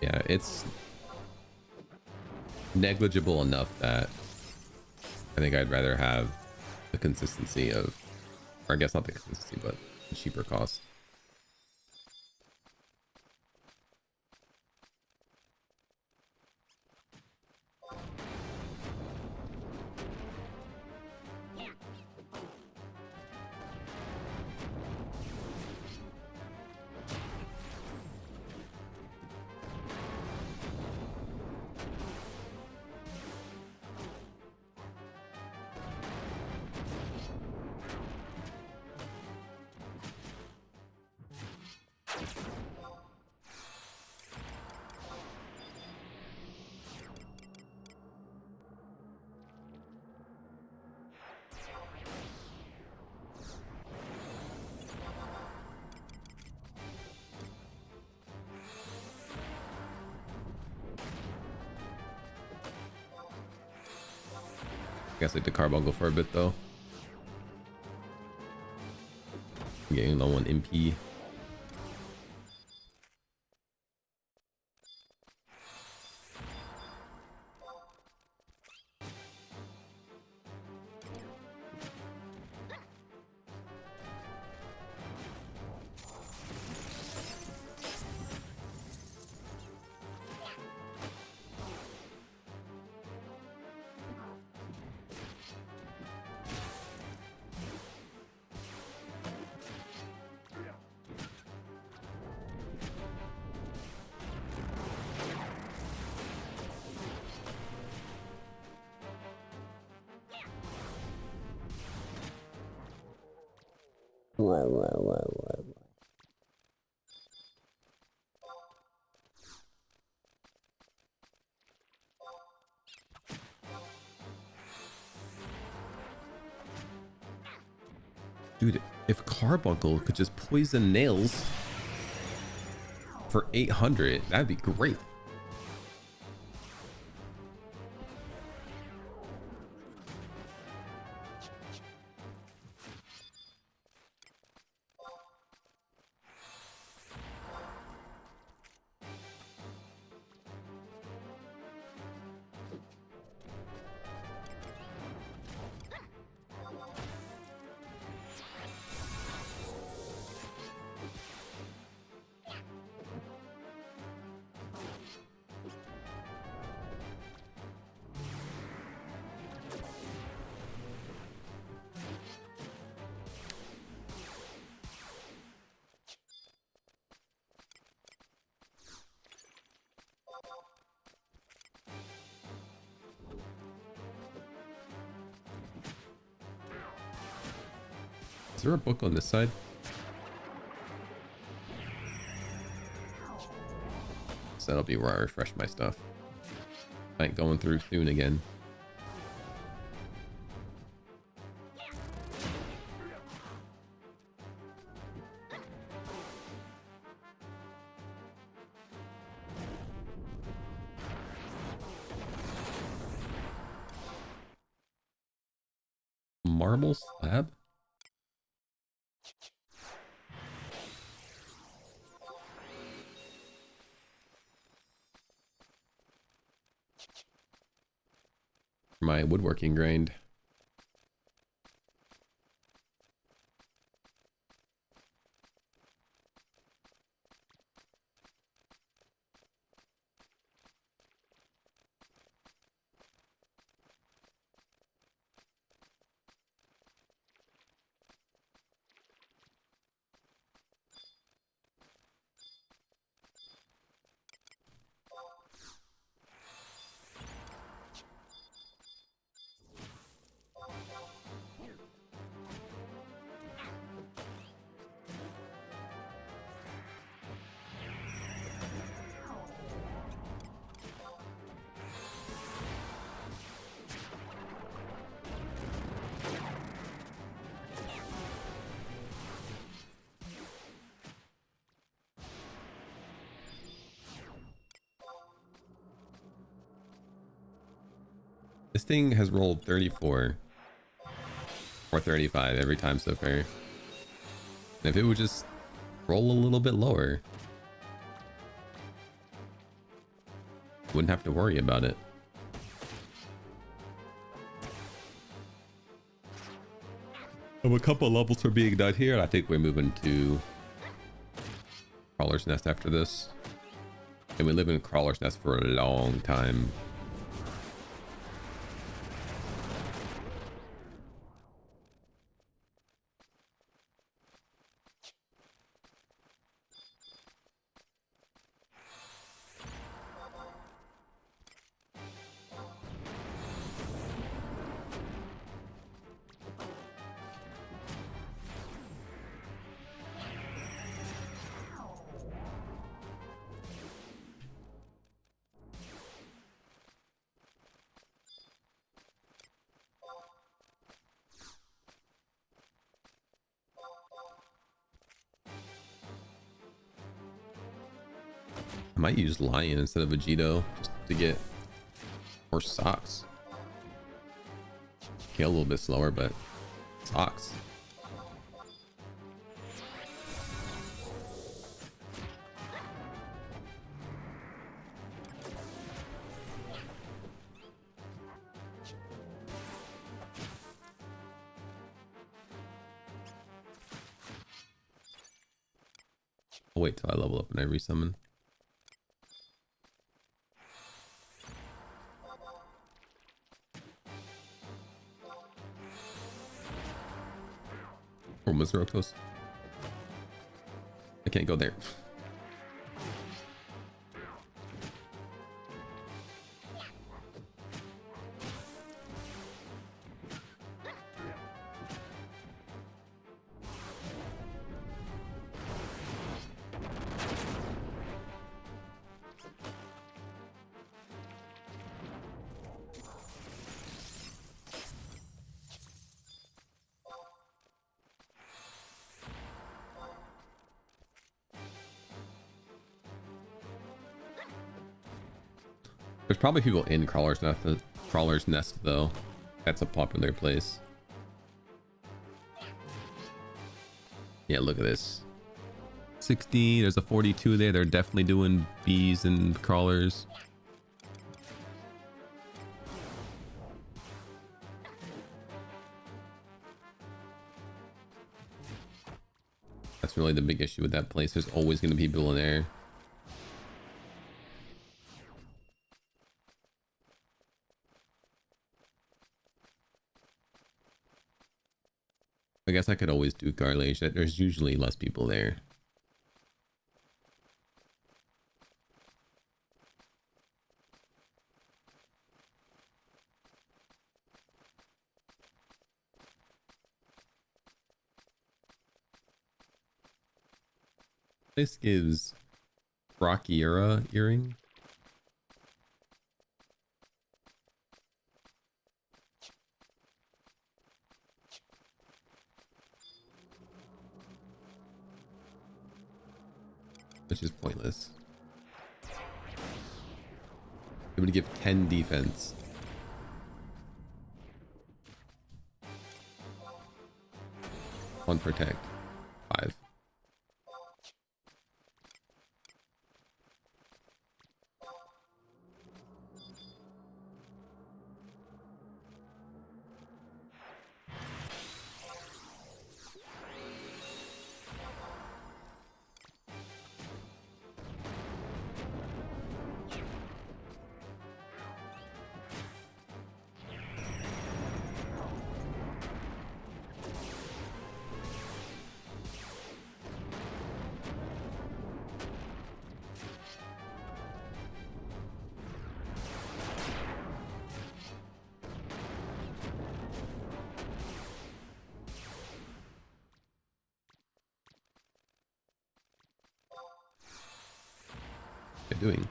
Yeah, it's negligible enough that I think I'd rather have the consistency of, or I guess not the consistency, but the cheaper cost. I guess I did carbuncle for a bit though. I'm getting low on MP. Dude, if Carbuncle could just poison nails for 800, that'd be great. Is there a book on this side? So that'll be where I refresh my stuff. I ain't going through soon again. Marble slab? My woodworking grind. thing has rolled 34 or 35 every time so far. And if it would just roll a little bit lower, wouldn't have to worry about it. A couple levels are being done here, and I think we're moving to Crawler's Nest after this. And we live in Crawler's Nest for a long time. I might use Lion instead of Vegito just to get more socks. Kill a little bit slower, but socks. I'll wait till I level up and I resummon. Or Mazurokos. I can't go there. There's probably people in Crawler's Nest though. That's a popular place. Yeah, look at this. 60, there's a 42 there. They're definitely doing bees and crawlers. That's really the big issue with that place. There's always going to be people in there. I guess I could always do Garlage. There's usually less people there. This gives Brocchiera earring. Which is pointless. It would give 10 defense. One protect. 5. Doing.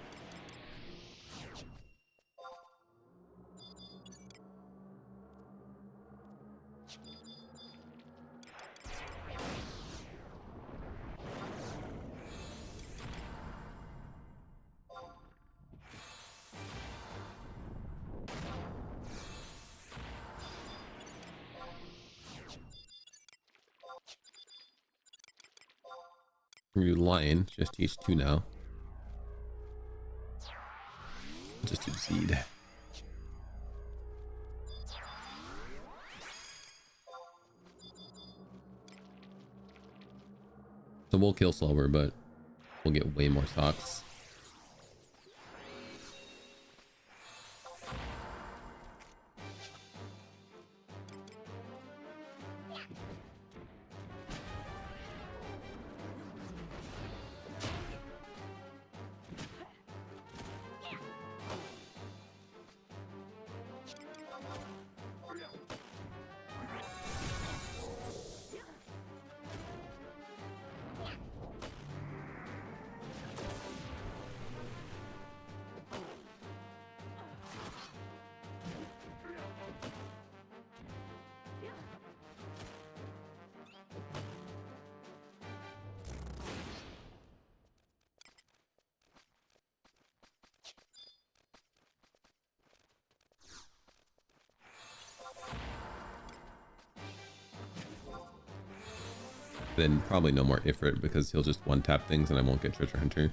You lion, just teach 2 now. Just to seed. So we'll kill Slower, but we'll get way more socks. Then probably no more Ifrit because he'll just one tap things and I won't get Treasure Hunter.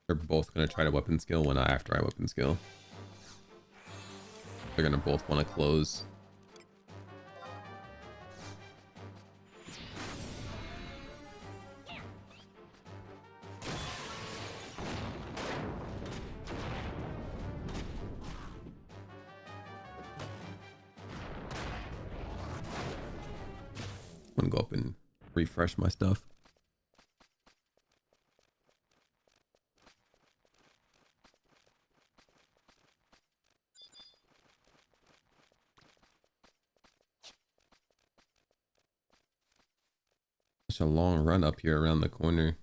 They're both going to try to weapon skill when after I weapon skill. They're going to both want to close. I'm going to go up and refresh my stuff. Such a long run up here around the corner.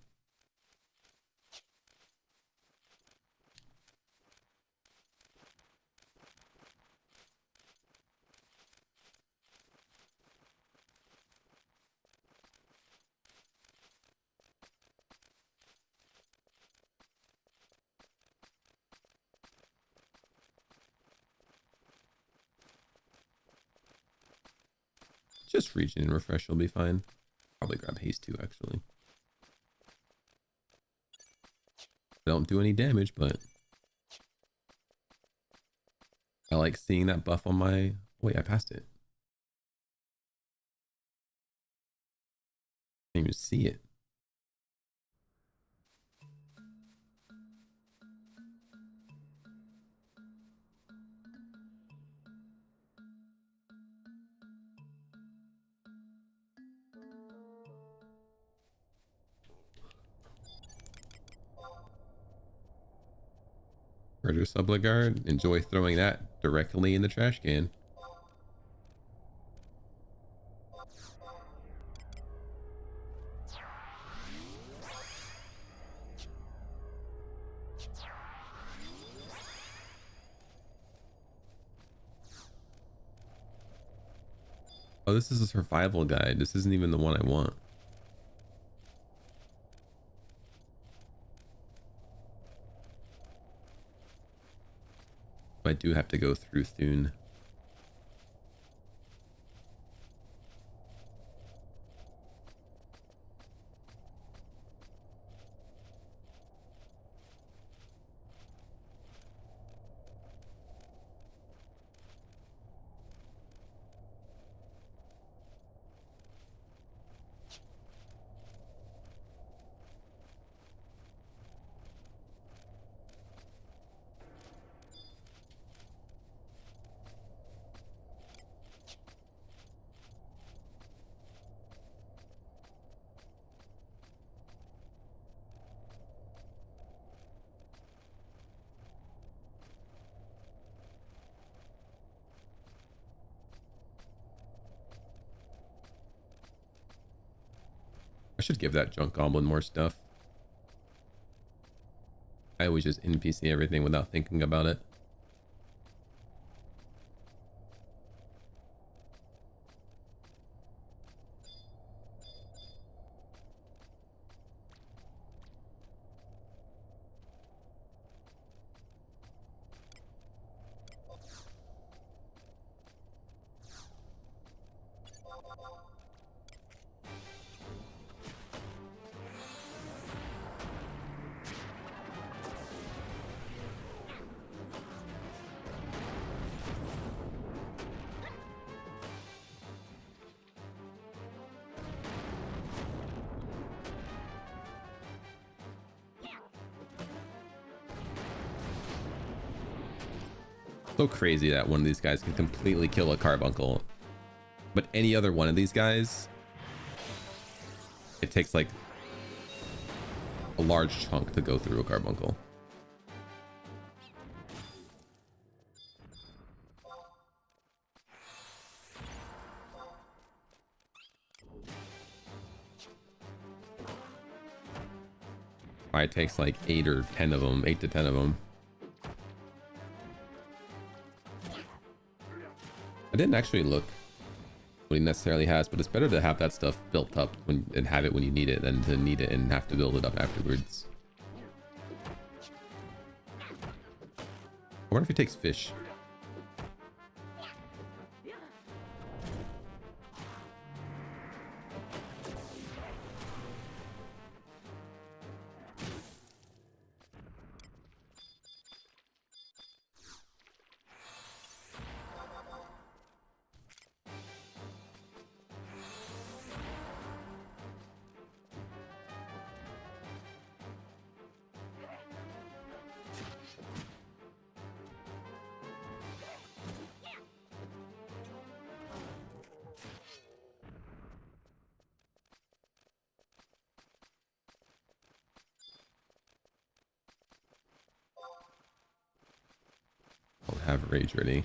Just region and refresh will be fine. Probably grab haste too, actually. Don't do any damage, but I like seeing that buff on my... Wait, I passed it. Can't even see it. Murder Subligard. Enjoy throwing that directly in the trash can. Oh, this is a survival guide. This isn't even the one I want. I do have to go through Thune. I should give that junk goblin more stuff. I always just NPC everything without thinking about it. So crazy that one of these guys can completely kill a carbuncle, but any other one of these guys, it takes like a large chunk to go through a carbuncle. Probably takes like 8 or 10 of them, 8 to 10 of them. I didn't actually look what he necessarily has, but it's better to have that stuff built up and have it when you need it than to need it and have to build it up afterwards. I wonder if he takes fish. Have rage ready.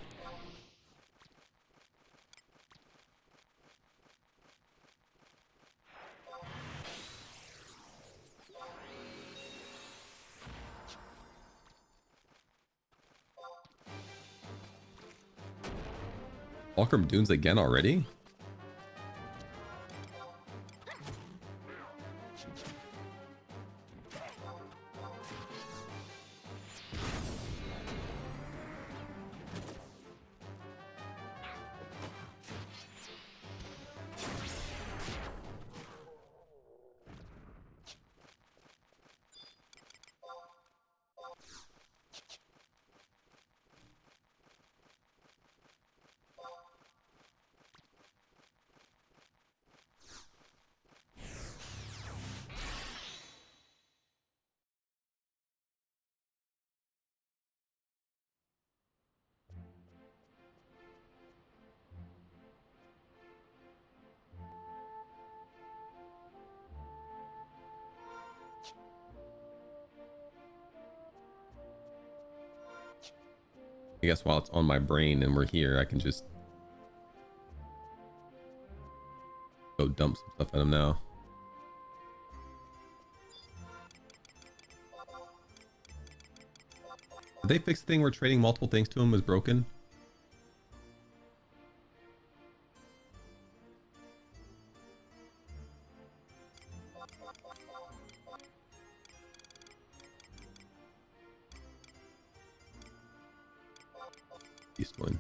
Fulcrum Dunes again already? I guess while it's on my brain and we're here, I can just go dump some stuff at him now. Did they fix the thing where trading multiple things to him was broken? East one.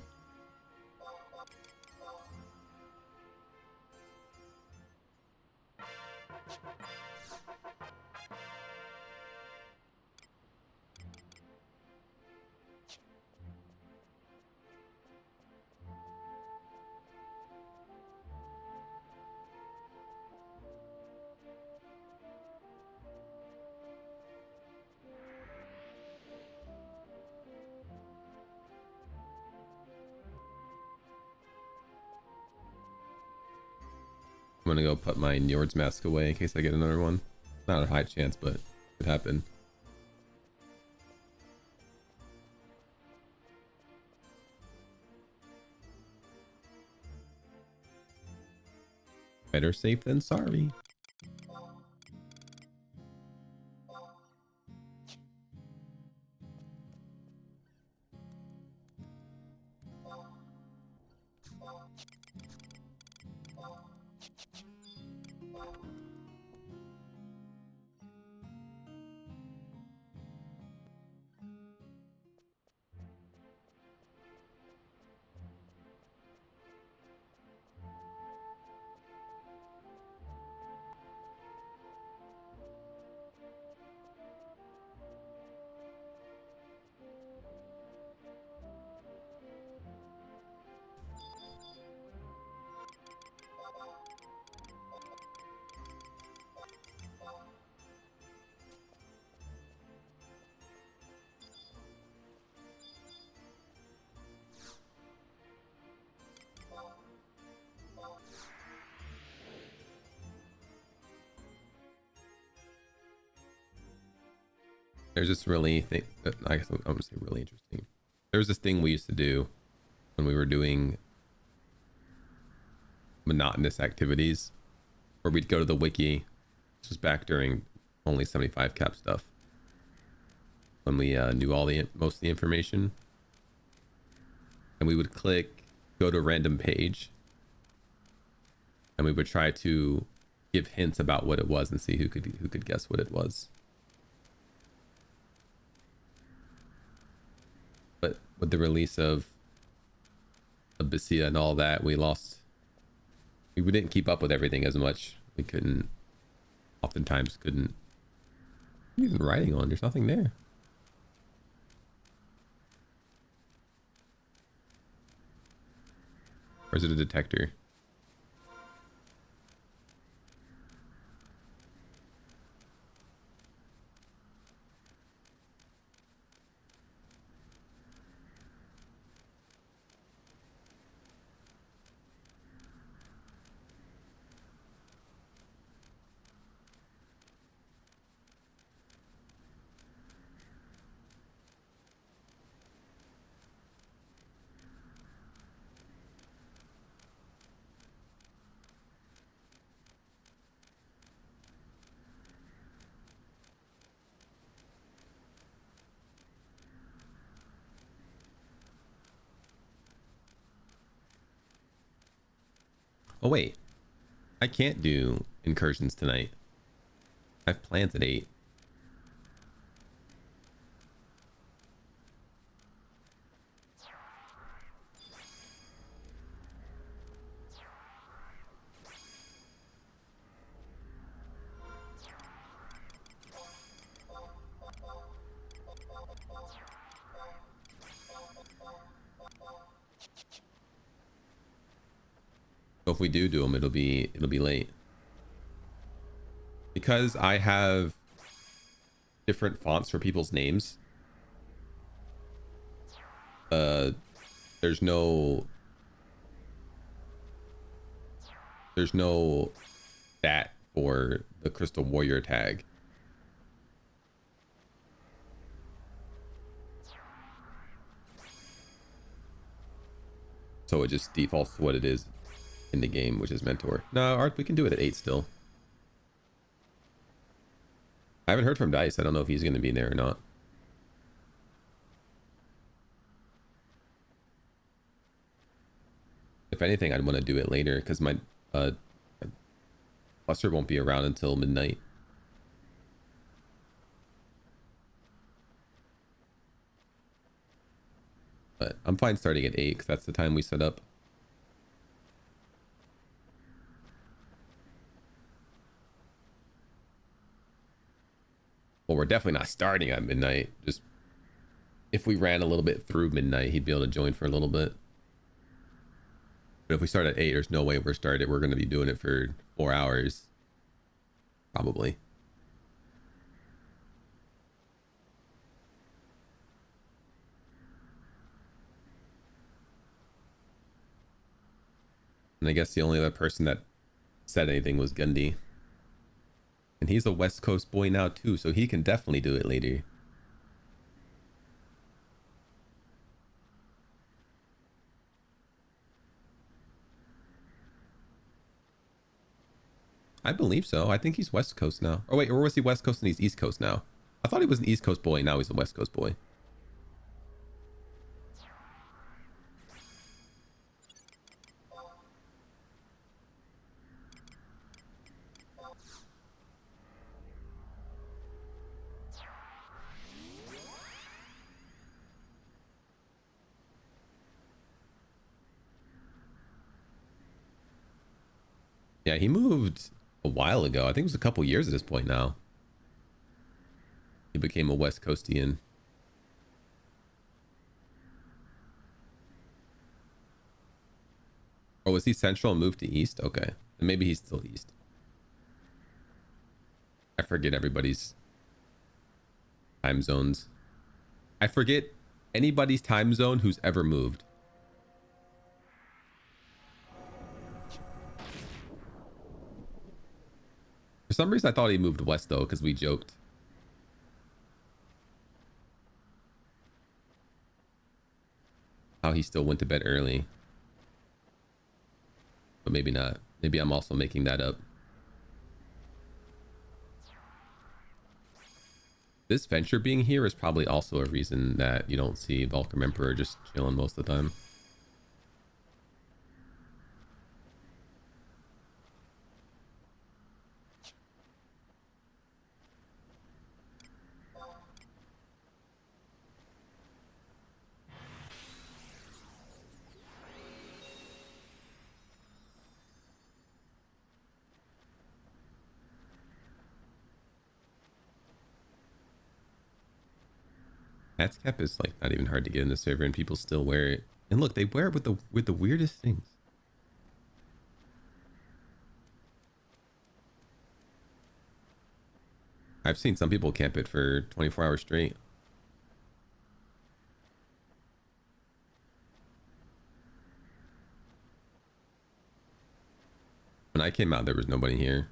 I'm gonna go put my Njord's mask away in case I get another one. Not a high chance, but it could happen. Better safe than sorry. There's this really thing that I guess I'm gonna say really interesting. There's this thing we used to do when we were doing monotonous activities where we'd go to the wiki. This was back during only 75 cap stuff, when we knew all the most of the information, and we would click go to random page, and we would try to give hints about what it was and see who could guess what it was. But with the release of Abyssia and all that, we didn't keep up with everything as much. We oftentimes couldn't. What are you even writing on? There's nothing there. Or is it a detector? Oh wait, I can't do incursions tonight. I have plans at 8. So if we do them, it'll be late. Because I have different fonts for people's names. There's no stat for the Crystal Warrior tag. So it just defaults to what it is in the game, which is Mentor. No, Art, we can do it at 8 still. I haven't heard from Dice. I don't know if he's going to be there or not. If anything, I'd want to do it later because my cluster won't be around until midnight. But I'm fine starting at 8 because that's the time we set up. Well, we're definitely not starting at midnight. Just if we ran a little bit through midnight, he'd be able to join for a little bit. But if we start at 8, there's no way we're going to be doing it for 4 hours. Probably. And I guess the only other person that said anything was Gundy. And he's a West Coast boy now too, so he can definitely do it later. I believe so. I think he's West Coast now. Or wait, or was he West Coast and he's East Coast now? I thought he was an East Coast boy, now he's a West Coast boy. Yeah, he moved a while ago. I think it was a couple years at this point now. He became a West Coastian. Or was he Central and moved to East? Okay. And maybe he's still East. I forget everybody's time zones. I forget anybody's time zone who's ever moved. For some reason, I thought he moved west, though, because we joked. How he still went to bed early. But maybe not. Maybe I'm also making that up. This venture being here is probably also a reason that you don't see Vulcan Emperor just chilling most of the time. Hats cap is like not even hard to get in the server, and people still wear it. And look, they wear it with the weirdest things. I've seen some people camp it for 24 hours straight. When I came out, there was nobody here.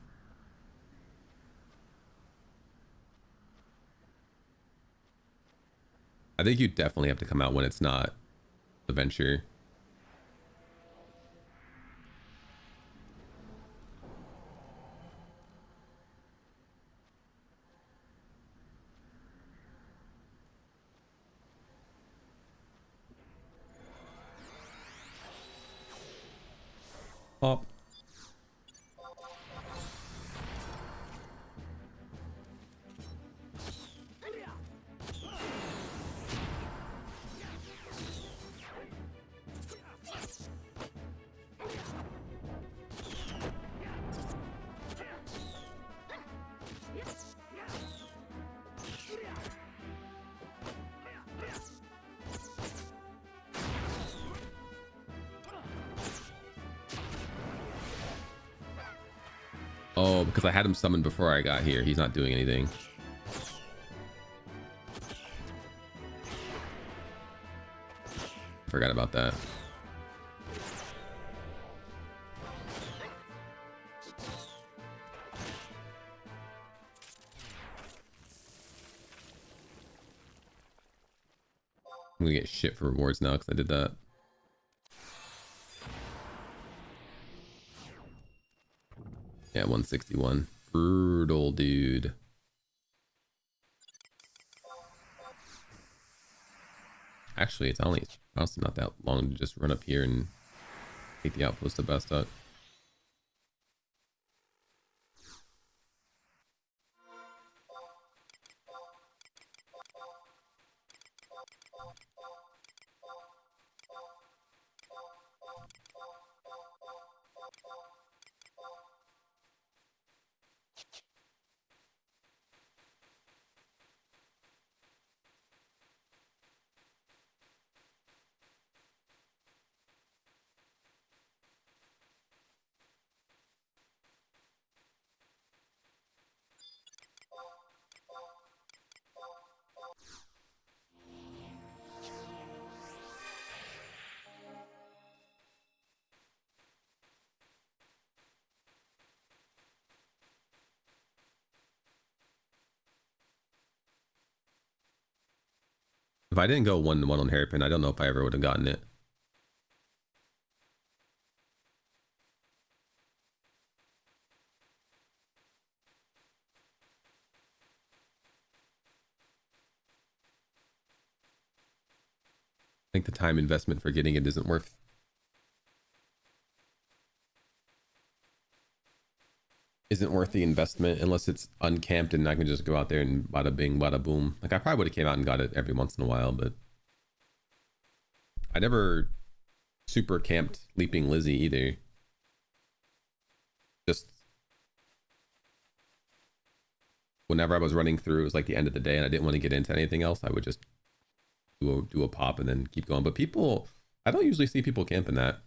I think you definitely have to come out when it's not the venture. Pop. Oh, because I had him summoned before I got here. He's not doing anything. Forgot about that. I'm gonna get shit for rewards now because I did that. Yeah, 161. Brutal, dude. Actually, it's honestly not that long to just run up here and take the outpost of Bastok. If I didn't go 1-1 on Hairpin, I don't know if I ever would have gotten it. I think the time investment for getting it isn't worth the investment unless it's uncamped and I can just go out there and bada bing, bada boom. Like I probably would have came out and got it every once in a while, but I never super camped Leaping Lizzie either. just whenever I was running through, it was like the end of the day and I didn't want to get into anything else, I would just do a pop and then keep going. But people, I don't usually see people camping that.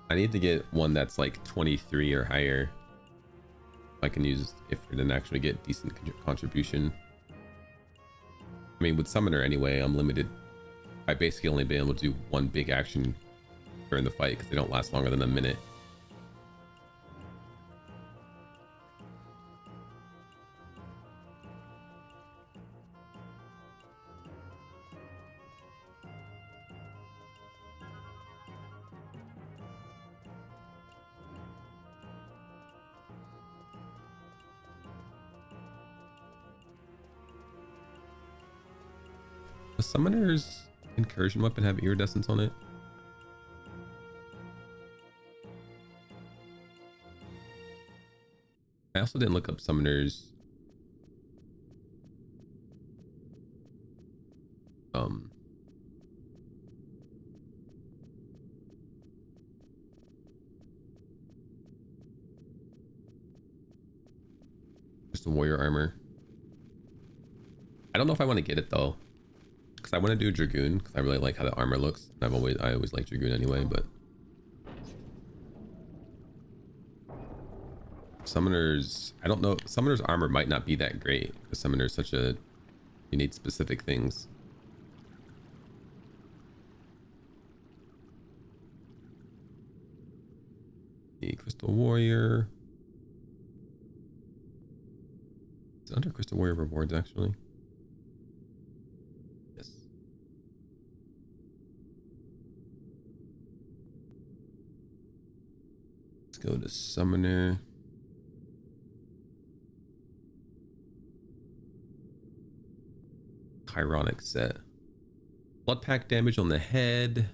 I need to get one that's like 23 or higher. I can use if I didn't actually get decent contribution. I mean, with Summoner anyway, I'm limited. I basically only been able to do one big action during the fight because they don't last longer than a minute. The Summoner's incursion weapon have iridescence on it? I also didn't look up Summoner's just a warrior armor. I don't know if I want to get it though, because I want to do Dragoon because I really like how the armor looks. I always like Dragoon anyway, but Summoner's, I don't know, Summoner's armor might not be that great because Summoner's such a, you need specific things. The Crystal Warrior. It's under Crystal Warrior rewards actually. Yes. Let's go to Summoner. Chironic set. Blood pack damage on the head.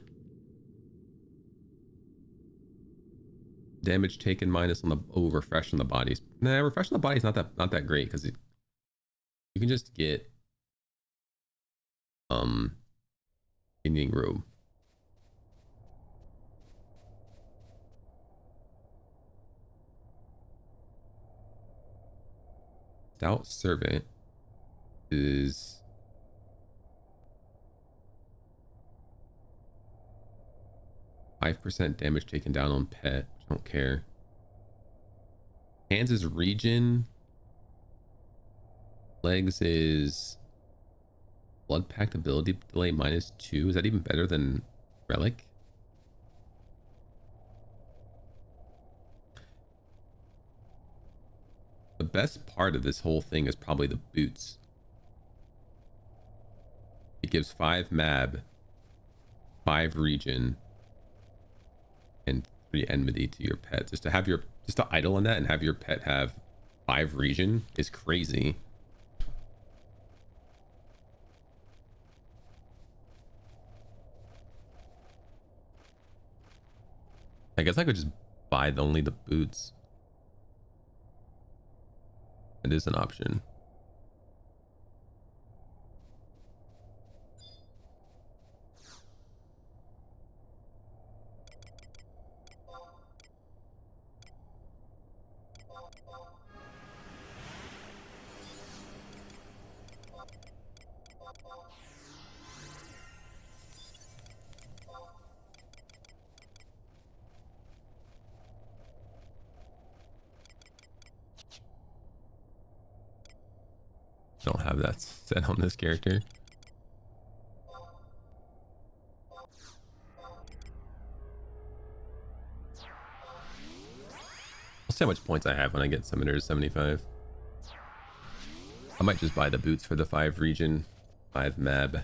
Damage taken minus on the refresh on the bodies. Nah, refresh on the body is not that great because you can just get Indian robe. Stout Servant is 5% damage taken down on pet. I don't care. Hands is regen. Legs is blood pact ability delay -2. Is that even better than relic? The best part of this whole thing is probably the boots. It gives 5 mab, 5 regen, and 3 enmity to your pet. Just to idle on that and have your pet have 5 regen is crazy. I guess I could just buy only the boots. It is an option. Don't have that set on this character. I'll see how much points I have when I get Summoner to 75. I might just buy the boots for the 5 region, 5 mab.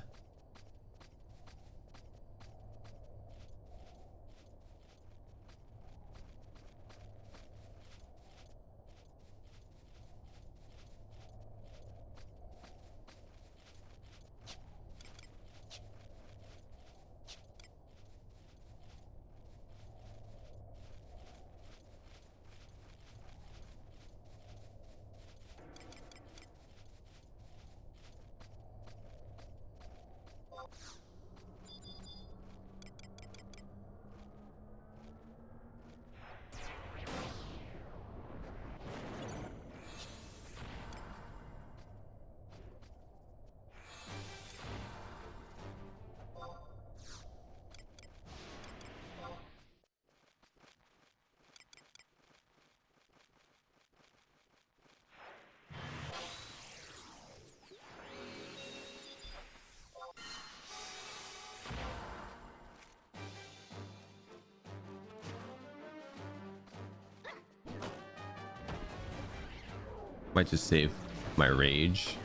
Might just save my rage.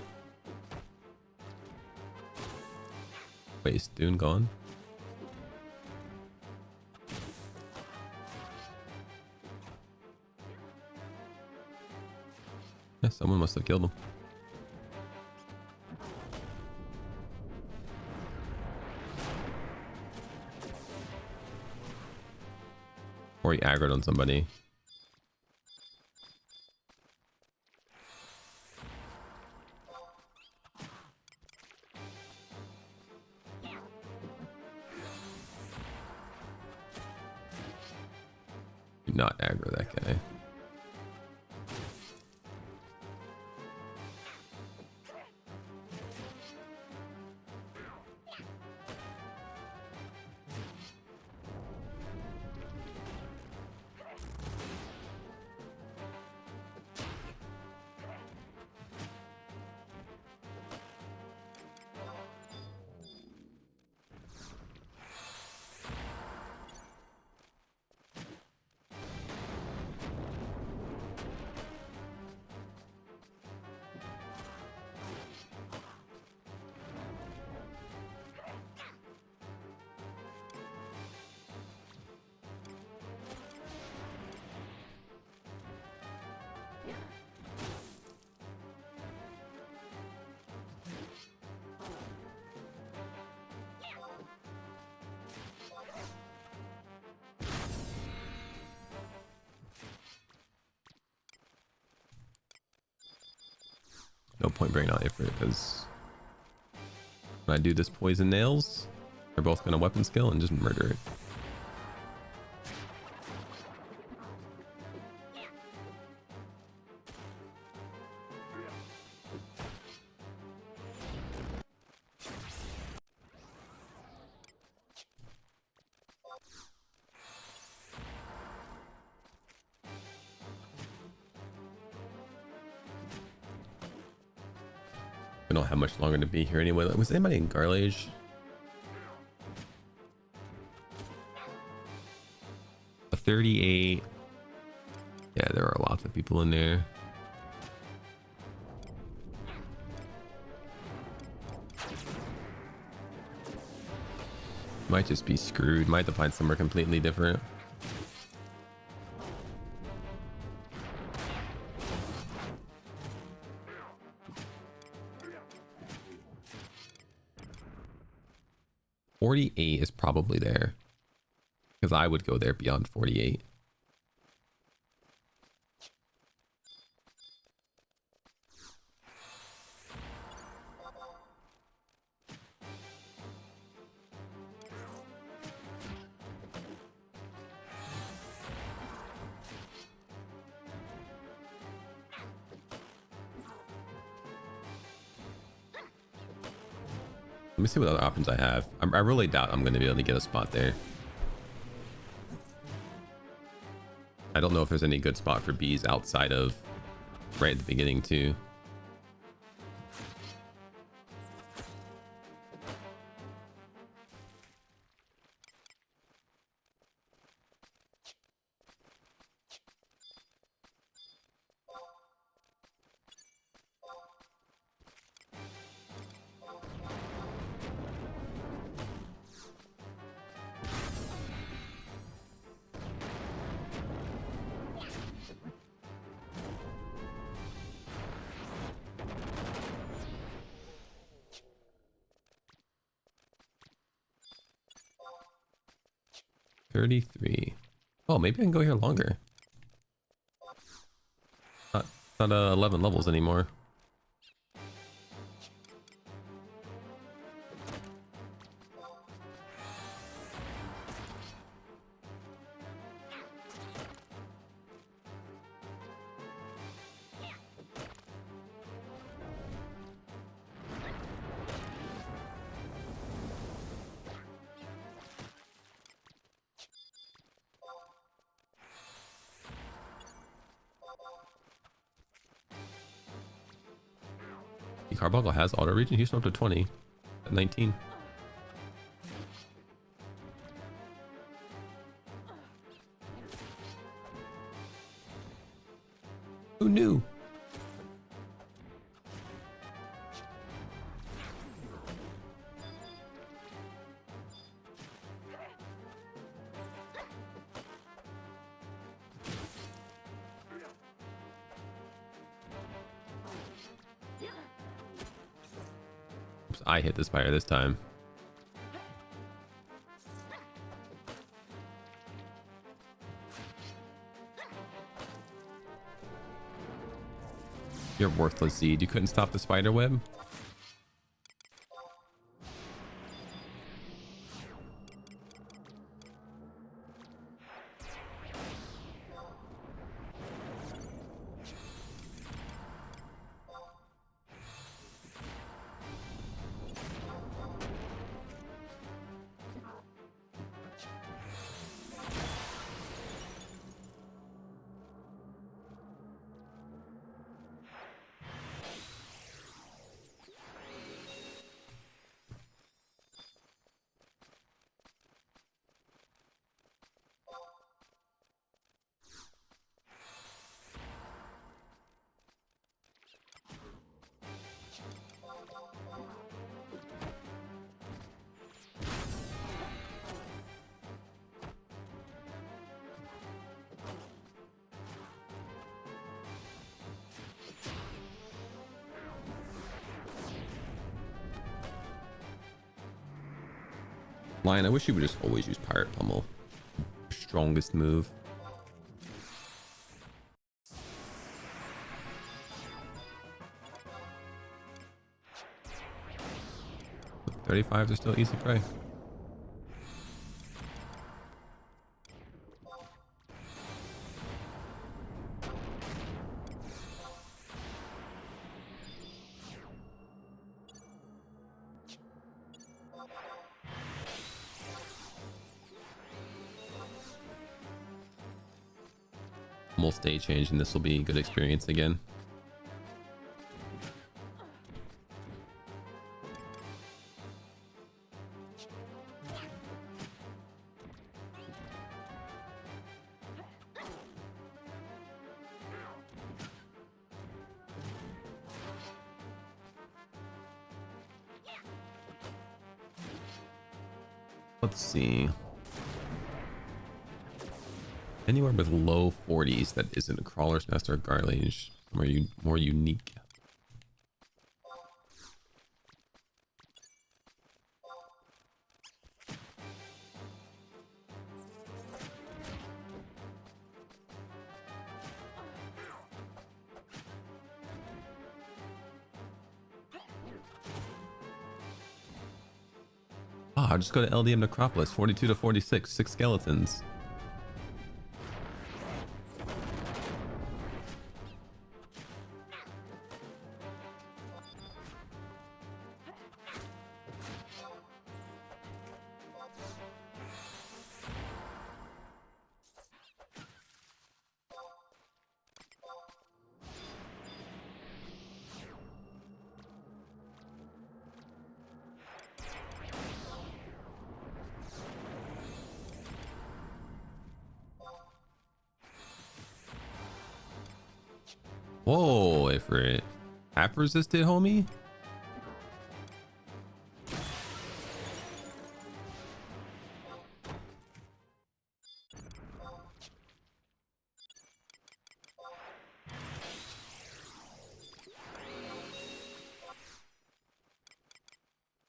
Wait, is Dune gone? Yeah, someone must have killed him. Or he aggroed on somebody. Do not aggro that guy. No point bringing out Ifrit because when I do this poison nails, they're both gonna weapon skill and just murder it. I don't have much longer to be here anyway. Was anybody in Garlage? A 38. Yeah, there are lots of people in there. Might just be screwed. Might have to find somewhere completely different. .48 is probably there because I would go there beyond 48. Let me see what other options I have. I really doubt I'm going to be able to get a spot there. I don't know if there's any good spot for bees outside of right at the beginning too. 33. Oh, maybe I can go here longer. Not 11 levels anymore. Carbuncle has auto region. Houston up to 20 at 19. Who knew? I hit the spider this time. You're worthless, Zed. You couldn't stop the spider web? Lion, I wish you would just always use Pirate Pummel. Strongest move. $35 are still easy prey. We'll stay change and this will be a good experience again. Let's see. Anywhere with low 40s that isn't a Crawler's Nest or Garlage, more unique. Ah, I'll just go to LDM Necropolis, 42 to 46, 6 skeletons. Whoa, Ifrit. Half resisted, homie?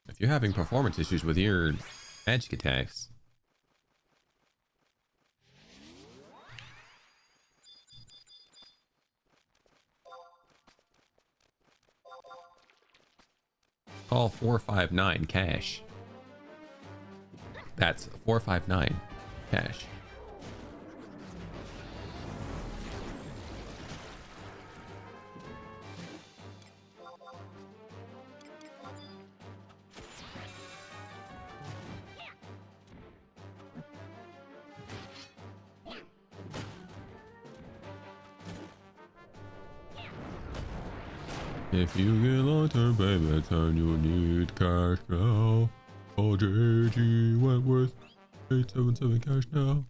If you're having performance issues with your magic attacks, Call 459 cash. That's 459 cash. If you get long-term payments and you need cash now, call JG Wentworth 877 cash now.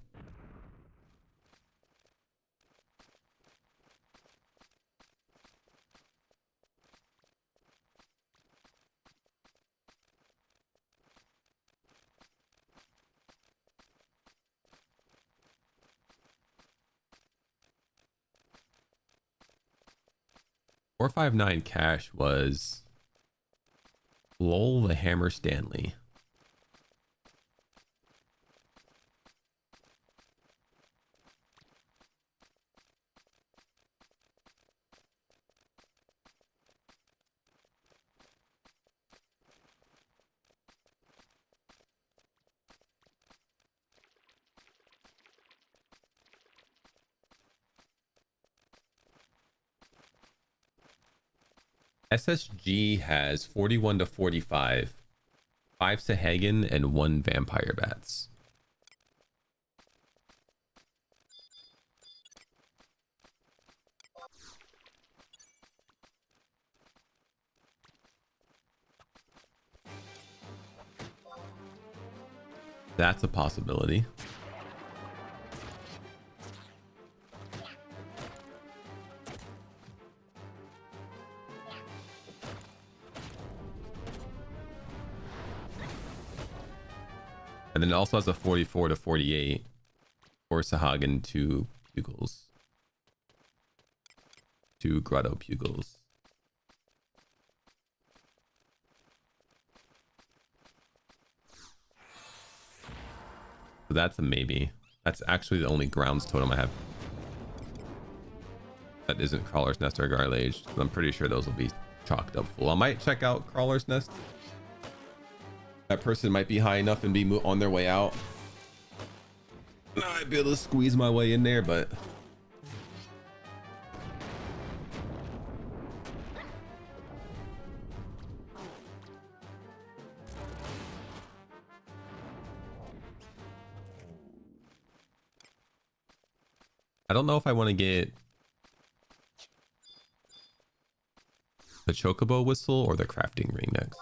$459 cash was Lowell the Hammer Stanley. SSG has 41 to 45, 5 Sahagan, and 1 Vampire Bats. That's a possibility. And then it also has a 44 to 48 for Sahagan, 2 Pugils. 2 Grotto Pugils. So that's a maybe. That's actually the only grounds totem I have that isn't Crawler's Nest or Garlage. I'm pretty sure those will be chalked up full. I might check out Crawler's Nest. That person might be high enough and be on their way out. I'd be able to squeeze my way in there, but I don't know if I want to get the Chocobo Whistle or the Crafting Ring next.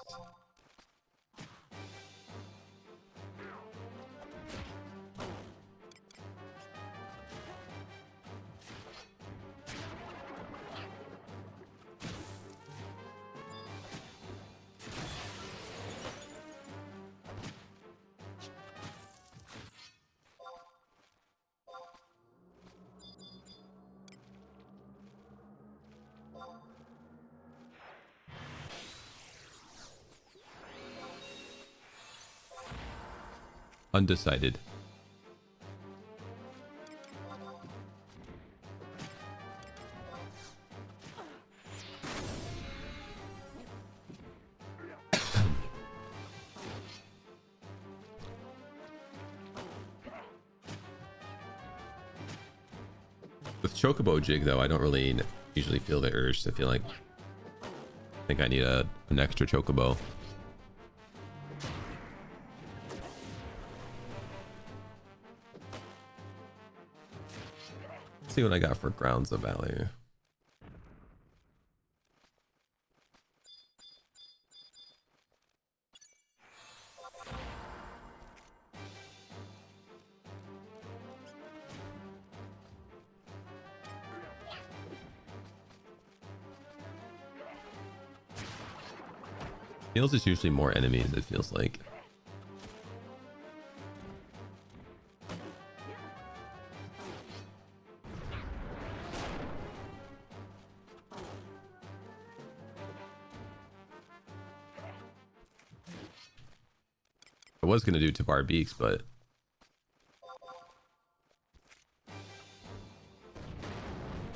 Undecided. With Chocobo Jig though, I don't really usually feel the urge to feel like I think I need an extra Chocobo. See what I got for grounds of value. Feels is usually more enemies, it feels like. I was going to do Tabar Beaks, but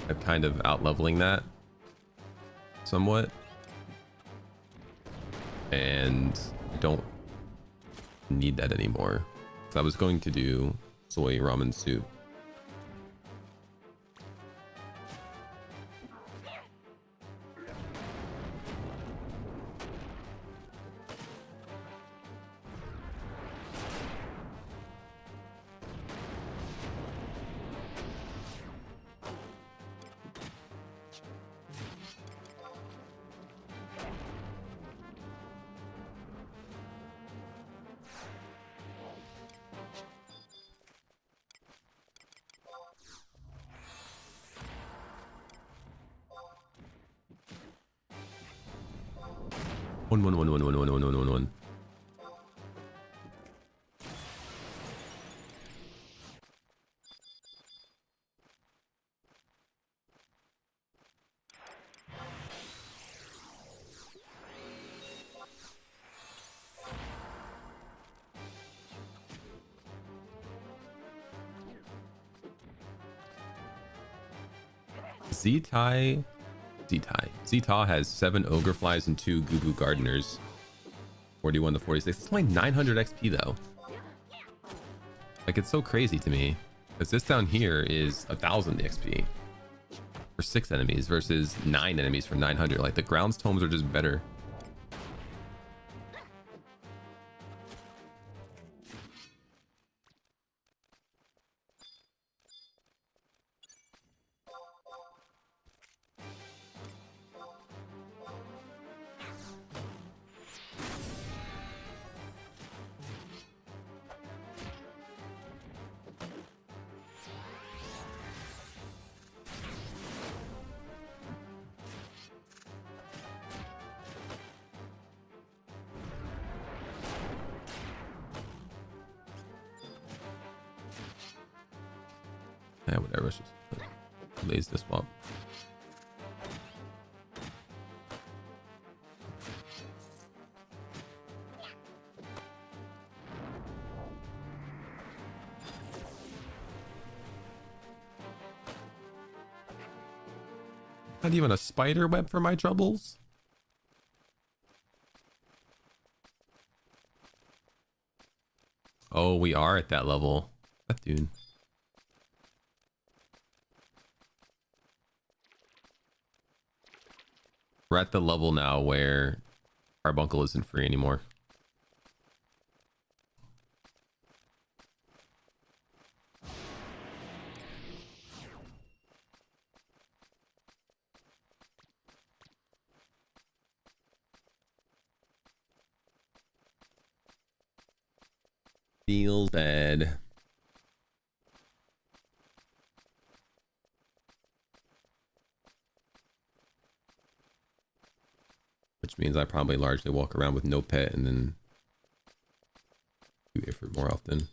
I'm kind of out leveling that somewhat. and I don't need that anymore. So I was going to do soy ramen soup. One. Zeta has 7 ogre flies and 2 goo goo gardeners. 41 to 46. It's only 900 XP though. Like, it's so crazy to me, because this down here is 1000 XP for 6 enemies versus 9 enemies for 900. Like, the grounds tomes are just better. Yeah, whatever. Let's just laze this swap. Not even a spider web for my troubles. Oh, we are at that level. That dude. We're at the level now where Carbuncle isn't free anymore. Feels bad. Which means I probably largely walk around with no pet and then do Ifrit more often.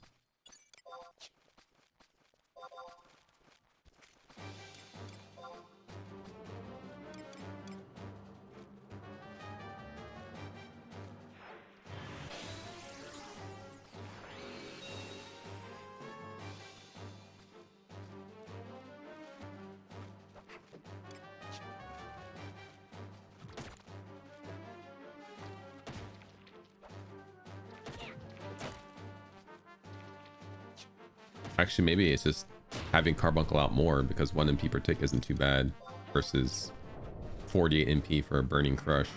Actually, maybe it's just having Carbuncle out more, because 1 MP per tick isn't too bad versus 48 MP for a Burning Crush.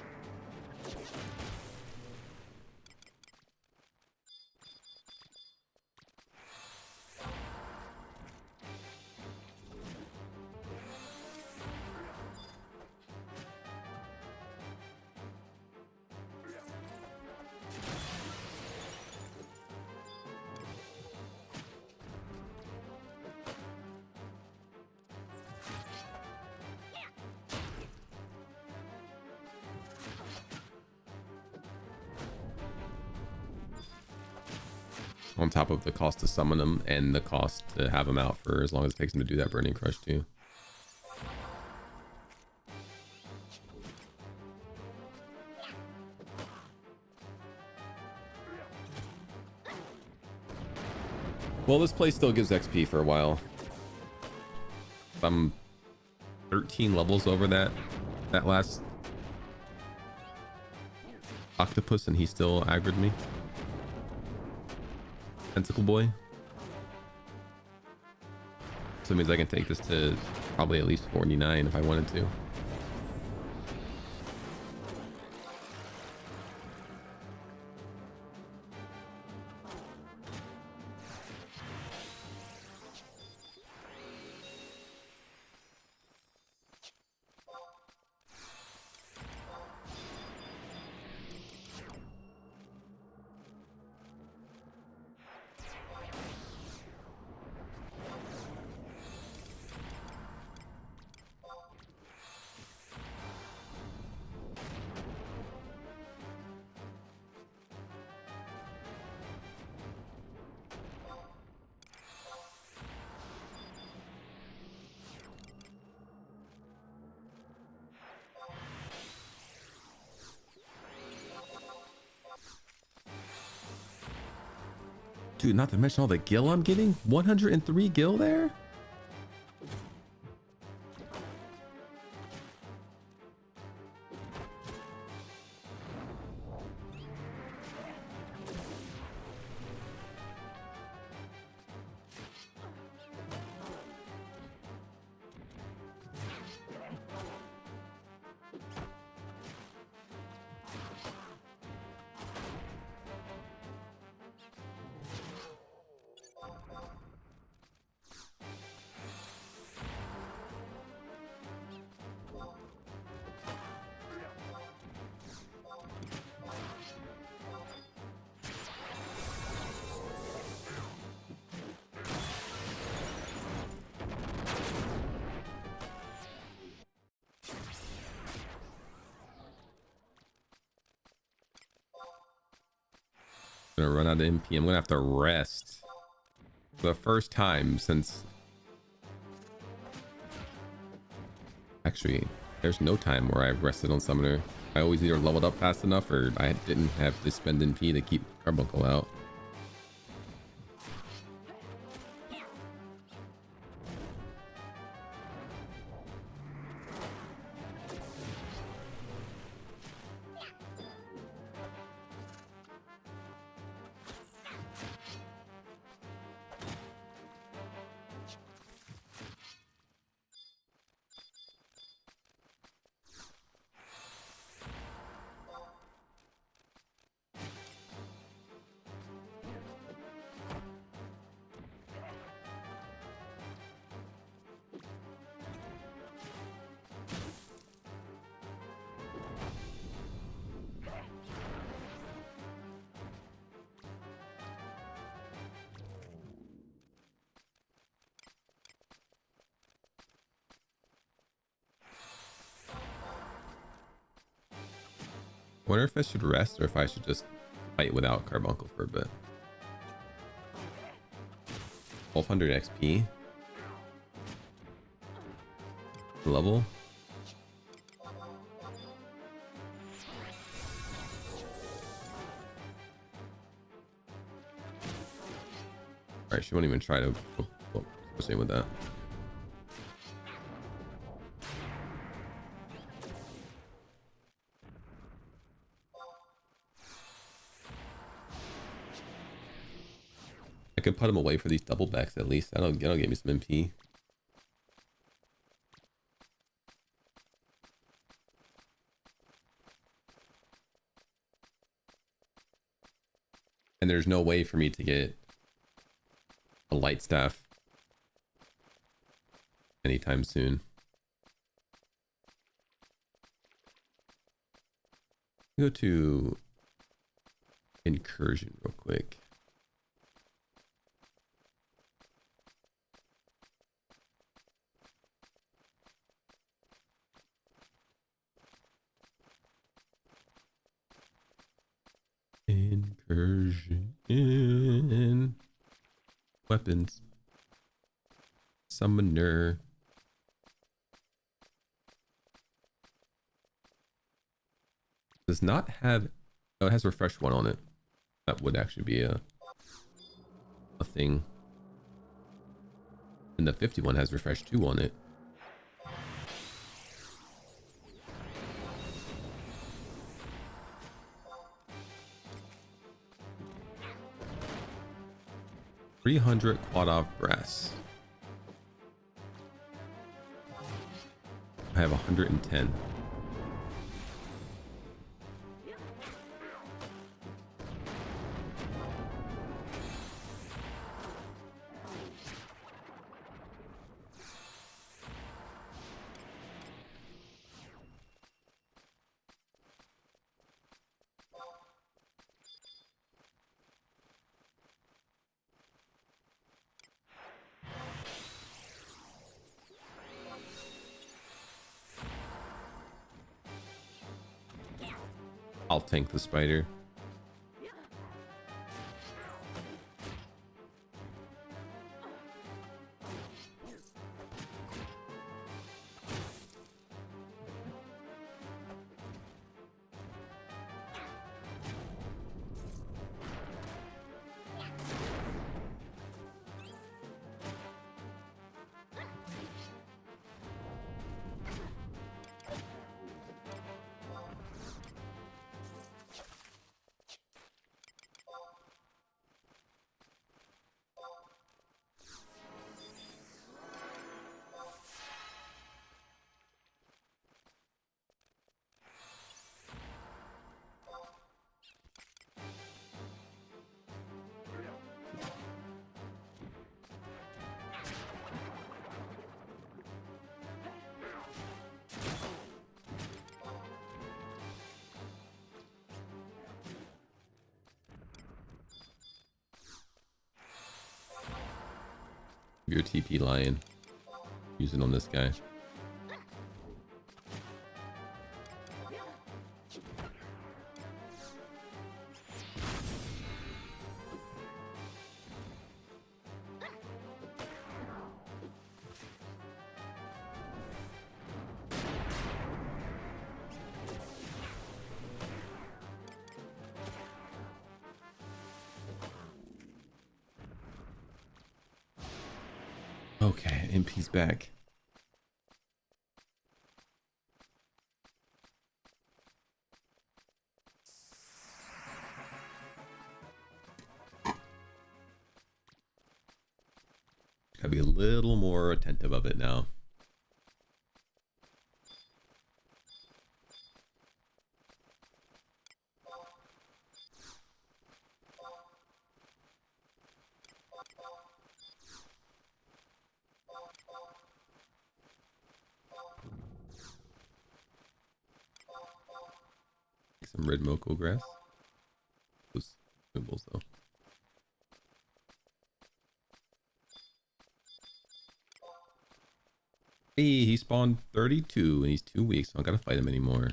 On top of the cost to summon them and the cost to have them out for as long as it takes them to do that Burning Crush too. Well, this place still gives XP for a while. I'm 13 levels over that last octopus and he still aggroed me. Tentacle boy. So it means I can take this to probably at least 49 if I wanted to. Dude, not to mention all the gil I'm getting. 103 gil there? Gonna run out of MP. I'm gonna have to rest for the first time since actually there's no time where I've rested on summoner. I always either leveled up fast enough or I didn't have to spend NP to keep Carbuncle out. I wonder if I should rest or if I should just fight without Carbuncle for a bit. 1200 XP. Level. Alright, she won't even try to proceed with that. I could put him away for these double backs at least. That'll give me some MP. And there's no way for me to get a light staff anytime soon. Go to incursion real quick. Incursion. Weapons. Summoner. Does not have... Oh, it has refresh 1 on it. That would actually be a thing. And the 51 has refresh 2 on it. 300 quad off brass. I have 110. I'll tank the spider. Your TP lion. Use it on this guy. Okay, MP's back. Gotta be a little more attentive of it now. Some red moko grass. Those symbols though. Hey, he spawned 32 and he's 2 weeks, so I don't gotta fight him anymore.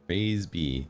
Praise be.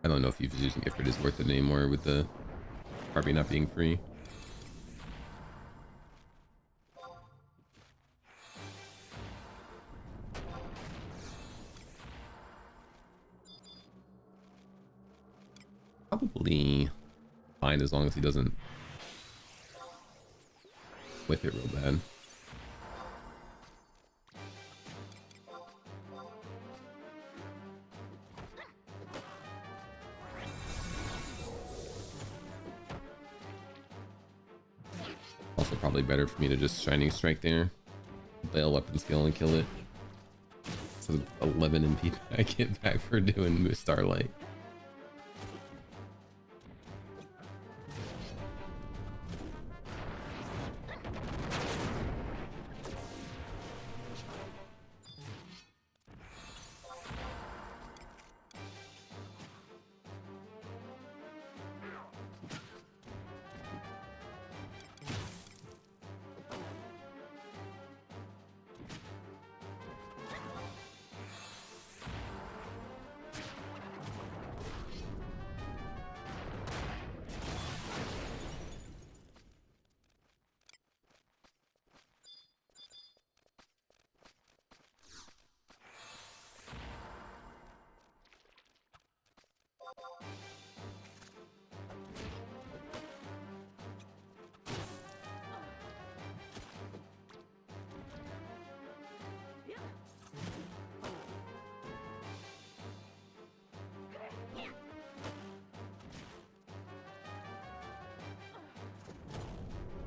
I don't know if using Ifrit is worth it anymore with the Harpy not being free. Probably fine as long as he doesn't with it real bad. Also probably better for me to just Shining Strike there, bail weapon skill and kill it. So 11 MP I get back for doing Starlight.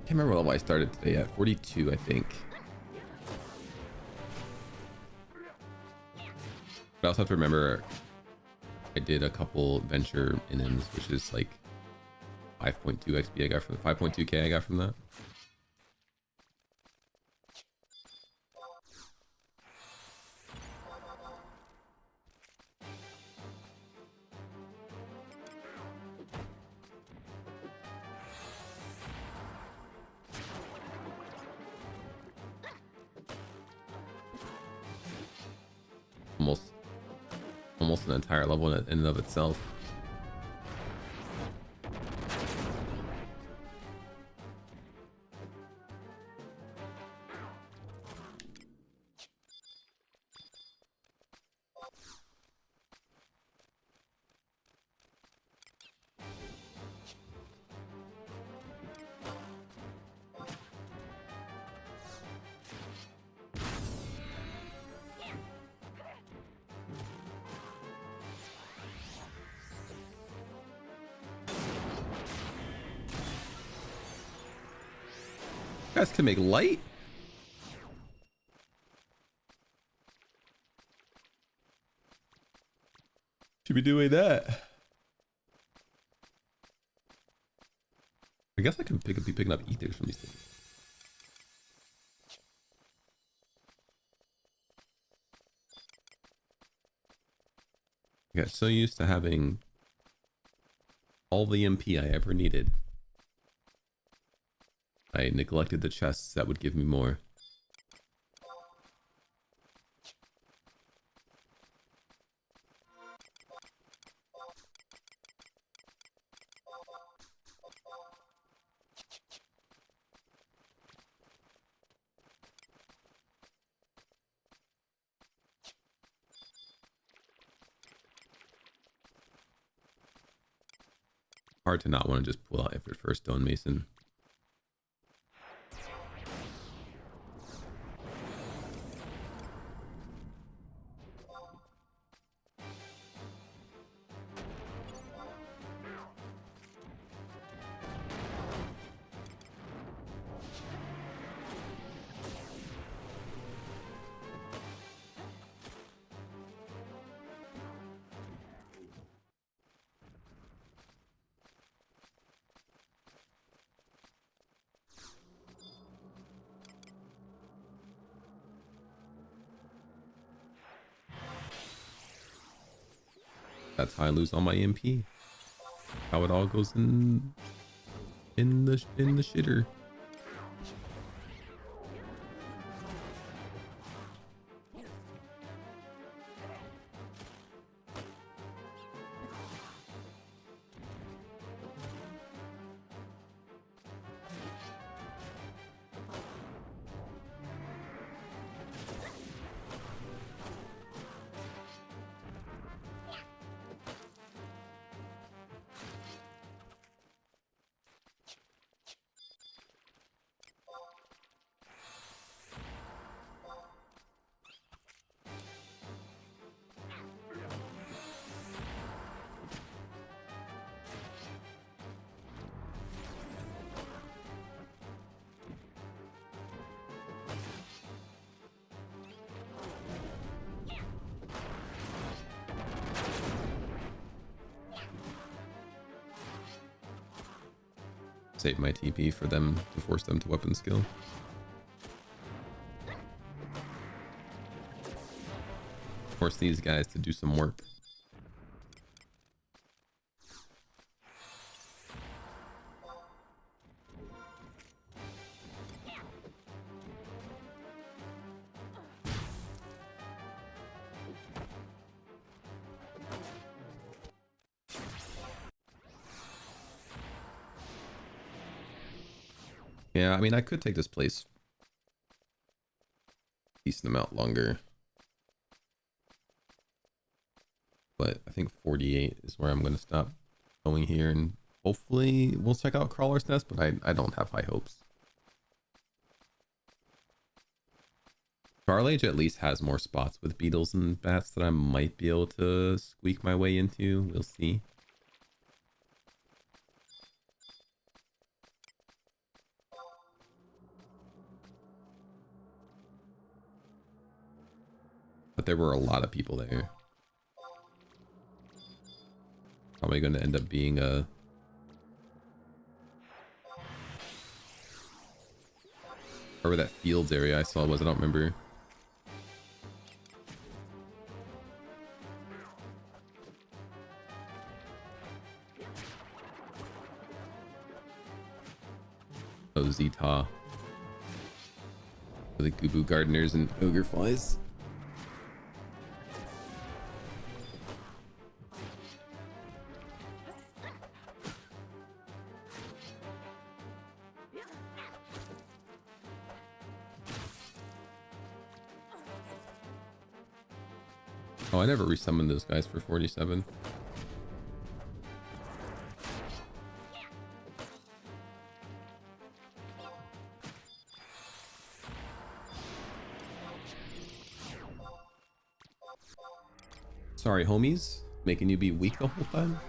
Can't remember what level I started today at. 42, I think. But I also have to remember I did a couple venture innings, which is like 5.2 XP I got from 5.2k I got from that. Almost an entire level in and of itself. You guys can make light. Should be doing that. I guess I can be picking up ethers from these things. I got so used to having all the MP I ever needed. I neglected the chests that would give me more. Hard to not want to just pull out after first stonemason. That's how I lose all my MP. How it all goes in the shitter. save my TP for them to force them to weapon skill. Force these guys to do some work. Yeah, I mean, I could take this place a decent amount longer. But I think 48 is where I'm going to stop going here. And hopefully we'll check out Crawler's Nest, but I don't have high hopes. Charlage at least has more spots with beetles and bats that I might be able to squeak my way into. We'll see. But there were a lot of people there. Probably going to end up being a... Wherever that fields area I saw was, I don't remember. Oh, Zeta. The Gubu Gardeners and Ogre Flies. Oh, I never resummoned those guys for 47. Sorry, homies. Making you be weak the whole time?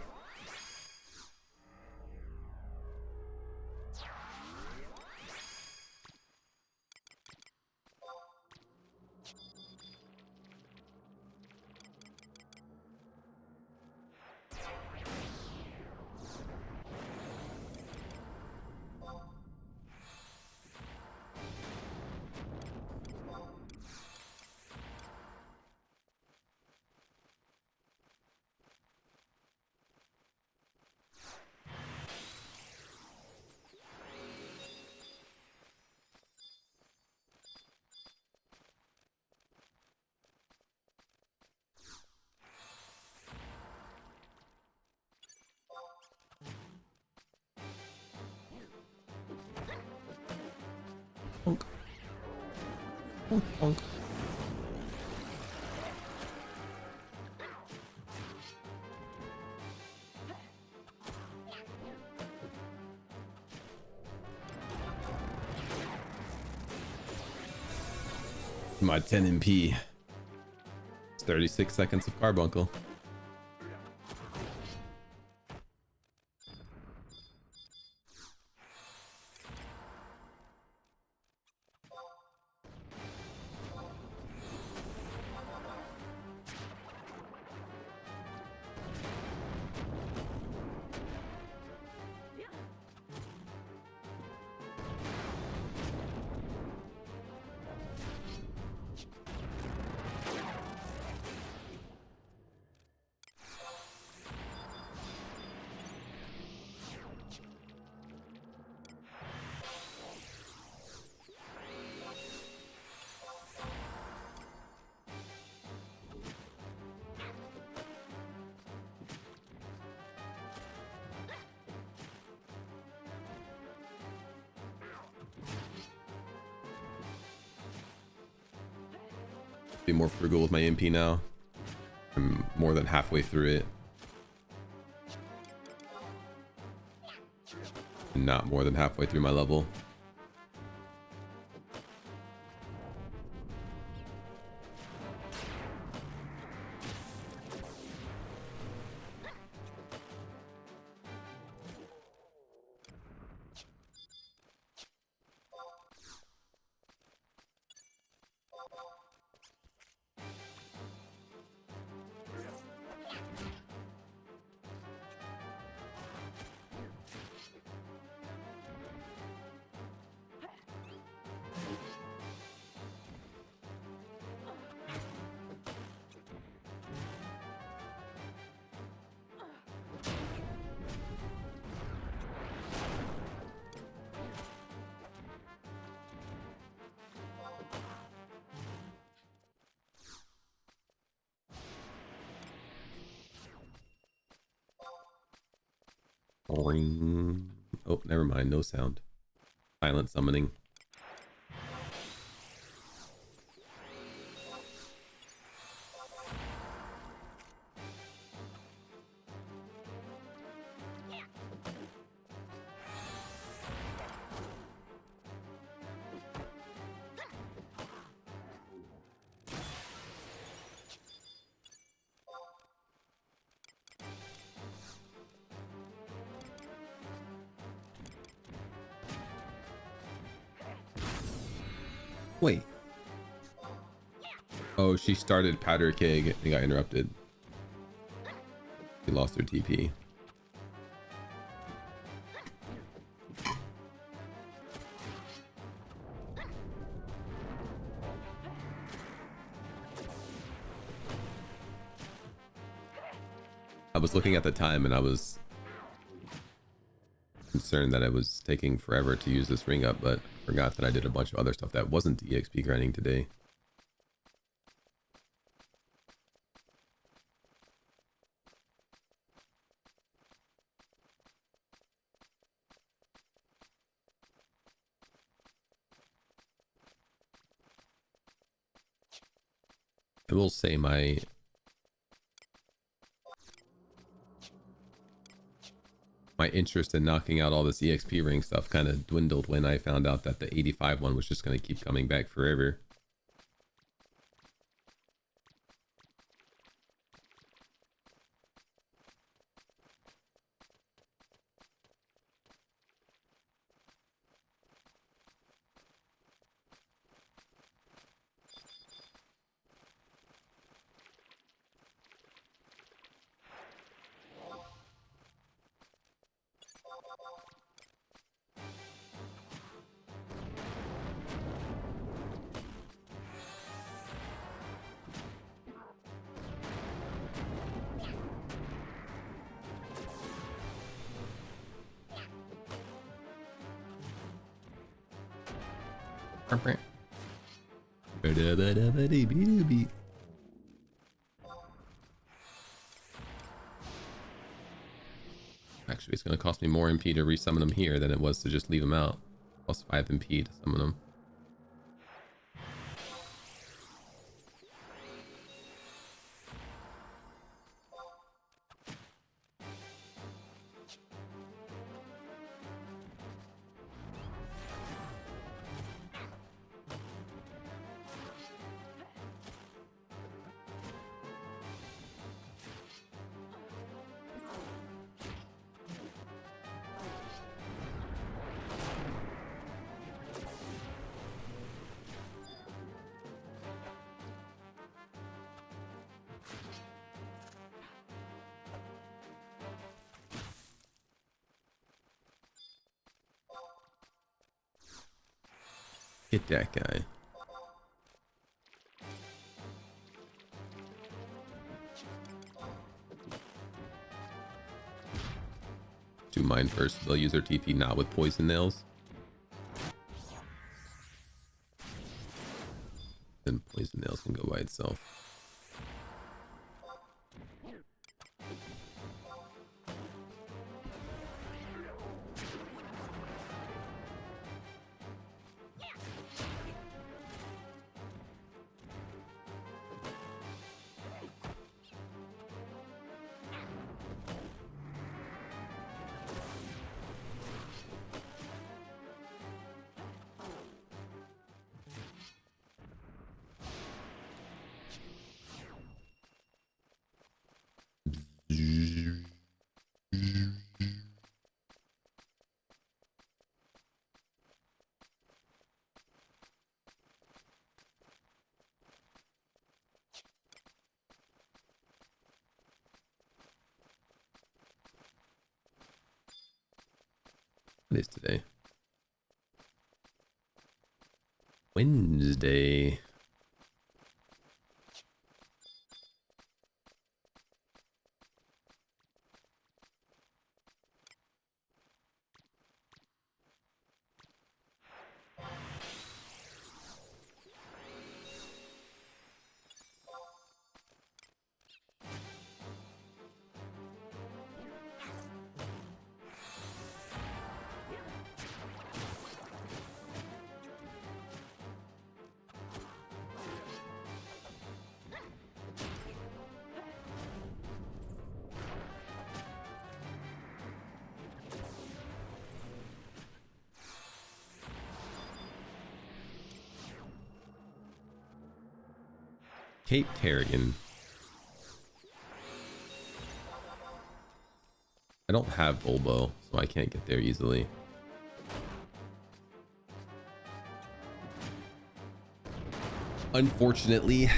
Honk. Honk, honk. My 10 MP. It's 36 seconds of carbuncle. Be more frugal with my MP now. I'm more than halfway through it. Not more than halfway through my level. Boing. Oh, never mind. No sound. Silent summoning. Wait. Oh, she started Powder Keg and got interrupted. She lost her TP. I was looking at the time and I was concerned that it was taking forever to use this ring up, but forgot that I did a bunch of other stuff that wasn't EXP grinding today. I will say my interest in knocking out all this EXP ring stuff kind of dwindled when I found out that the 85 one was just going to keep coming back forever. Actually, it's going to cost me more MP to resummon them here than it was to just leave them out. Plus 5 MP to summon them. Hit that guy. Do mine first. They'll use their TP not with poison nails. Then poison nails can go by itself. What is today? Wednesday. Cape Carrion. I don't have Bulbo, so I can't get there easily. Unfortunately.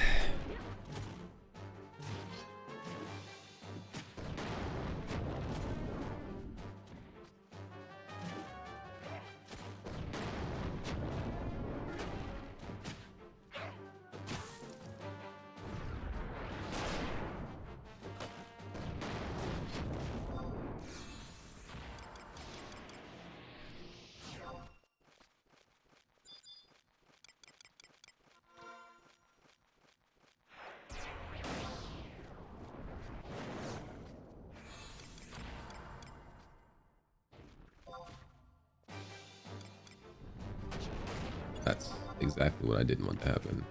That's exactly what I didn't want to happen.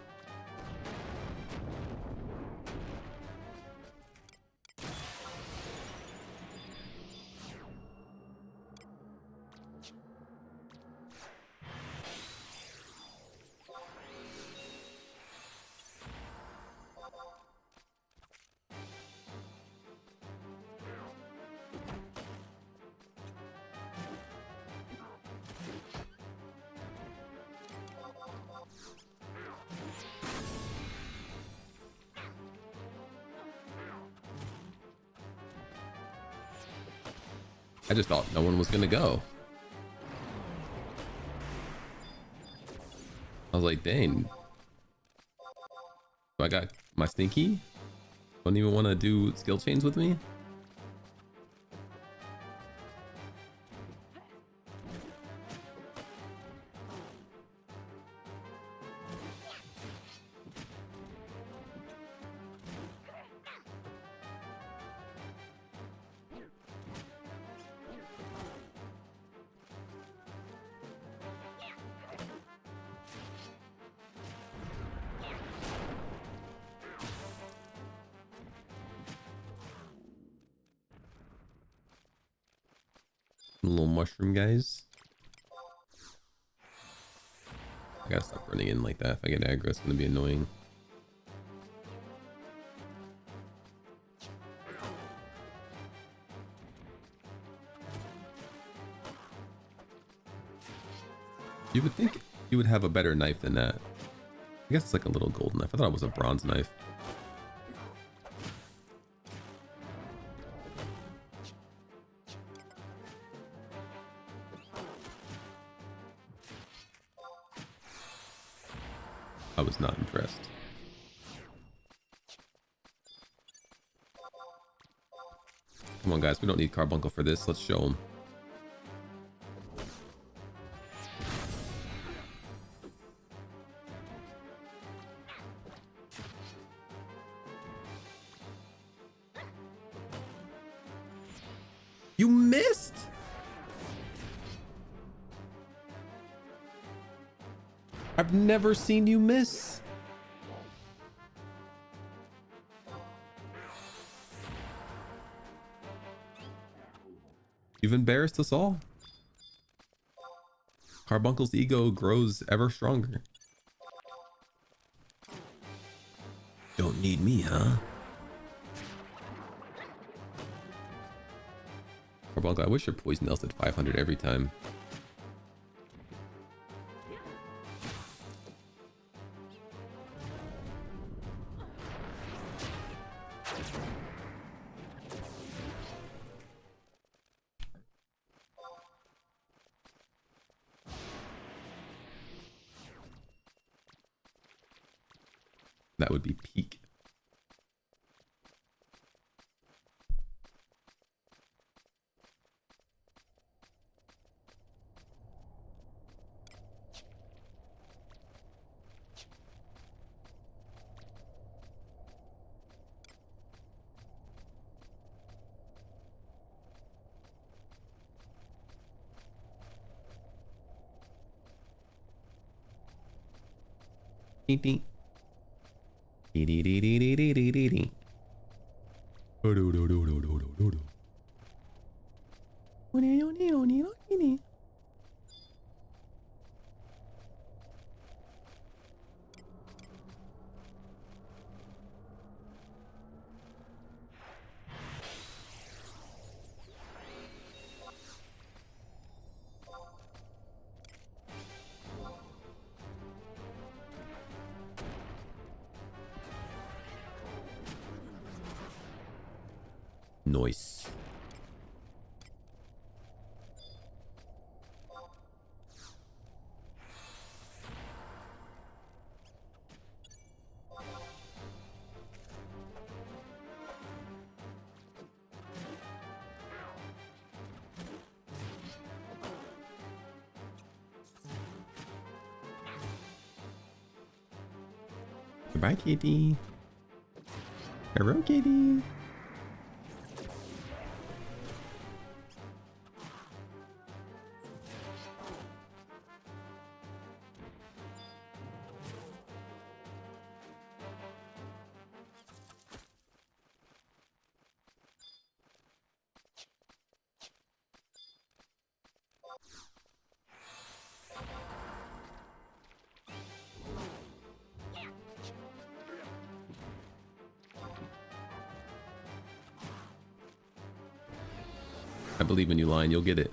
I just thought no one was gonna go. I was like, dang. I got my stinky. Don't even want to do skill chains with me. Little mushroom guys. I gotta stop running in like that. If I get aggro, it's gonna be annoying. You would think you would have a better knife than that. I guess it's like a little gold knife. I thought it was a bronze knife. I was not impressed. Come on, guys. We don't need Carbuncle for this. Let's show them. You missed? I've never seen you miss. You've embarrassed us all. Carbuncle's ego grows ever stronger. Don't need me, huh? Carbuncle, I wish your poison nails did 500 every time. That would be peak. Ding ding. Dee dee dee dee dee dee dee dee dee. Do do do do do do do do. Nice. Goodbye, Katie. Hello, Katie. I believe in you, Lion. You'll get it.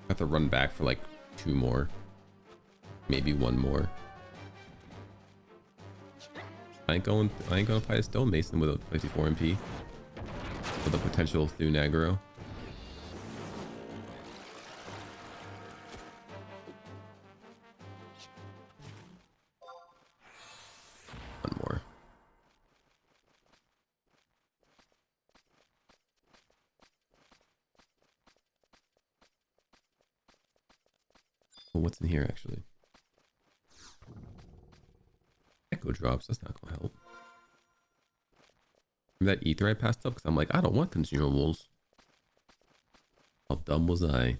I have to run back for like 2 more, maybe 1 more. I ain't gonna fight a stonemason with a 54 MP with a potential Thune aggro. One more. Well, what's in here actually? Echo drops, that's not gonna help. Remember that ether I passed up because I'm like, I don't want consumables. How dumb was I?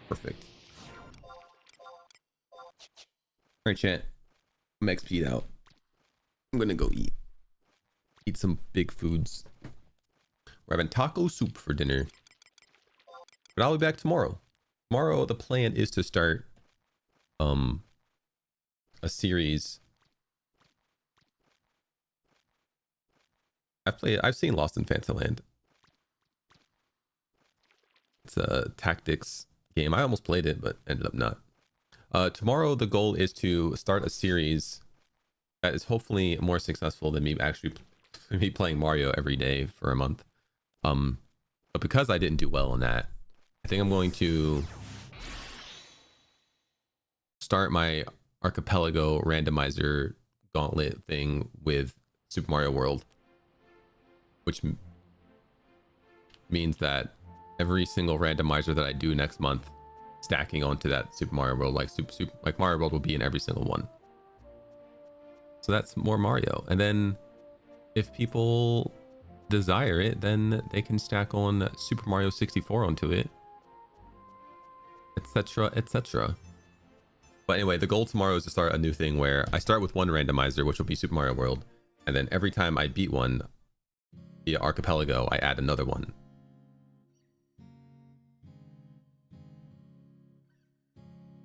Perfect. Alright, chat. I'm XP'd out. I'm gonna go eat. Eat some big foods. We're having taco soup for dinner. But I'll be back tomorrow. Tomorrow the plan is to start a series. I've seen Lost in Fantasyland. It's a tactics game. I almost played it, but ended up not. Tomorrow the goal is to start a series that is hopefully more successful than me actually playing Mario every day for a month. But because I didn't do well in that, I think I'm going to start my archipelago randomizer gauntlet thing with Super Mario World, which means that every single randomizer that I do next month, stacking onto that Super Mario World, like Mario World will be in every single one. So that's more Mario. And then if people desire it, then they can stack on Super Mario 64 onto it, etc, etc. But anyway, the goal tomorrow is to start a new thing where I start with one randomizer, which will be Super Mario World, and then every time I beat one via archipelago, I add another one.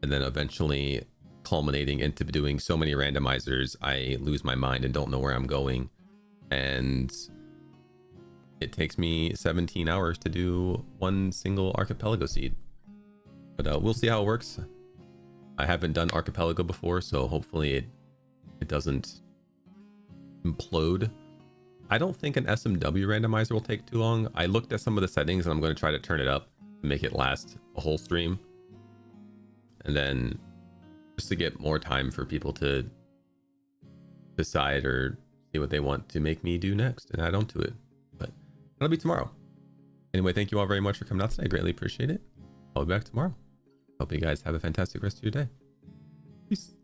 And then eventually culminating into doing so many randomizers, I lose my mind and don't know where I'm going. And it takes me 17 hours to do one single archipelago seed. But we'll see how it works. I haven't done archipelago before, so hopefully it doesn't implode. I don't think an SMW randomizer will take too long. I looked at some of the settings and I'm going to try to turn it up to make it last a whole stream. And then just to get more time for people to decide or see what they want to make me do next and add on to it. But that'll be tomorrow. Anyway, thank you all very much for coming out today. I greatly appreciate it. I'll be back tomorrow. Hope you guys have a fantastic rest of your day. Peace.